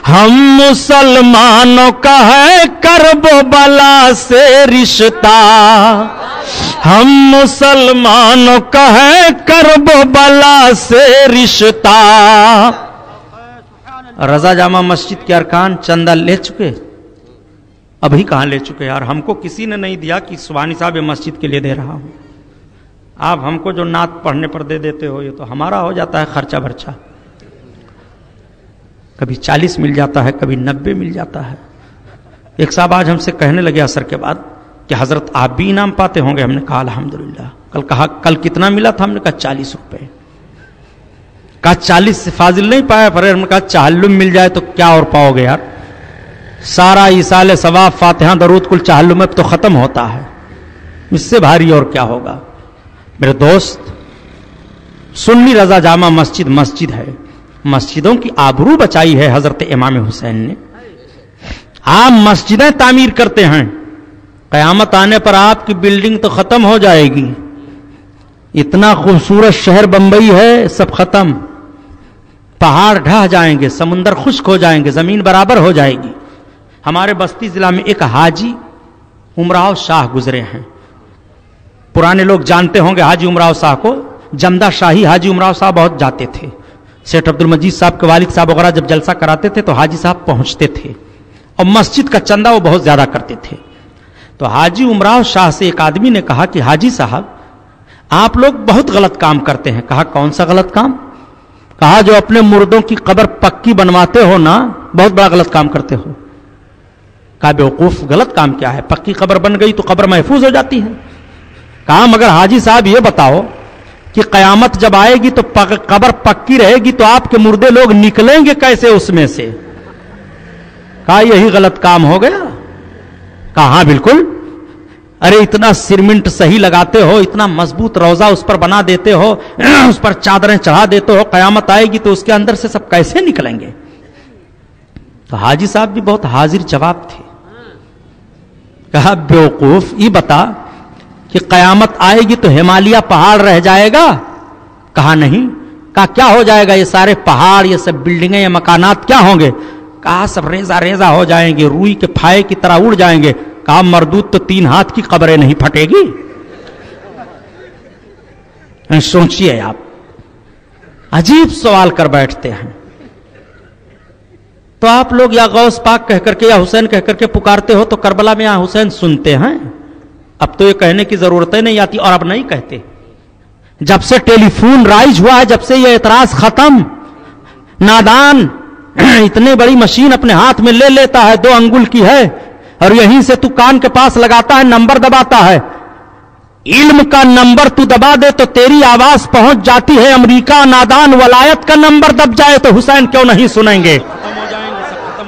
ہم مسلمانوں کا ہے کرب و بلا سے رشتہ، ہم مسلمانوں کا ہے کرب و بلا سے رشتہ۔ رضا جامع مسجد کے ارکان چندہ لے چکے؟ ابھی کہاں لے چکے یار؟ ہم کو کسی نے نہیں دیا کہ سبحانی صاحب مسجد کے لیے دے رہا ہوں۔ آپ ہم کو جو نعت پڑھنے پر دے دیتے ہو یہ تو ہمارا ہو جاتا ہے خرچہ برچہ، کبھی 40 مل جاتا ہے، کبھی 90 مل جاتا ہے۔ ایک صاحب آج ہم سے کہنے لگے عصر کے بعد کہ حضرت آپ بھی انعام پاتے ہوں گے؟ ہم نے کہا الحمدللہ۔ کل کتنا ملا تھا؟ ہم نے کہا 40 روپے۔ کہا 40 سے فاضل نہیں پایا، پر ہم نے کہا 40 مل جائے تو کیا اور پاؤ گے یار؟ سارا ایصال ثواب فاتحہ درود کل 40 میں تو ختم ہوتا ہے، اس سے بھاری اور کیا ہوگا؟ میرے دوست، سنی رضا جامع مسجد مسجد ہے، مسجدوں کی آبرو بچائی ہے حضرت امام حسین نے۔ آپ مسجدیں تعمیر کرتے ہیں، قیامت آنے پر آپ کی بلڈنگ تو ختم ہو جائے گی، اتنا خوبصورت شہر بمبئی ہے، سب ختم، پہاڑ ڈھہ جائیں گے، سمندر خشک ہو جائیں گے، زمین برابر ہو جائے گی۔ ہمارے بستی ضلع میں ایک حاجی امراؤ شاہ گزرے ہیں، پرانے لوگ جانتے ہوں گے حاجی امراؤ شاہ کو، جمدہ شاہی حاجی امراؤ صاحب بہت جاتے تھے۔ سیٹھ عبد المجید صاحب کے والد صاحب وغیرہ جب جلسہ کراتے تھے تو حاجی صاحب پہنچتے تھے، اور مسجد کا چندہ وہ بہت زیادہ کرتے تھے۔ تو حاجی امراؤ شاہ سے ایک آدمی نے کہا کہ حاجی صاحب آپ لوگ بہت غلط کام کرتے ہیں۔ کہا کون سا غلط کام؟ کہا جو اپنے مردوں کی قبر پکی بنواتے ہو نا، بہت بڑا غلط کام کرتے ہو۔ کہا بیوقوف غلط کام کیا ہے؟ پکی قبر بن گئی تو قبر محفوظ ہو جاتی ہے۔ کہا مگر حاجی صاحب یہ بتاؤ کہ قیامت جب آئے گی تو قبر پکی رہے گی تو آپ کے مردے لوگ نکلیں گے کیسے اس میں سے؟ کہا یہی غلط کام ہو گیا۔ کہا ہاں بالکل، ارے اتنا سیمنٹ صحیح لگاتے ہو، اتنا مضبوط روضہ اس پر بنا دیتے ہو، اس پر چادریں چڑھا دیتے ہو، قیامت آئے گی تو اس کے اندر سے سب کیسے نکلیں گے؟ تو حاجی صاحب بھی بہت حاضر جواب تھے۔ کہا بیوقوف یہ بتا کہ قیامت آئے گی تو ہمالیہ پہاڑ رہ جائے گا؟ کہا نہیں۔ کہا کیا ہو جائے گا؟ یہ سارے پہاڑ، یہ سب بلڈنگیں، یہ مکانات کیا ہوں گے؟ کہا سب ریزہ ریزہ ہو جائیں گے، روئی کے پھائے کی طرح اڑ جائیں گے۔ کہا مردود تو 3 ہاتھ کی قبریں نہیں پھٹے گی؟ سوچئے آپ، عجیب سوال کر بیٹھتے ہیں۔ تو آپ لوگ یا غوث پاک کہہ کر کے یا حسین کہہ کر کے پکارتے ہو تو کربلا میں یہاں حسین سنتے ہیں؟ اب تو یہ کہنے کی ضرورتیں نہیں آتی، اور اب نہیں کہتے۔ جب سے ٹیلی فون رائج ہوا ہے، جب سے یہ اعتراض ختم، نادان اتنی بڑی مشین اپنے ہاتھ میں لے لیتا ہے، 2 انگل کی ہے، اور یہیں سے تو کان کے پاس لگاتا ہے، نمبر دباتا ہے۔ علم کا نمبر تو دبا دے تو تیری آواز پہنچ جاتی ہے امریکہ۔ نادان ولایت کا نمبر دب جائے تو حسین کیوں نہیں سنیں گے؟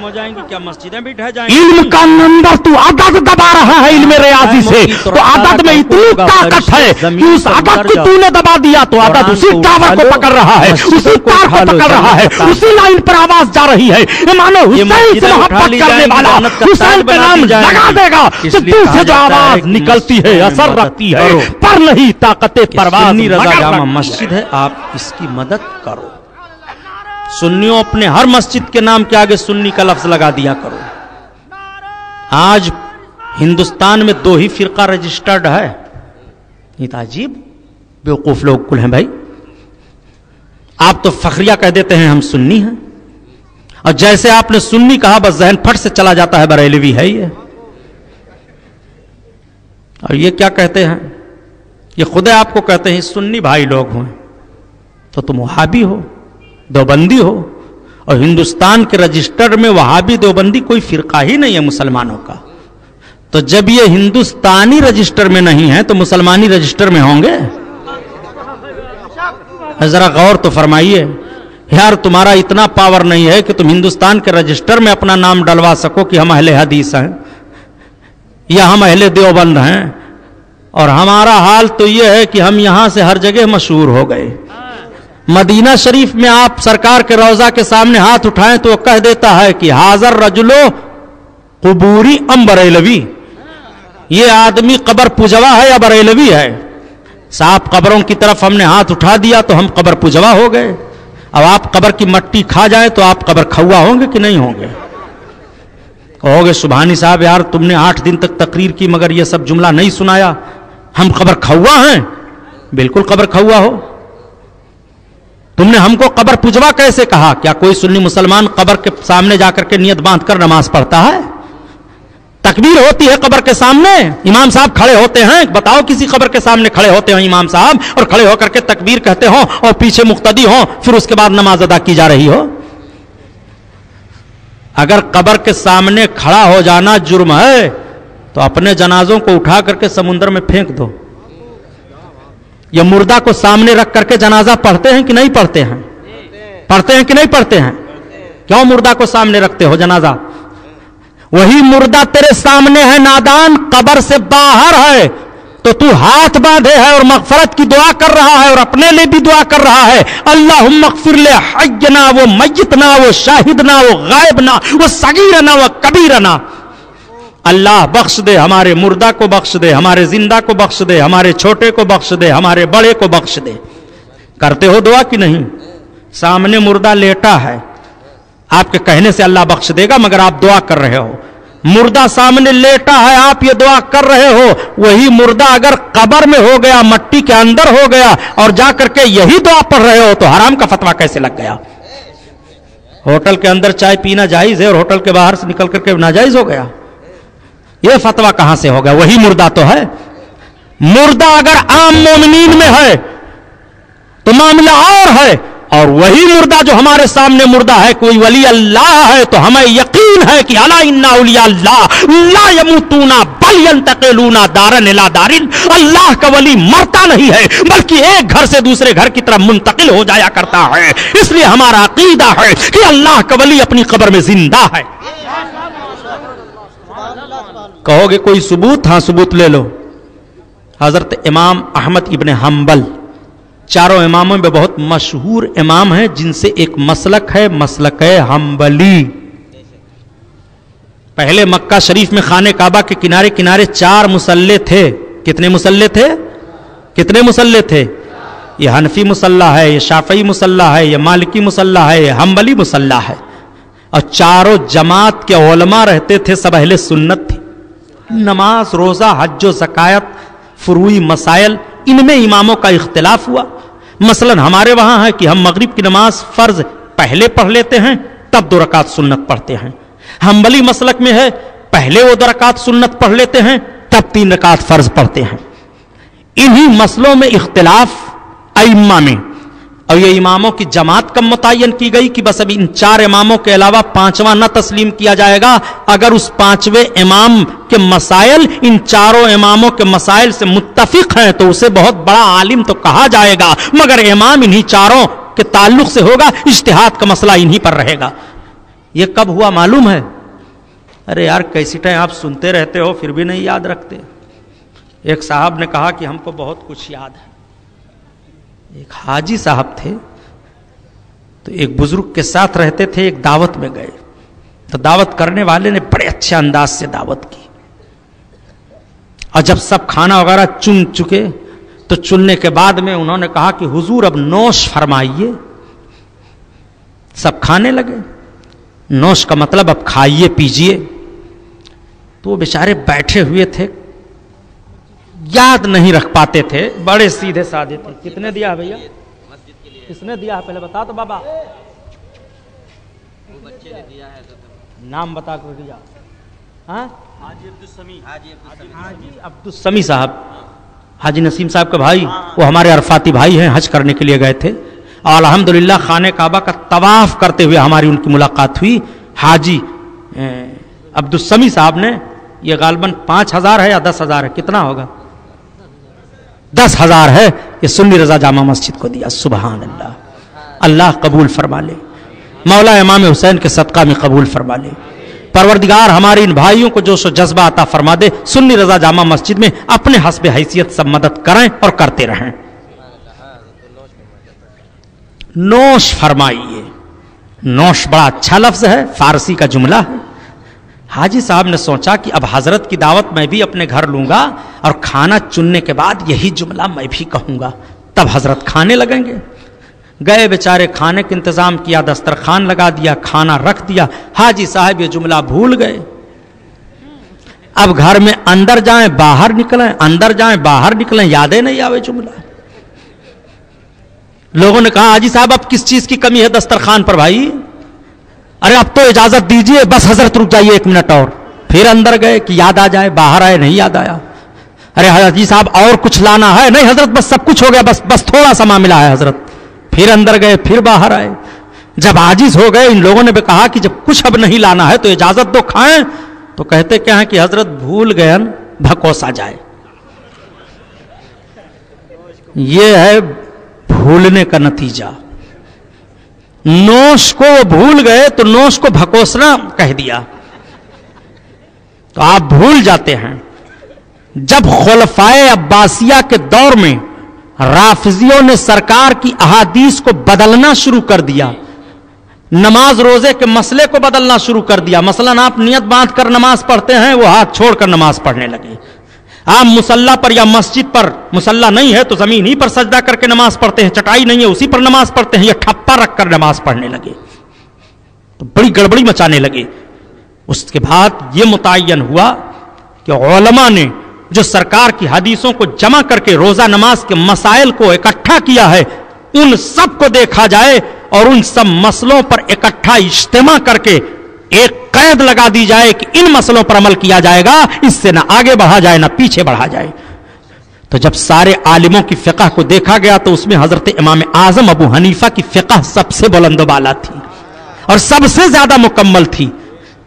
ہو جائیں گی کیا مسجدیں بھی ڈھہ جائیں گی؟ علم کا نمبر تو عدد دبا رہا ہے علم ریاضی سے، تو عدد میں اتنی طاقت ہے کہ اس عدد کو تو نے دبا دیا تو عدد اسی ٹاور کو پکڑ رہا ہے، اسی تار کو پکڑ رہا ہے، اسی لائن پر آواز جا رہی ہے۔ مانو حسین سے محبت کرنے والا حسین پہ نام لگا دے گا تو دل سے جو آواز نکلتی ہے اثر رکھتی ہے، پر نہیں طاقت پرواز۔ سنی رضا جامع مسجد ہے، آپ اس کی مدد کرو۔ سنیوں اپنے ہر مسجد کے نام کے آگے سنی کا لفظ لگا دیا کرو۔ آج ہندوستان میں 2 ہی فرقہ رجسٹرڈ ہے، یہ تو عجیب بیوقوف لوگ کل ہیں بھائی۔ آپ تو فخریہ کہہ دیتے ہیں ہم سنی ہیں، اور جیسے آپ نے سنی کہا بس ذہن پھٹ سے چلا جاتا ہے بریلوی ہے یہ۔ اور یہ کیا کہتے ہیں؟ یہ خدا آپ کو کہتے ہیں سنی بھائی لوگ ہیں تو تم وہابی ہو، دیوبندی ہو، اور ہندوستان کے رجسٹر میں وہابی دیوبندی کوئی فرقہ ہی نہیں ہے مسلمانوں کا۔ تو جب یہ ہندوستانی رجسٹر میں نہیں ہے تو مسلمانی رجسٹر میں ہوں گے؟ ذرا غور تو فرمائیے یار، تمہارا اتنا پاور نہیں ہے کہ تم ہندوستان کے رجسٹر میں اپنا نام ڈلوا سکو کہ ہم اہل حدیث ہیں یا ہم اہل دیوبند ہیں، اور ہمارا حال تو یہ ہے کہ ہم یہاں سے ہر جگہ مشہور ہو گئے۔ مدینہ شریف میں آپ سرکار کے روضہ کے سامنے ہاتھ اٹھائیں تو وہ کہہ دیتا ہے کہ حاضر رجلو قبوری ام بریلوی، یہ آدمی قبر پجوا ہے یا بریلوی ہے؟ صاحب قبروں کی طرف ہم نے ہاتھ اٹھا دیا تو ہم قبر پجوا ہو گئے۔ अब आप कब्र की मट्टी खा जाए तो आप कब्र खौआ होंगे कि नहीं होंगे? कहोगे सुभानी साहब यार तुमने 8 दिन तक तकरीर की मगर ये सब जुमला नहीं सुनाया, हम कब्र खौआ हैं? बिल्कुल कब्र खौआ हो। तुमने हमको कब्र पुजवा कैसे कहा? क्या कोई सुन्नी मुसलमान कब्र के सामने जाकर के नियत बांध कर नमाज पढ़ता है? तकबीर होती है कब्र के सामने, इमाम साहब खड़े होते हैं। बताओ किसी कब्र के सामने खड़े होते हो इमाम साहब और खड़े होकर के तकबीर कहते हो और पीछे मुक्तदी हो, फिर उसके बाद नमाज अदा की जा रही हो? अगर कब्र के सामने खड़ा हो जाना जुर्म है तो अपने जनाजों को उठा करके समुद्र में फेंक दो। ये मुर्दा को सामने रख करके जनाजा पढ़ते हैं कि नहीं पढ़ते हैं? पढ़ते हैं कि नहीं पढ़ते हैं? क्यों मुर्दा को सामने रखते हो जनाजा? वही मुर्दा तेरे सामने है नादान, कब्र से बाहर है, तो तू हाथ बांधे है और मगफरत की दुआ कर रहा है और अपने लिए भी दुआ कर रहा है। अल्लाहुम्मा अग़फिर ले हय्यना वो मय्यतना वो शाहिदना वो गायबना वो सगीरना वो कबीरना। अल्लाह बख्श दे, हमारे मुर्दा को बख्श दे, हमारे जिंदा को बख्श दे, हमारे छोटे को बख्श दे, हमारे बड़े को बख्श दे। करते हो दुआ कि नहीं? सामने मुर्दा लेटा है, आपके कहने से अल्लाह बख्श देगा मगर आप दुआ कर रहे हो। मुर्दा सामने लेटा है, आप ये दुआ कर रहे हो। वही मुर्दा अगर कब्र में हो गया, मट्टी के अंदर हो गया और जाकर के यही दुआ पढ़ रहे हो तो हराम का फतवा कैसे लग गया? होटल के अंदर चाय पीना जायज है और होटल के बाहर से निकल करके नाजायज हो गया? यह फतवा कहां से हो गया? वही मुर्दा तो है। मुर्दा अगर आम मोमिनीन में है तो मामला और है, और वही मुर्दा जो हमारे सामने मुर्दा है कोई वली अल्लाह है तो हमें यकीन है कि अला इन्ना औलिया अल्लाह ला यमूतूना बल यंतकिलूना दारन इला दारिन। अल्लाह का वली मरता नहीं है बल्कि एक घर से दूसरे घर की तरफ मुंतकिल हो जाया करता है। इसलिए हमारा अकीदा है कि अल्लाह का वली अपनी कब्र में जिंदा है। कहोगे कोई सबूत? हाँ सबूत ले लो। हजरत इमाम अहमद इब्न हंबल चारों इमामों में बहुत मशहूर इमाम है जिनसे एक मसलक है, मसलक है हंबली। पहले मक्का शरीफ में खाने काबा के किनारे किनारे 4 मुसल्ले थे। कितने मुसल्ले थे? कितने मुसल्ले थे? ये हनफी मुसल्ला है, ये शाफई मुसल्ला है, ये मालिकी मुसल्ला है, ये हंबली मुसल्ला है। और चारों जमात के उलमा रहते थे, सब अहले सुन्नत थे। नमाज, रोजा, हज, ज़कात, फुरूई मसाइल, इनमें इमामों का इख्तिलाफ हुआ। मसलन हमारे वहां है कि हम मगरिब की नमाज फर्ज पहले पढ़ लेते हैं तब 2 रकात सुन्नत पढ़ते हैं। हंबली मसलक में है पहले वो 2 रकात सुन्नत पढ़ लेते हैं तब 3 रकात फर्ज पढ़ते हैं। इन्हीं मसलों में इख्तिलाफ अइम्मा में, और ये इमामों की जमात कब मुतय्यन की गई कि बस अभी इन 4 इमामों के अलावा 5वां न तस्लीम किया जाएगा। अगर उस 5वें इमाम के मसाइल इन 4 इमामों के मसाइल से मुत्तफिक हैं तो उसे बहुत बड़ा आलिम तो कहा जाएगा, मगर इमाम इन्हीं 4 के ताल्लुक से होगा, इज्तिहाद का मसला इन्हीं पर रहेगा। यह कब हुआ मालूम है? अरे यार कैसेटें आप सुनते रहते हो फिर भी नहीं याद रखते। एक साहब ने कहा कि हमको बहुत कुछ याद है। एक हाजी साहब थे तो एक बुजुर्ग के साथ रहते थे, एक दावत में गए तो दावत करने वाले ने बड़े अच्छे अंदाज से दावत की, और जब सब खाना वगैरह चुन चुके तो चुनने के बाद में उन्होंने कहा कि हुजूर अब नोश फरमाइए। सब खाने लगे। नोश का मतलब अब खाइए पीजिए। तो वो बेचारे बैठे हुए थे, याद नहीं रख पाते थे, बड़े सीधे साधे थे। कितने दिया भैया? किसने दिया है पहले बता तो बाबा। वो बच्चे ने दिया है तो नाम बता कर दिया। हाँ हाजी अब्दुल समी साहब, हाजी नसीम साहब के भाई, वो हमारे अरफाती भाई हैं, हज करने के लिए गए थे। और अल्हम्दुलिल्लाह खाने काबा का तवाफ करते हुए हमारी उनकी मुलाकात हुई। हाजी अब्दुल समी साहब ने, ये गालबन 5000 है या 10,000 है, कितना होगा? 10,000 है, ये सुन्नी रजा जामा मस्जिद को दिया। सुभान अल्लाह, अल्लाह कबूल फरमा ले, मौला इमाम हुसैन के सदका में कबूल फरमा ले। परवरदिगार हमारे इन भाइयों को जो सो जज्बा अता फरमा दे, सुन्नी रजा जामा मस्जिद में अपने हस्बे हैसियत सब मदद करें और करते रहें। नोश फरमाइए। नोश बड़ा अच्छा लफ्ज है, फारसी का जुमला है। हाजी साहब ने सोचा कि अब हजरत की दावत मैं भी अपने घर लूंगा और खाना चुनने के बाद यही जुमला मैं भी कहूंगा, तब हजरत खाने लगेंगे। گئے بیچارے, کھانے کا انتظام کیا, دسترخوان لگا دیا, کھانا رکھ دیا. حاجی صاحب یہ جملہ بھول گئے. اب گھر میں اندر جائیں باہر نکلیں, اندر جائیں باہر نکلیں, یادیں نہیں آوے جملہ. لوگوں نے کہا حاجی صاحب اب کس چیز کی کمی ہے دسترخوان پر بھائی؟ ارے اب تو اجازت دیجئے, بس حضرت رک جائیے 1 منٹ اور. پھر اندر گئے کہ یاد آ جائے, باہر آئے نہیں یاد آیا. ارے حاجی صاحب اور کچھ لانا ہے؟ نہیں حضرت بس سب کچھ ہو گیا, بس تھوڑا سا معاملہ ہے حضرت. پھر اندر گئے, پھر باہر آئے. جب عاجز ہو گئے, ان لوگوں نے بھی کہا کہ جب کچھ اب نہیں لانا ہے تو اجازت دو, کھائیں. تو کہتے کیا ہیں کہ حضرت بھول گئے, بھکوس آ جائے. یہ ہے بھولنے کا نتیجہ. نوش کو وہ بھول گئے تو نوش کو بھکوسنا کہہ دیا. تو آپ بھول جاتے ہیں. جب خلفائے عباسیہ کے دور میں رافضیوں نے سرکار کی احادیث کو بدلنا شروع کر دیا, نماز روزے کے مسئلے کو بدلنا شروع کر دیا. مثلا آپ نیت باندھ کر نماز پڑھتے ہیں, وہ ہاتھ چھوڑ کر نماز پڑھنے لگے. آپ مصلی پر یا مسجد پر, مصلی نہیں ہے تو زمین ہی پر سجدہ کر کے نماز پڑھتے ہیں, چٹائی نہیں ہے اسی پر نماز پڑھتے ہیں, یا ٹھپا رکھ کر نماز پڑھنے لگے. تو بڑی گڑبڑی مچانے لگے. اس کے بعد یہ متعین ہوا کہ علماء نے جو سرکار کی حدیثوں کو جمع کر کے روزہ نماز کے مسائل کو اکٹھا کیا ہے, ان سب کو دیکھا جائے اور ان سب مسئلوں پر اکٹھا اجتماع کر کے ایک قید لگا دی جائے کہ ان مسئلوں پر عمل کیا جائے گا, اس سے نہ آگے بڑھا جائے نہ پیچھے بڑھا جائے. تو جب سارے عالموں کی فقہ کو دیکھا گیا تو اس میں حضرت امام اعظم ابو حنیفہ کی فقہ سب سے بلند و بالا تھی اور سب سے زیادہ مکمل تھی.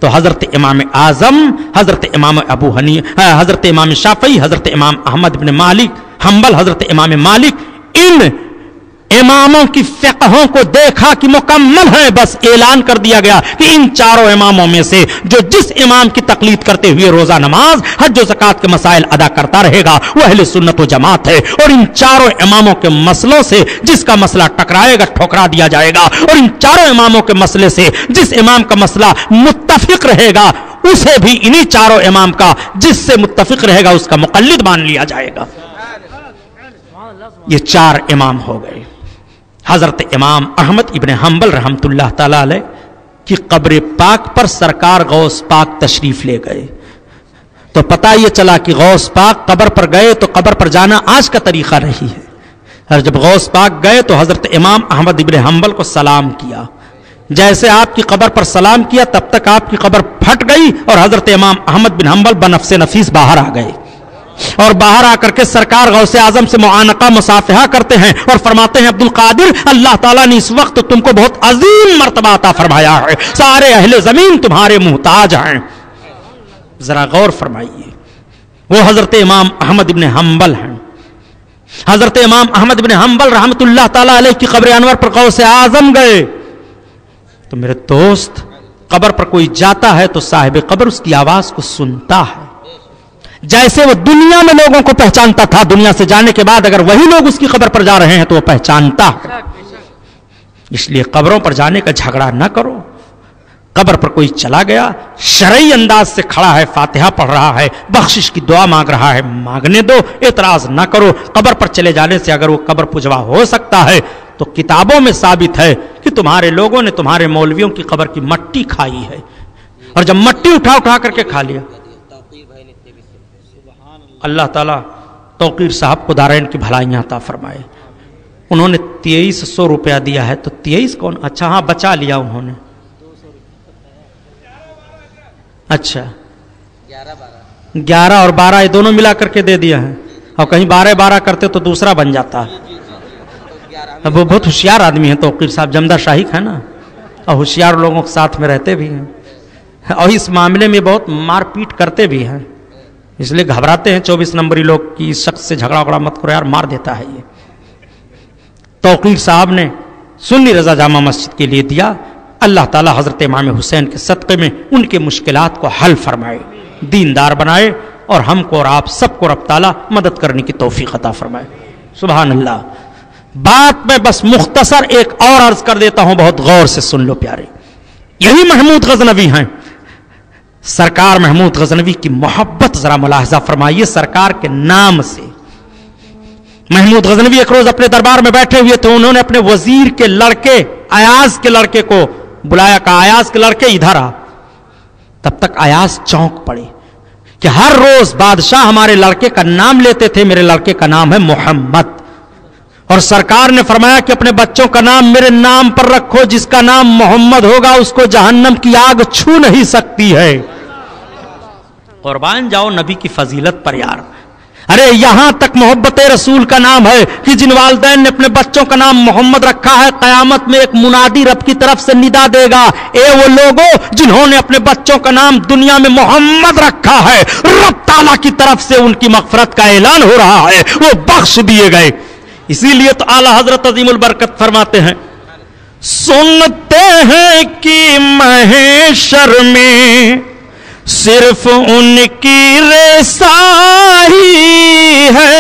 تو حضرت امام اعظم, حضرت امام ابو حنیفہ, حضرت امام شافعی, حضرت امام احمد بن مالک حنبل, حضرت امام مالک, ان اماموں کی فقہوں کو دیکھا کہ مکمل ہیں. بس اعلان کر دیا گیا کہ ان چاروں اماموں میں سے جو جس امام کی تقلید کرتے ہوئے روزہ نماز حج و زکات کے مسائل ادا کرتا رہے گا وہ اہل سنت و جماعت ہے, اور ان چاروں اماموں کے مسئلوں سے جس کا مسئلہ ٹکرائے گا ٹھکرا دیا جائے گا, اور ان چاروں اماموں کے مسئلے سے جس امام کا مسئلہ متفق رہے گا اسے بھی انہی چاروں امام کا جس سے متفق رہے گا اس کا مقلد مان لیا جائے گا. یہ 4 امام ہو گئے. حضرت امام احمد ابن حنبل رحمت اللہ تعالی علیہ کی قبر پاک پر سرکار غوث پاک تشریف لے گئے. تو پتہ یہ چلا کہ غوث پاک قبر پر گئے تو قبر پر جانا آج کا طریقہ نہیں ہے. اور جب غوث پاک گئے تو حضرت امام احمد ابن حنبل کو سلام کیا. جیسے آپ کی قبر پر سلام کیا تب تک آپ کی قبر پھٹ گئی اور حضرت امام احمد بن حنبل بنفس نفیس باہر آ گئے, اور باہر آ کر کے سرکار غوث اعظم سے معانقہ مصافحہ کرتے ہیں اور فرماتے ہیں عبد القادر اللہ تعالیٰ نے اس وقت تم کو بہت عظیم مرتبہ عطا فرمایا ہے, سارے اہل زمین تمہارے محتاج ہیں. ذرا غور فرمائیے, وہ حضرت امام احمد بن حنبل ہیں. حضرت امام احمد بن حنبل رحمت اللہ تعالیٰ علیہ کی قبر انور پر غوث اعظم گئے. تو میرے دوست, قبر پر کوئی جاتا ہے تو صاحب قبر اس کی آواز کو سنتا ہے, جیسے وہ دنیا میں لوگوں کو پہچانتا تھا, دنیا سے جانے کے بعد اگر وہی لوگ اس کی قبر پر جا رہے ہیں تو وہ پہچانتا ہے. اس لیے قبروں پر جانے کا جھگڑا نہ کرو. قبر پر کوئی چلا گیا, شرعی انداز سے کھڑا ہے, فاتحہ پڑھ رہا ہے, بخشش کی دعا مانگ رہا ہے, مانگنے دو, اعتراض نہ کرو. قبر پر چلے جانے سے اگر وہ قبر پجوا ہو سکتا ہے تو کتابوں میں ثابت ہے کہ تمہارے لوگوں نے تمہارے مولویوں کی قبر کی مٹی کھائی ہے, اور جب مٹی اٹھا کر کے کھا لیا. اللہ تعالیٰ توقیر صاحب کو دارین کی بھلائیاں عطا فرمائے. انہوں نے 2300 روپیہ دیا ہے. تو 23 کون, اچھا ہاں بچا لیا انہوں نے. اچھا 11 اور 12 یہ دونوں ملا کر کے دے دیا ہے, اور کہیں 12 کرتے تو دوسرا بن جاتا. اب وہ بہت ہوشیار آدمی ہیں توقیر صاحب, جمدہ شاہی ہے نا, اور ہوشیار لوگوں کے ساتھ میں رہتے بھی ہیں, اور اس معاملے میں بہت مار پیٹ کرتے بھی ہیں. اس لیے گھبراتے ہیں 24 نمبری لوگ کی اس شخص سے جھگڑا وگڑا مت کرو یار, مار دیتا ہے یہ. توقیر صاحب نے سنی رضا جامع مسجد کے لیے دیا. اللہ تعالی حضرت امام حسین کے صدقے میں ان کے مشکلات کو حل فرمائے, دیندار بنائے, اور ہم کو اور آپ سب کو رب تعالی مدد کرنے کی توفیق عطا فرمائے. سبحان اللہ. بات میں بس مختصر ایک اور عرض کر دیتا ہوں, بہت غور سے سن لو پیارے. یہی محمود غزنوی ہیں. سرکار محمود غزنوی کی محبت ذرا ملاحظہ فرمائیے. سرکار کے نام سے محمود غزنوی ایک روز اپنے دربار میں بیٹھے ہوئے تھے, انہوں نے اپنے وزیر کے لڑکے ایاز کے لڑکے کو بلایا, کہا ایاز کے لڑکے ادھر آ. تب تک ایاز چونک پڑے کہ ہر روز بادشاہ ہمارے لڑکے کا نام لیتے تھے, میرے لڑکے کا نام ہے محمد, اور سرکار نے فرمایا کہ اپنے بچوں کا نام میرے نام پر رکھو, جس کا نام محمد ہوگا اس کو جہنم کی آگ چھو نہیں سکتی ہے. قربان جاؤ نبی کی فضیلت پر یار. ارے یہاں تک محبت رسول کا نام ہے کہ جن والدین نے اپنے بچوں کا نام محمد رکھا ہے, قیامت میں ایک منادی رب کی طرف سے ندا دے گا, اے وہ لوگوں جنہوں نے اپنے بچوں کا نام دنیا میں محمد رکھا ہے, رب تعالیٰ کی طرف سے ان کی مغفرت کا اعلان ہو رہا ہے, وہ بخش دیے گئے. اسی لیے تو اعلیٰ حضرت عظیم البرکت فرماتے ہیں, سنتے ہیں کہ محشر میں صرف ان کی رسائی ہے,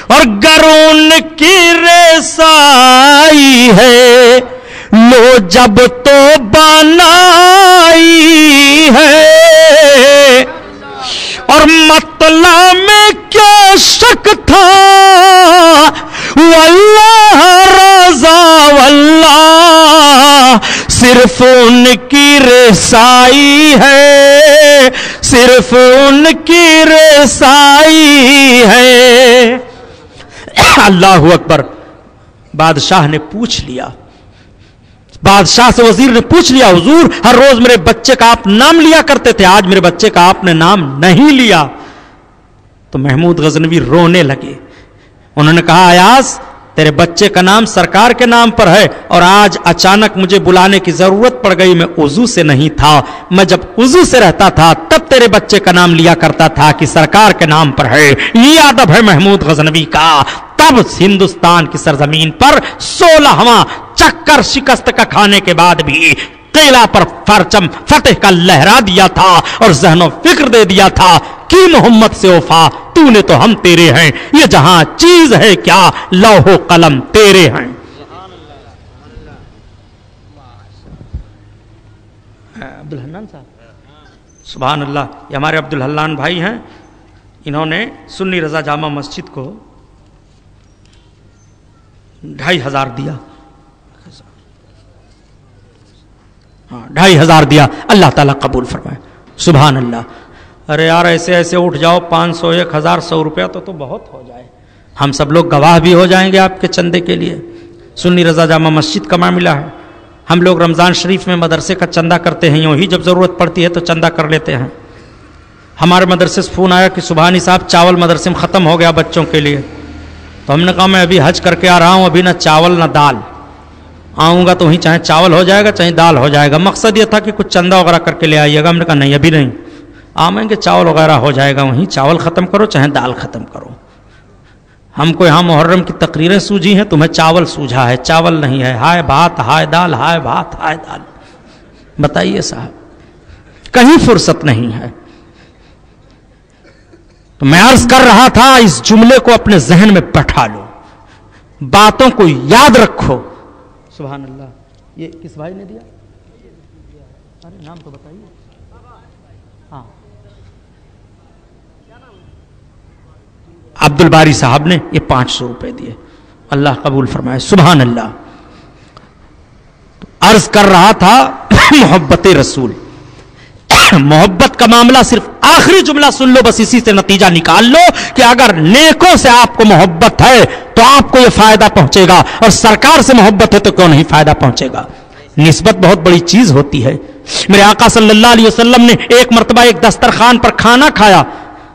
اور گر ان کی رسائی ہے لو جب تو بنائی ہے, اور مطلع میں کیا شک تھا واللہ رضا واللہ صرف ان کی رسائی ہے, صرف ان کی رسائی ہے. اللہ اکبر. بادشاہ نے پوچھ لیا, بادشاہ سے وزیر نے پوچھ لیا, حضور ہر روز میرے بچے کا آپ نام لیا کرتے تھے, آج میرے بچے کا آپ نے نام نہیں لیا. تو محمود غزنوی رونے لگے. انہوں نے کہا ایاز تیرے بچے کا نام سرکار کے نام پر ہے, اور آج اچانک مجھے بلانے کی ضرورت پڑ گئی, میں وضو سے نہیں تھا, میں جب وضو سے رہتا تھا تب تیرے بچے کا نام لیا کرتا تھا کہ سرکار کے نام پر ہے. یہ ادب ہے محمود غزنوی کا. تب ہندوستان کی سرزمین پر 16واں چکر شکست کا کھانے کے بعد بھی قلعہ پر پرچم فتح کا لہرا دیا تھا, اور ذہن و فکر دے دیا تھا کہ محمد سے وفا, تو نے تو ہم تیرے ہیں, یہ جہاں چیز ہے کیا لوح و قلم تیرے ہیں. عبدالحنان صاحب سبحان اللہ, یہ ہمارے عبدالحنان بھائی ہیں, انہوں نے سنی رضا جامع مسجد کو 2500 دیا, 2500 دیا, اللہ تعالیٰ قبول فرمائے. سبحان اللہ. ارے یار ایسے ایسے اٹھ جاؤ, 500 1000 100 روپیہ تو بہت ہو جائے, ہم سب لوگ گواہ بھی ہو جائیں گے آپ کے چندے کے لیے. سنی رضا جامع مسجد کا معاملہ ہے. ہم لوگ رمضان شریف میں مدرسے کا چندہ کرتے ہیں, یوں ہی جب ضرورت پڑتی ہے تو چندہ کر لیتے ہیں. ہمارے مدرسے سے فون آیا کہ سبحانی صاحب چاول مدرسے میں ختم ہو گیا بچوں کے لیے. تو ہم نے کہا میں ابھی حج کر کے آ رہا ہوں, ابھی نہ چاول نہ دال, آؤں گا تو وہیں چاہے چاول ہو جائے گا چاہے دال ہو جائے گا. مقصد یہ تھا کہ کچھ چندہ وغیرہ کر کے لے آئیے گا. ہم نے کہا نہیں ابھی نہیں, آئیں گے چاول وغیرہ ہو جائے گا, وہیں چاول ختم کرو چاہے دال ختم کرو. ہم کو یہاں محرم کی تقریریں سوجھی ہیں, تمہیں چاول سوجھا ہے, چاول نہیں ہے, ہائے بھات ہائے دال, ہائے بھات ہائے دال. بتائیے صاحب, کہیں فرصت نہیں ہے. تو میں عرض کر رہا تھا اس جملے کو اپنے ذہن میں بٹھا لو, باتوں کو یاد رکھو. سبحان اللہ. یہ کس بھائی نے دیا؟ ارے نام تو بتائیے. ہاں عبد الباری صاحب نے یہ 500 روپے دیے, اللہ قبول فرمائے. سبحان اللہ. عرض کر رہا تھا محبت رسول, محبت کا معاملہ صرف آخری جملہ سن لو, بس اسی سے نتیجہ نکال لو کہ اگر نیکوں سے آپ کو محبت ہے تو آپ کو یہ فائدہ پہنچے گا, اور سرکار سے محبت ہے تو کیوں نہیں فائدہ پہنچے گا. نسبت بہت بڑی چیز ہوتی ہے. میرے آقا صلی اللہ علیہ وسلم نے ایک مرتبہ ایک دسترخوان پر کھانا کھایا.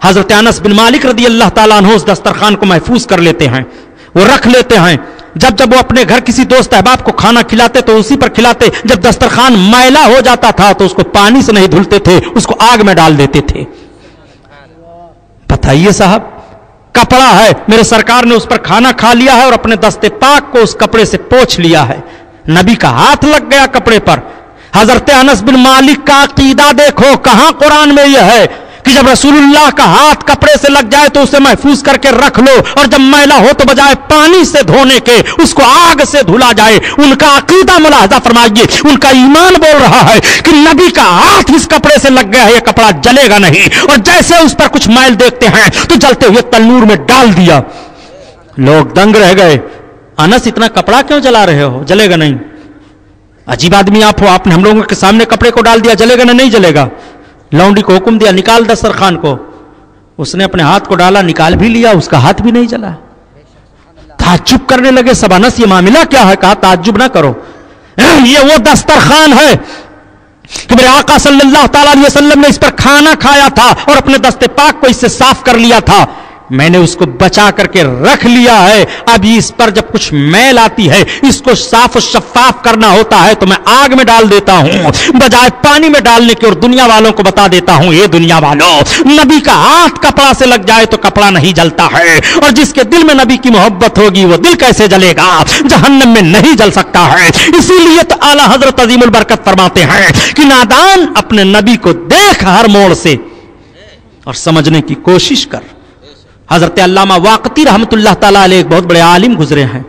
حضرت انس بن مالک رضی اللہ تعالیٰ عنہ اس دسترخوان کو محفوظ کر لیتے ہیں, وہ رکھ لیتے ہیں. جب وہ اپنے گھر کسی دوست احباب کو کھانا کھلاتے تو اسی پر کھلاتے. جب دسترخوان میلا ہو جاتا تھا تو اس کو پانی سے نہیں دھلتے تھے, اس کو آگ میں ڈال دیتے تھے. بتائیے صاحب, کپڑا ہے, میرے سرکار نے اس پر کھانا کھا لیا ہے اور اپنے دست پاک کو اس کپڑے سے پوچھ لیا ہے. نبی کا ہاتھ لگ گیا کپڑے پر. حضرت انس بن مالک کا عقیدہ دیکھو, کہاں قرآن میں یہ ہے کہ जब रसूलुल्लाह का हाथ कपड़े से लग जाए तो उसे महफूज करके रख लो, और जब मैला हो तो बजाय पानी से धोने के उसको आग से धुला जाए। उनका अकीदा मुलाहजा फरमाइए, उनका ईमान बोल रहा है कि नबी का हाथ इस कपड़े से लग गया है, यह कपड़ा जलेगा नहीं। और जैसे उस पर कुछ मैल देखते हैं तो जलते हुए तन्नूर में डाल दिया। लोग दंग रह गए, अनस इतना कपड़ा क्यों जला रहे हो, जलेगा नहीं। अजीब आदमी आप हो, आपने हम लोगों के सामने कपड़े को डाल दिया, जलेगा ना, नहीं जलेगा। लौंडी को हुक्म दिया निकाल दस्तरखान को, उसने अपने हाथ को डाला, निकाल भी लिया, उसका हाथ भी नहीं जला। ताज्जुब करने लगे सब, अनस ये मामला क्या है? कहा ताज्जुब ना करो, ये वो दस्तरखान है कि मेरे आका सल्लल्लाहु अलैहि वसल्लम ने इस पर खाना खाया था और अपने दस्ते पाक को इससे साफ कर लिया था। मैंने उसको बचा करके रख लिया है। अब इस पर जब कुछ मैल आती है, इसको साफ और शफाफ करना होता है तो मैं आग में डाल देता हूं बजाय पानी में डालने के, और दुनिया वालों को बता देता हूं, ये दुनिया वालों, नबी का हाथ कपड़ा से लग जाए तो कपड़ा नहीं जलता है, और जिसके दिल में नबी की मोहब्बत होगी वो दिल कैसे जलेगा, जहन्नम में नहीं जल सकता है। इसीलिए तो आला हजरत अजीमुल बरकत फरमाते हैं कि नादान अपने नबी को देख हर मोड़ से और समझने की कोशिश कर। हजरत अल्लामा वाक़ती रहमतुल्लाह ताला अलैह एक बहुत बड़े आलिम गुजरे हैं।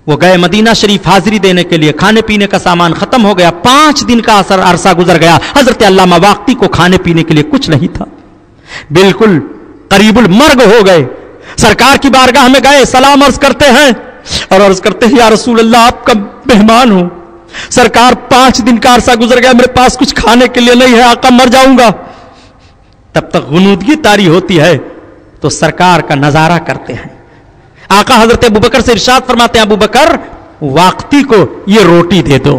वो गए मदीना शरीफ हाजिरी देने के लिए, खाने पीने का सामान खत्म हो गया, 5 दिन का अरसा गुजर गया। हजरत अल्लामा वाक़ती को खाने पीने के लिए कुछ नहीं था, बिल्कुल करीबुल मर्ग हो गए। सरकार की बारगाह में गए, सलाम अर्ज करते हैं और अर्ज करते हैं या रसूल अल्लाह, आपका मेहमान हूं, सरकार 5 दिन का अरसा गुजर गया, मेरे पास कुछ खाने के लिए नहीं है, आका मर जाऊंगा। तब तक गुनूदगी तारी होती है तो सरकार का नजारा करते हैं। आका हजरत अबू बकर से इरशाद फरमाते हैं, अबू बकर वाक़ती को ये रोटी दे दो।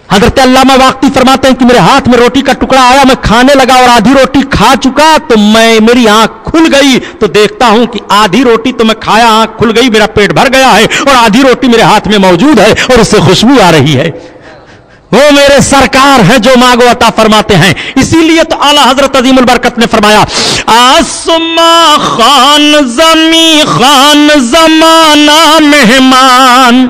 हजरत अल्लामा वाक़ती फरमाते हैं कि मेरे हाथ में रोटी का टुकड़ा आया, मैं खाने लगा और आधी रोटी खा चुका तो मेरी आंख खुल गई, तो देखता हूं कि आधी रोटी तो मैं खाया, आंख खुल गई, मेरा पेट भर गया है और आधी रोटी मेरे हाथ में मौजूद है और उससे खुशबू आ रही है। वो मेरे सरकार हैं जो मांगो अता फरमाते हैं। इसीलिए तो आला हजरत अजीमुल बरकत ने फरमाया, आसमा खान जमी खान जमाना मेहमान,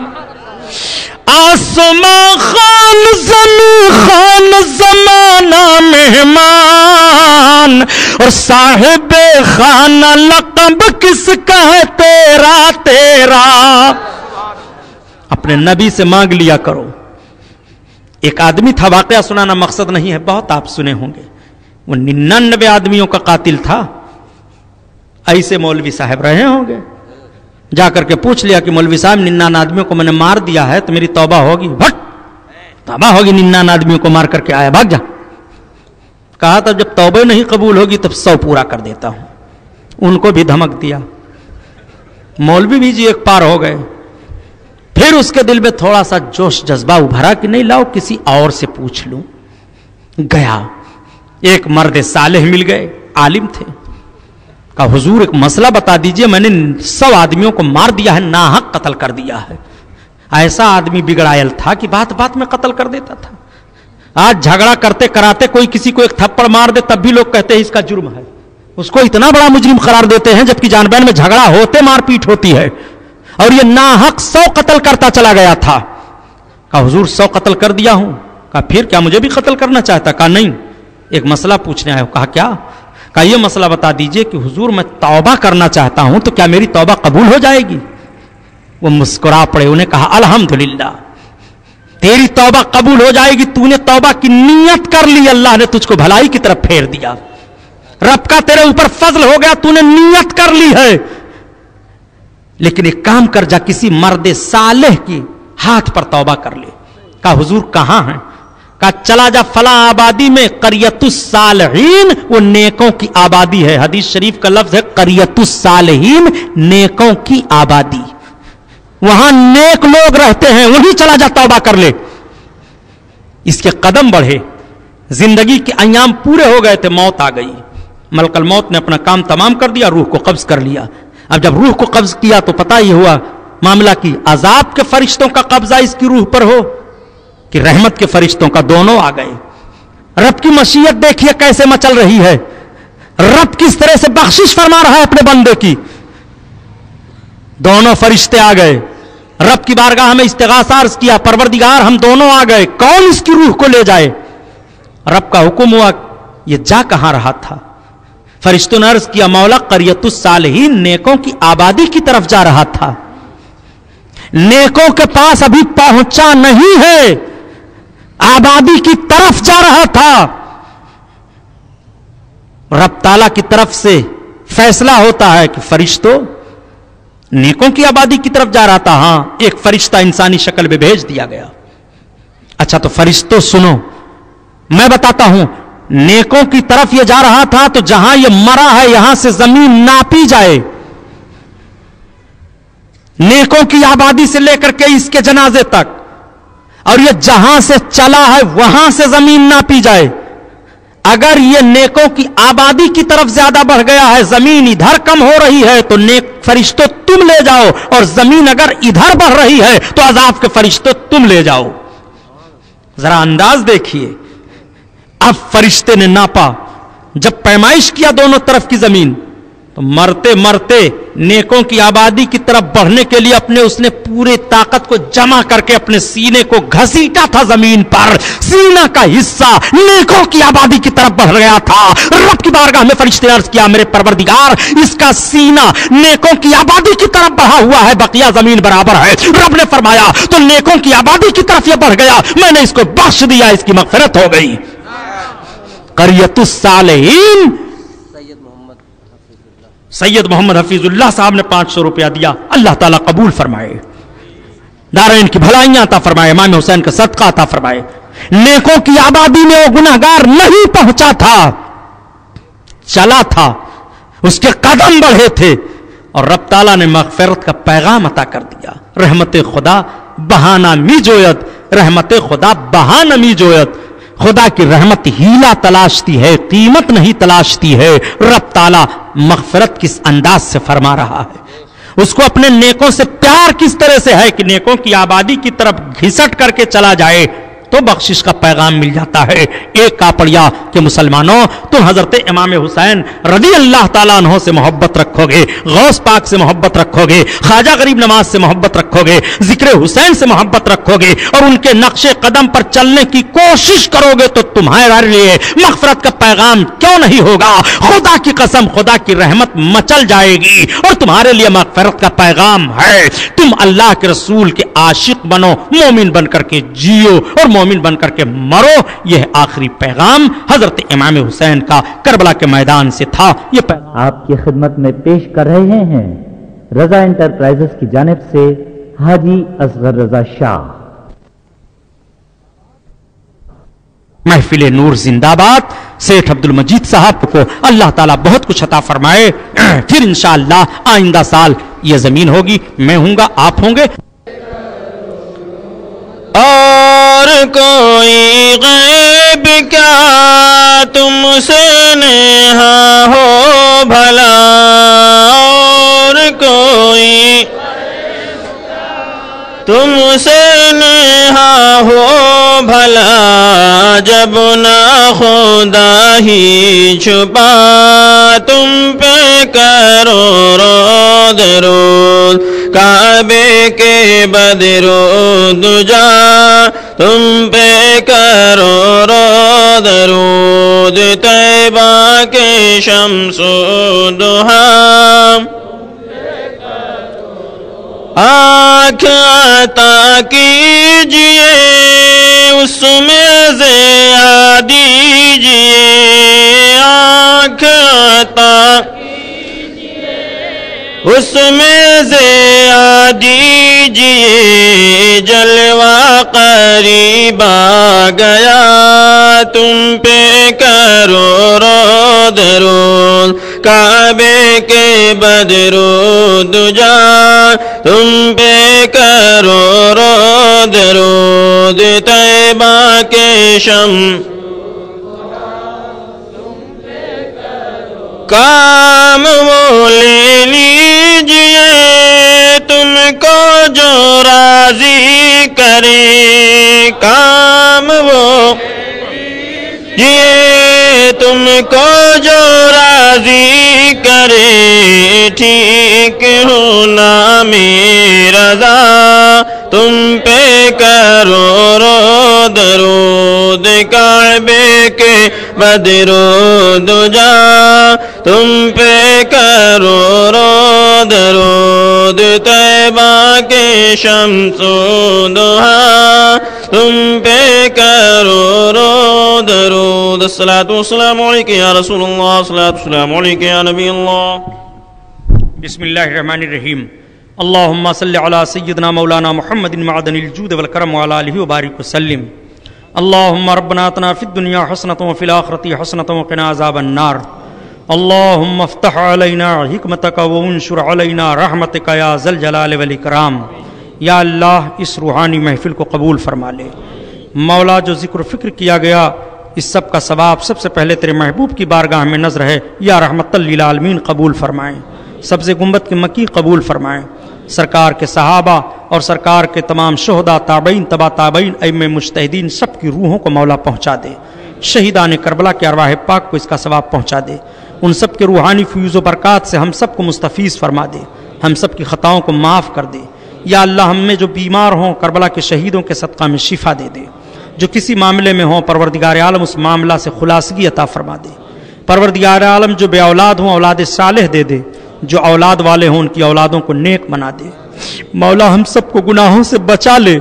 आसमा खान जमी खान जमाना मेहमान, और साहिबे खाना लक़ब किसका है तेरा तेरा। अपने नबी से मांग लिया करो। एक आदमी था, वाकया सुनाना मकसद नहीं है, बहुत आप सुने होंगे, वो 99 आदमियों का कातिल था। ऐसे मौलवी साहब रहे होंगे, जाकर के पूछ लिया कि मौलवी साहब 99 आदमियों को मैंने मार दिया है तो मेरी तौबा होगी? भट, तौबा होगी, 99 आदमियों को मार करके आया, भाग जा। कहा तब जब तौबा नहीं कबूल होगी तब 100 पूरा कर देता हूं। उनको भी धमक दिया, मौलवी भी जी एक पार हो गए। फिर उसके दिल में थोड़ा सा जोश जज्बा उभरा कि नहीं लाओ किसी और से पूछ लूं। गया, एक मर्द सालेह मिल गए, आलिम थे। कहा हुजूर एक मसला बता दीजिए, मैंने 100 आदमियों को मार दिया है, नाहक कत्ल कर दिया है। ऐसा आदमी बिगड़ायल था कि बात बात में कत्ल कर देता था। आज झगड़ा करते कराते कोई किसी को एक थप्पड़ मार दे तब भी लोग कहते हैं इसका जुर्म है, उसको इतना बड़ा मुजरिम करार देते हैं, जबकि जानबैन में झगड़ा होते मारपीट होती है। और ये नाहक 100 कत्ल करता चला गया था। कहा हुजूर 100 कत्ल कर दिया हूं। कहा फिर क्या मुझे भी कत्ल करना चाहता? कहा नहीं, एक मसला पूछने आया हो। कहा क्या? कहा ये मसला बता दीजिए कि हुजूर मैं तौबा करना चाहता हूं तो क्या मेरी तौबा कबूल हो जाएगी? वो मुस्कुरा पड़े, उन्हें कहा अल्हम्दुलिल्लाह, तेरी तौबा कबूल हो जाएगी, तूने तौबा की नीयत कर ली, अल्लाह ने तुझको भलाई की तरफ फेर दिया, रब का तेरे ऊपर फजल हो गया, तूने नीयत कर ली है। लेकिन एक काम कर, जा किसी मर्द सालेह की हाथ पर तौबा कर ले। कहा हुजूर कहां है? कहा चला जा फला आबादी में, करियतुस सालहीन, वो नेकों की आबादी है। हदीस शरीफ का लफ्ज है करियतुस सालहीन, नेकों की आबादी, वहां नेक लोग रहते हैं, वहीं चला जा तौबा कर ले। इसके कदम बढ़े, जिंदगी के अयाम पूरे हो गए थे, मौत आ गई। मलकल मौत ने अपना काम तमाम कर दिया, रूह को कब्ज कर लिया। अब जब रूह को कब्ज किया तो पता ही हुआ मामला कि अजाब के फरिश्तों का कब्जा इसकी रूह पर हो कि रहमत के फरिश्तों का, दोनों आ गए। रब की मशीयत देखिए कैसे मचल रही है, रब किस तरह से बख्शिश फरमा रहा है अपने बंदे की। दोनों फरिश्ते आ गए, रब की बारगाह में इस्तिगासा अर्ज किया, परवरदिगार हम दोनों आ गए, कौन इसकी रूह को ले जाए? रब का हुक्म हुआ, یہ جا کہاں رہا تھا؟ فرشتوں نے عرض کیا مولا قریۃ الصالحین نیکوں کی آبادی کی طرف جا رہا تھا، نیکوں کے پاس ابھی پہنچا نہیں ہے، آبادی کی طرف جا رہا تھا۔ رب تعالیٰ کی طرف سے فیصلہ ہوتا ہے کہ فرشتوں نیکوں کی آبادی کی طرف جا رہا تھا، ہاں ایک فرشتہ انسانی شکل میں بھیج دیا گیا۔ اچھا تو فرشتوں سنو، میں بتاتا ہوں، نیکوں کی طرف یہ جا رہا تھا تو جہاں یہ مرا ہے یہاں سے زمین ناپی جائے، نیکوں کی آبادی سے لے کر کے اس کے جنازے تک، اور یہ جہاں سے چلا ہے وہاں سے زمین ناپی جائے۔ اگر یہ نیکوں کی آبادی کی طرف زیادہ بڑھ گیا ہے، زمین ادھر کم ہو رہی ہے تو نیک فرشتوں تم لے جاؤ، اور زمین اگر ادھر بڑھ رہی ہے تو عذاب کے فرشتوں تم لے جاؤ۔ ذرا انداز دیکھیے، اب فرشتے نے ناپا، جب پیمائش کیا دونوں طرف کی زمین تو مرتے مرتے نیکوں کی آبادی کی طرف بڑھنے کے لیے اس نے پورے طاقت کو جمع کر کے اپنے سینے کو گھسیٹا تھا زمین پر، سینہ کا حصہ نیکوں کی آبادی کی طرف بڑھ گیا تھا۔ رب کی بارگاہ میں فرشتے نے عرض کیا میرے پروردگار اس کا سینہ نیکوں کی آبادی کی طرف بڑھا ہوا ہے، بقیہ زمین برابر ہے۔ رب نے فرمایا تو نیکوں کی آبادی کی طرف یہ بڑھ گیا، میں نے اس کو بخش دیا، اس کی مغفرت ہو گئی۔ قریۃ الصالحین سید محمد حفیظ اللہ صاحب نے 500 روپیہ دیا، اللہ تعالیٰ قبول فرمائے، دارین کی بھلائیاں عطا فرمائے، امام حسین کا صدقہ عطا فرمائے۔ نیکوں کی آبادی میں وہ گناہگار نہیں پہنچا تھا، چلا تھا، اس کے قدم بڑھے تھے، اور رب تعالیٰ نے مغفرت کا پیغام عطا کر دیا۔ رحمت خدا بہانہ می جوید، رحمت خدا بہانہ می جوید۔ خدا کی رحمت ہیلا تلاشتی ہے، قیمت نہیں تلاشتی ہے۔ رب تعالیٰ مغفرت کس انداز سے فرما رہا ہے، اس کو اپنے نیکوں سے پیار کس طرح سے ہے کہ نیکوں کی آبادی کی طرف گھسٹ کر کے چلا جائے تو بخشش کا پیغام مل جاتا ہے۔ ایک کاپڑیا کہ مسلمانوں تم حضرت امام حسین رضی اللہ تعالیٰ عنہ سے محبت رکھو گے، غوث پاک سے محبت رکھو گے، خواجہ غریب نواز سے محبت رکھو گے، ذکر حسین سے محبت رکھو گے، اور ان کے نقش قدم پر چلنے کی کوشش کرو گے تو تمہارے لیے مغفرت کا پیغام کیوں نہیں ہوگا؟ خدا کی قسم خدا کی رحمت مچل جائے گی اور تمہارے لیے مغفرت کا پیغام ہے۔ تم اللہ کے رسول کے عاشق بنو، مومن بن کر کے جیو اور مومن بن کر کے مرو۔ یہ آخری پیغام حضرت امام حسین کا کربلا کے میدان سے تھا۔ یہ پیغام آپ کی خدمت میں پیش کر رہے ہیں رضا انٹرپرائزز کی جانب سے حاجی اصغر رضا شاہ۔ محفل نور زندہ باد۔ سیٹھ عبد المجید صاحب کو اللہ تعالیٰ بہت کچھ عطا فرمائے۔ پھر انشاءاللہ آئندہ سال یہ زمین ہوگی، میں ہوں گا، آپ ہوں گے، اور کوئی غیب کیا تم سے نیہا ہو بھلا، اور کوئی تم سے نیہا ہو بھلا، جب نہ خدا ہی چھپا تم پہ کرو رو درود، کعبے کے بدرو دجا تم پہ کرو رو درود، طیبہ کے شمس و ضحا آنکھ عطا کیجئے، اس میں ضیاء دیجئے، آنکھ عطا اس میں ضیاء دیجئے، جلوہ قریب آ گیا تم پہ کرو رو درود، کعبے کے بدرو دجا تم پہ کرو رو درود، طیبہ کے کام وہ لے لیجئے تم کو جو راضی کرے، کام وہ یہ تم کو جو راضی کرے، ٹھیک ہونا میرا رضا تم پہ کرو رو درود، کعبے کے بدرود جا تم پہ کرو رو درود طیبہ کے شمس و ضحیٰ تم پہ کرو رو درود الصلاۃ والسلام علیک یا رسول اللہ الصلاۃ والسلام علیک یا نبی اللہ بسم اللہ الرحمن الرحیم اللہم صلی علی سیدنا مولانا محمد معدن الجود والکرم وعلی آلہ وبارک وسلم اللہم ربنا آتنا فی الدنیا حسنۃ وفی الآخرۃ حسنۃ وقنا عذاب النار اللہم افتح علینا حکمتک وانشر علینا رحمتک یا ذا الجلال والاکرام یا اللہ اس روحانی محفل کو قبول فرما لے مولا جو ذکر و فکر کیا گیا اس سب کا ثواب سب سے پہلے تیرے محبوب کی بارگاہ میں نظر ہے یا رحمت للعالمین قبول فرمائیں سبز گنبد کے مکی قبول فرمائیں سرکار کے صحابہ اور سرکار کے تمام شہداء تابعین تبع تابعین ائمہ مجتہدین سب کی روحوں کو مولا پہنچا دے شہیدان کربلا کے ارواح پاک کو اس کا ثواب پہنچا دے ان سب کے روحانی فیوز و برکات سے ہم سب کو مستفیض فرما دے ہم سب کی خطاؤں کو معاف کر دے یا اللہ ہم میں جو بیمار ہوں کربلا کے شہیدوں کے صدقہ میں شفا دے دے جو کسی معاملے میں ہوں پروردگار عالم اس معاملہ سے خلاصگی عطا فرما دے پروردگار عالم جو بے اولاد ہوں اولاد صالح دے دے جو اولاد والے ہوں ان کی اولادوں کو نیک بنا دے مولا ہم سب کو گناہوں سے بچا لے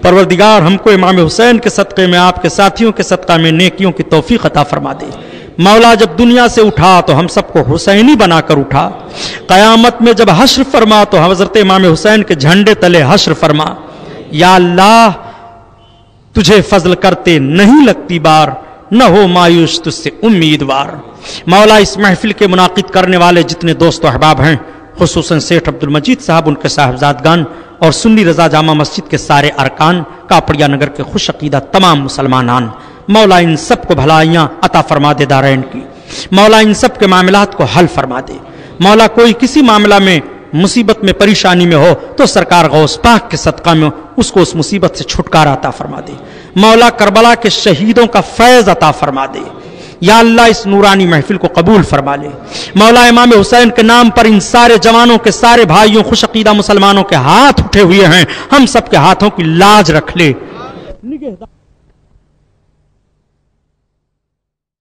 پروردگار ہم کو امام حسین کے صدقے میں آپ کے ساتھیوں کے صدقہ میں نیکیوں کی توفیق عطا فرما دے مولا جب دنیا سے اٹھا تو ہم سب کو حسینی بنا کر اٹھا قیامت میں جب حشر فرما تو حضرت امام حسین کے جھنڈے تلے حشر فرما یا اللہ تجھے فضل کرتے نہیں لگتی بار نہ ہو مایوس تجھ سے امیدوار مولا اس محفل کے منعقد کرنے والے جتنے دوست و احباب ہیں خصوصاً سیٹھ عبد المجید صاحب ان کے صاحبزادگان اور سنی رضا جامع مسجد کے سارے ارکان کاپڑیا نگر کے خوش عقیدہ تمام مسلمانان مولا ان سب کو بھلائیاں عطا فرما دے دارین کی مولا ان سب کے معاملات کو حل فرما دے مولا کوئی کسی معاملہ میں مصیبت میں پریشانی میں ہو تو سرکار غوث پاک کے صدقہ میں اس کو اس مصیبت سے چھٹکارا عطا فرما دے مولا کربلا کے شہیدوں کا فیض عطا فرما دے یا اللہ اس نورانی محفل کو قبول فرما لے مولا امام حسین کے نام پر ان سارے جوانوں کے سارے بھائیوں خوش عقیدہ مسلمانوں کے ہاتھ اٹھے ہوئے ہیں ہم سب کے ہاتھوں کی لاج رکھ لے